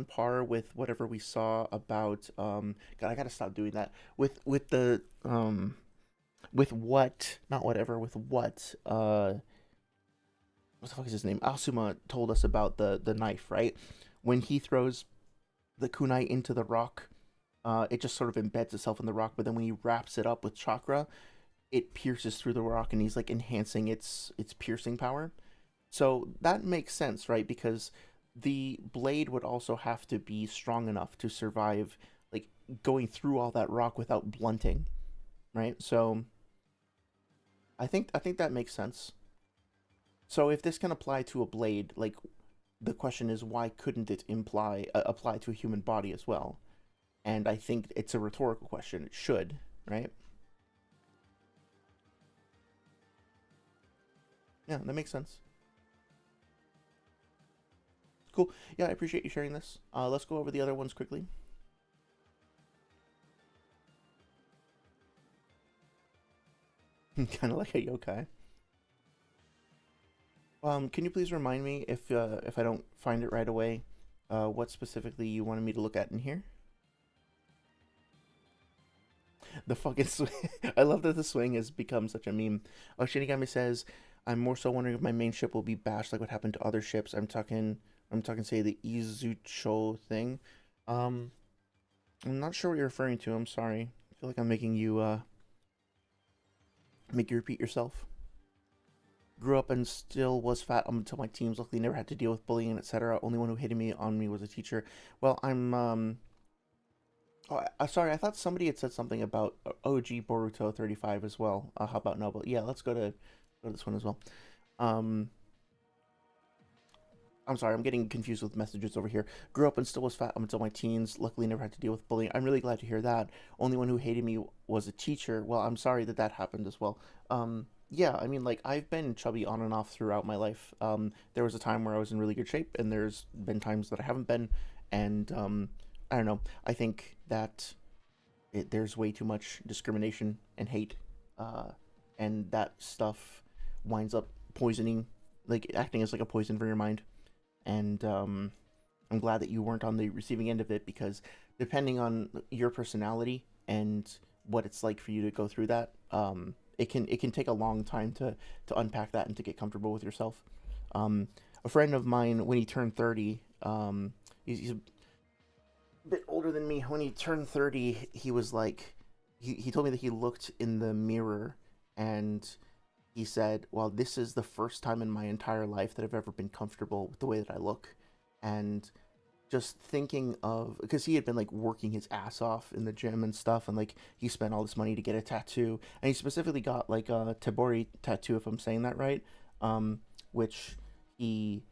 par with whatever we saw about God, I gotta stop doing that. With the with what not whatever, with what the fuck is his name? Asuma told us about the knife, right? When he throws the kunai into the rock, it just sort of embeds itself in the rock, but then when he wraps it up with chakra, it pierces through the rock and he's like enhancing its piercing power. So that makes sense, right? Because the blade would also have to be strong enough to survive like going through all that rock without blunting, right? So I think that makes sense. So if this can apply to a blade, like the question is why couldn't it apply to a human body as well? And I think it's a rhetorical question. It should, right? Yeah, that makes sense. Cool. Yeah, I appreciate you sharing this. Let's go over the other ones quickly. Kind of like a yokai. Can you please remind me if I don't find it right away, what specifically you wanted me to look at in here? The fucking swing. I love that the swing has become such a meme. Oh, Shinigami says, I'm more so wondering if my main ship will be bashed like what happened to other ships. I'm talking I'm talking, say, the Izucho thing. Um, I'm not sure what you're referring to. I'm sorry. I feel like I'm making you make you repeat yourself. Grew up and still was fat until my teens. Luckily, never had to deal with bullying, etc. Only one who hated me on me was a teacher. Well, I'm Oh, sorry. I thought somebody had said something about OG Boruto 35 as well. How about Noble? Yeah, let's go to this one as well. Um, I'm sorry, I'm getting confused with messages over here. Grew up and still was fat up until my teens. Luckily, never had to deal with bullying. I'm really glad to hear that. Only one who hated me was a teacher. Well, I'm sorry that that happened as well. Yeah, I mean, like, I've been chubby on and off throughout my life. There was a time where I was in really good shape, and there's been times that I haven't been. And I don't know. I think that there's way too much discrimination and hate, uh, and that stuff winds up poisoning, like acting as like a poison for your mind. And I'm glad that you weren't on the receiving end of it, because depending on your personality and what it's like for you to go through that, it can take a long time to unpack that and to get comfortable with yourself. Um, a friend of mine, when he turned 30, he's a bit older than me. When he turned 30, he was like, he told me that he looked in the mirror and he said, well, this is the first time in my entire life that I've ever been comfortable with the way that I look. And just thinking of, because he had been like working his ass off in the gym and stuff, and like he spent all this money to get a tattoo, and he specifically got like a tabori tattoo, if I'm saying that right. um which he,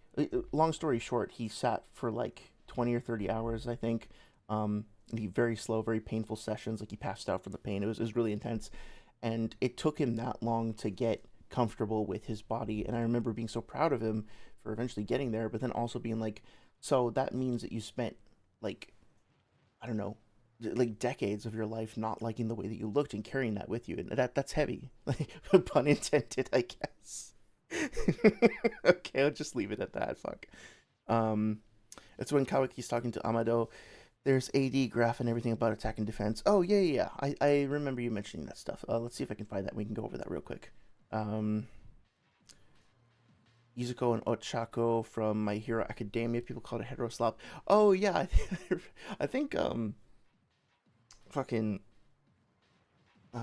long story short, he sat for like 20 or 30 hours, I think. And he very slow, very painful sessions, like he passed out from the pain. It was really intense, and it took him that long to get comfortable with his body. And I remember being so proud of him for eventually getting there, but then also being like, so that means that you spent, like, I don't know, like decades of your life not liking the way that you looked and carrying that with you, and that's heavy. Like, pun intended, I guess. Okay, I'll just leave it at that. Fuck. Um, it's when Kawaki's talking to Amado. There's AD graph and everything about attack and defense. Oh yeah, yeah, yeah. I remember you mentioning that stuff. Let's see if I can find that. We can go over that real quick. Um, Izuko and Ochako from My Hero Academia. People call it hetero slop. Oh yeah, I think fucking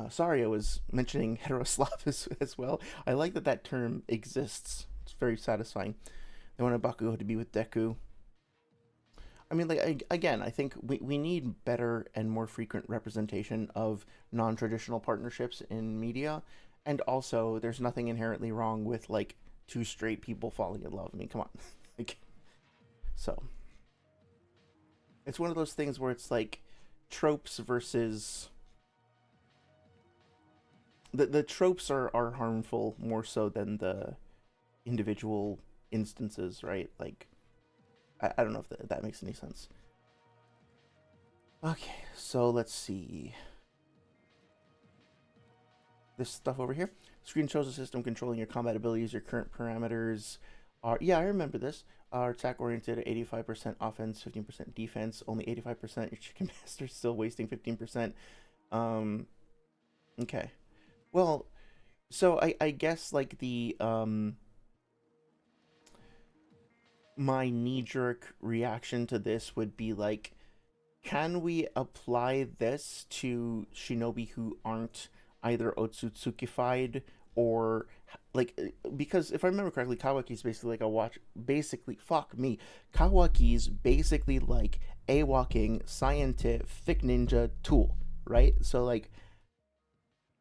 sorry, I was mentioning hetero slop as well. I like that that term exists. It's very satisfying. They wanted Bakugo to be with Deku. I mean, like, again, I think we need better and more frequent representation of non-traditional partnerships in media, and also there's nothing inherently wrong with like two straight people falling in love. I mean, come on, like, so it's one of those things where it's like tropes versus the tropes are harmful more so than the individual instances, right? Like, I don't know if that makes any sense. Okay, so let's see. This stuff over here. Screen shows the system controlling your combat abilities. Your current parameters are, yeah, I remember this. Are attack oriented, 85% offense, 15% defense, only 85%. Your chicken master's still wasting 15%. Um, okay. Well, so I guess like the my knee jerk reaction to this would be like, can we apply this to shinobi who aren't either Otsutsukified or like, because if I remember correctly, Kawaki's basically like a watch. Basically, fuck me, Kawaki's basically like a walking scientific ninja tool, right? So like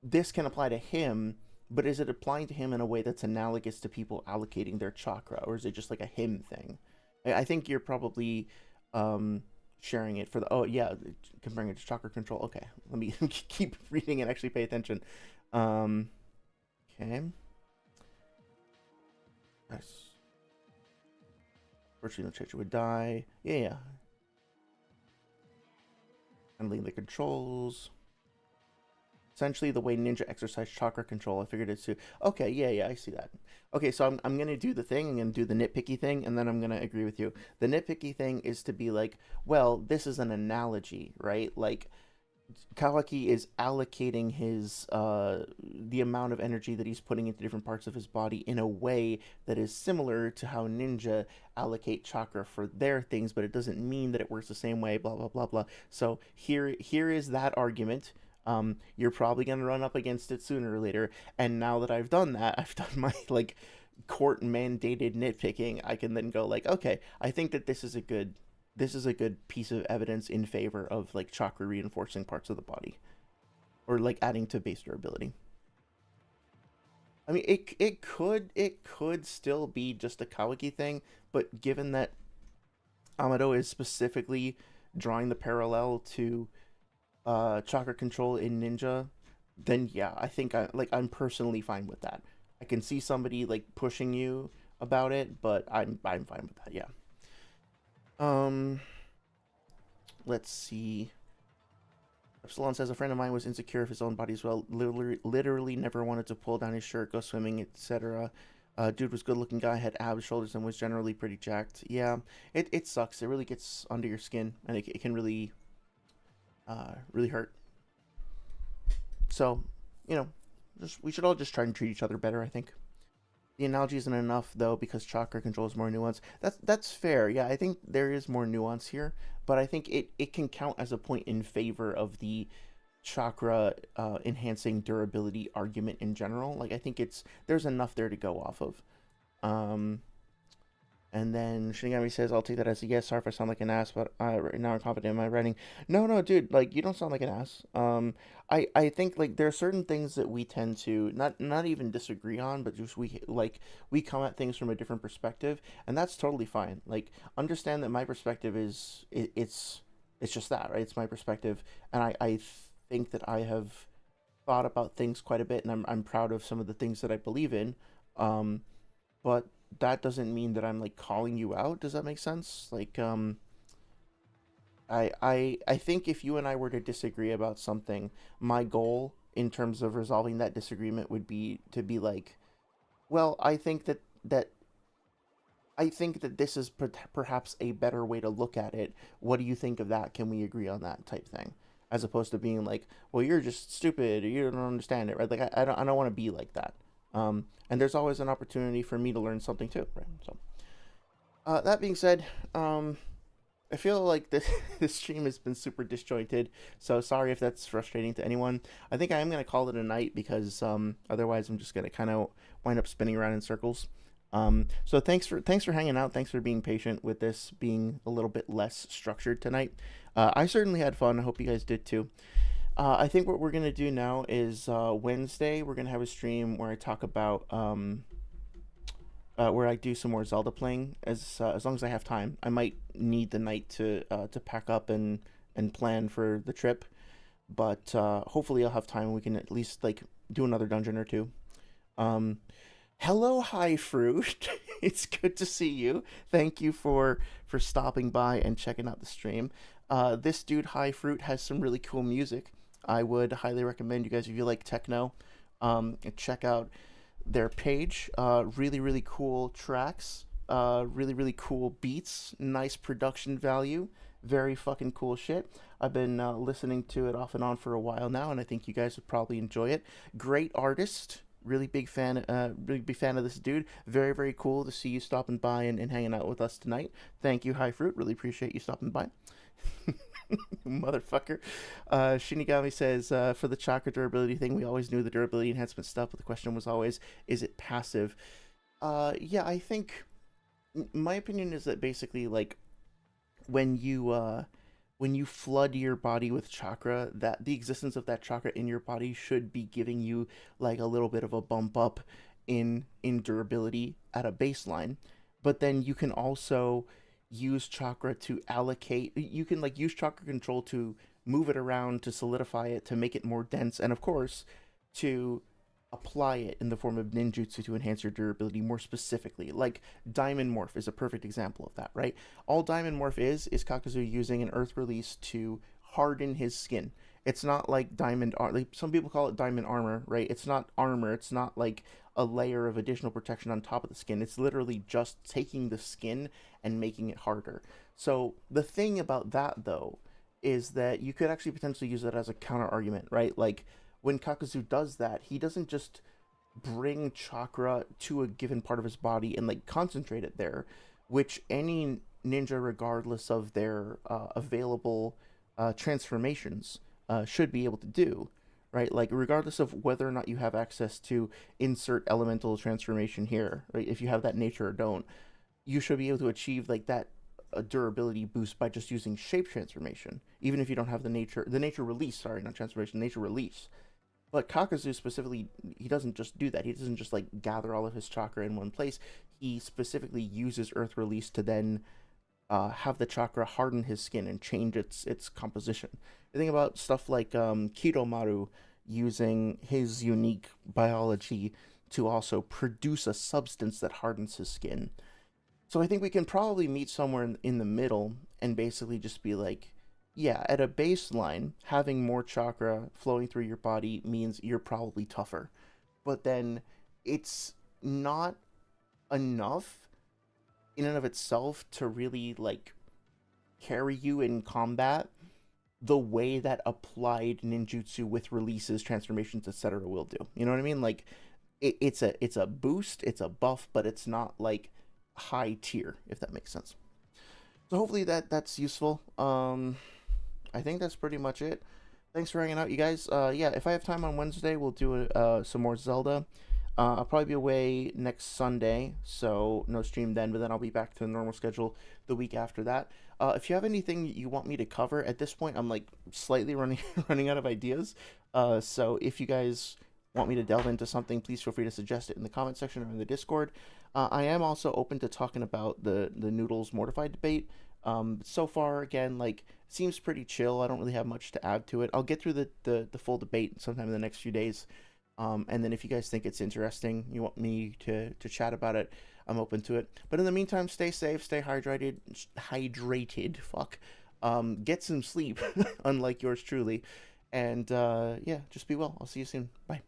this can apply to him, but is it applying to him in a way that's analogous to people allocating their chakra, or is it just like a him thing? I think you're probably um, sharing it for the, oh yeah, comparing it to chakra control. Okay, let me keep reading and actually pay attention. Um, okay. Nice. Virtually no chance would die. Yeah, yeah. Handling the controls. Essentially the way ninja exercise chakra control. I figured it's too. Okay, yeah, yeah, I see that. Okay, so I'm gonna do the thing. I'm gonna do the nitpicky thing, and then I'm gonna agree with you. The nitpicky thing is to be like, well, this is an analogy, right? Like, Kawaki is allocating his the amount of energy that he's putting into different parts of his body in a way that is similar to how ninja allocate chakra for their things, but it doesn't mean that it works the same way. Blah blah blah blah. So here is that argument. You're probably gonna run up against it sooner or later. And now that I've done that, I've done my like court mandated nitpicking. I can then go like, okay, I think that this is a good piece of evidence in favor of like chakra reinforcing parts of the body or like adding to base durability. I mean, it could still be just a Kawaki thing, but given that Amado is specifically drawing the parallel to chakra control in Ninja, then yeah, I think I'm personally fine with that. I can see somebody like pushing you about it, but I'm fine with that. Yeah. Um, let's see. Epsilon says a friend of mine was insecure of his own body as well. Literally never wanted to pull down his shirt, go swimming, etc. Dude was good looking guy, had abs, shoulders, and was generally pretty jacked. Yeah, it sucks. It really gets under your skin, and it can really really hurt. So, you know, just we should all just try and treat each other better. I think the analogy isn't enough though because chakra controls more nuance. That's fair. Yeah, I think there is more nuance here, but I think it can count as a point in favor of the chakra enhancing durability argument in general. Like I think there's enough there to go off of. Um, and then Shinigami says, "I'll take that as a yes. Sorry if I sound like an ass, but right now I'm confident in my writing." No, no, dude, like you don't sound like an ass. I think like there are certain things that we tend to not even disagree on, but just we come at things from a different perspective, and that's totally fine. Like understand that my perspective it's just that, right? It's my perspective, and I think that I have thought about things quite a bit, and I'm proud of some of the things that I believe in. Um, but that doesn't mean that I'm like calling you out. Does that make sense? Like, I think if you and I were to disagree about something, my goal in terms of resolving that disagreement would be to be like, well, I think that this is perhaps a better way to look at it. What do you think of that? Can we agree on that type thing? As opposed to being like, well, you're just stupid or you don't understand it, right? Like I don't want to be like that. And there's always an opportunity for me to learn something too, right? So that being said, I feel like this this stream has been super disjointed. So sorry if that's frustrating to anyone. I think I am gonna call it a night because otherwise I'm just gonna kind of wind up spinning around in circles. So thanks for hanging out. Thanks for being patient with this being a little bit less structured tonight. I certainly had fun. I hope you guys did too. I think what we're gonna do now is Wednesday we're gonna have a stream where I talk about where I do some more Zelda playing as long as I have time. I might need the night to pack up and plan for the trip, but hopefully I'll have time and we can at least like do another dungeon or two. Um, Hello, High Fruit. It's good to see you. Thank you for stopping by and checking out the stream. This dude, High Fruit, has some really cool music. I would highly recommend you guys if you like techno, check out their page. Really, really cool tracks. Really, really cool beats. Nice production value. Very fucking cool shit. I've been listening to it off and on for a while now, and I think you guys would probably enjoy it. Great artist. Really big fan of this dude. Very, very cool to see you stopping by and hanging out with us tonight. Thank you, High Fruit. Really appreciate you stopping by. Motherfucker. Shinigami says, for the chakra durability thing, we always knew the durability enhancement stuff, but the question was always, is it passive? Yeah, I think my opinion is that basically, like, when you flood your body with chakra, that the existence of that chakra in your body should be giving you like a little bit of a bump up in durability at a baseline. But then you can also use chakra to allocate. You can like use chakra control to move it around, to solidify it, to make it more dense, and of course to apply it in the form of ninjutsu to enhance your durability more specifically. Like Diamond Morph is a perfect example of that, right? All Diamond Morph is Kakuzu using an Earth release to harden his skin. It's not like like some people call it diamond armor, right? It's not armor. It's not like a layer of additional protection on top of the skin. It's literally just taking the skin and making it harder. So the thing about that though is that you could actually potentially use that as a counter argument, right? Like when Kakazu does that, he doesn't just bring chakra to a given part of his body and like concentrate it there, which any ninja, regardless of their available transformations, should be able to do, right? Like regardless of whether or not you have access to insert elemental transformation here, right? If you have that nature or don't, you should be able to achieve like that a durability boost by just using shape transformation, even if you don't have the nature release. Sorry, not transformation, nature release. But Kakazu specifically, he doesn't just do that. He doesn't just like gather all of his chakra in one place. He specifically uses Earth Release to then have the chakra harden his skin and change its composition. The thing about stuff like Kidomaru using his unique biology to also produce a substance that hardens his skin. So I think we can probably meet somewhere in the middle and basically just be like, yeah, at a baseline, having more chakra flowing through your body means you're probably tougher. But then it's not enough in and of itself to really like carry you in combat the way that applied ninjutsu with releases, transformations, etc. will do. You know what I mean? Like it's a boost, it's a buff, but it's not like high tier, if that makes sense. So hopefully that's useful. I think that's pretty much it. Thanks for hanging out, you guys. Yeah, if I have time on Wednesday, we'll do some more Zelda. I'll probably be away next Sunday, so no stream then, but then I'll be back to the normal schedule the week after that. If you have anything you want me to cover at this point, I'm like slightly running running out of ideas. So if you guys want me to delve into something, please feel free to suggest it in the comment section or in the Discord. I am also open to talking about the Noodles Mortified debate. So far, again, like seems pretty chill. I don't really have much to add to it. I'll get through the full debate sometime in the next few days. And then if you guys think it's interesting, you want me to chat about it, I'm open to it. But in the meantime, stay safe, stay hydrated. Fuck. Get some sleep, unlike yours truly. And yeah, just be well. I'll see you soon. Bye.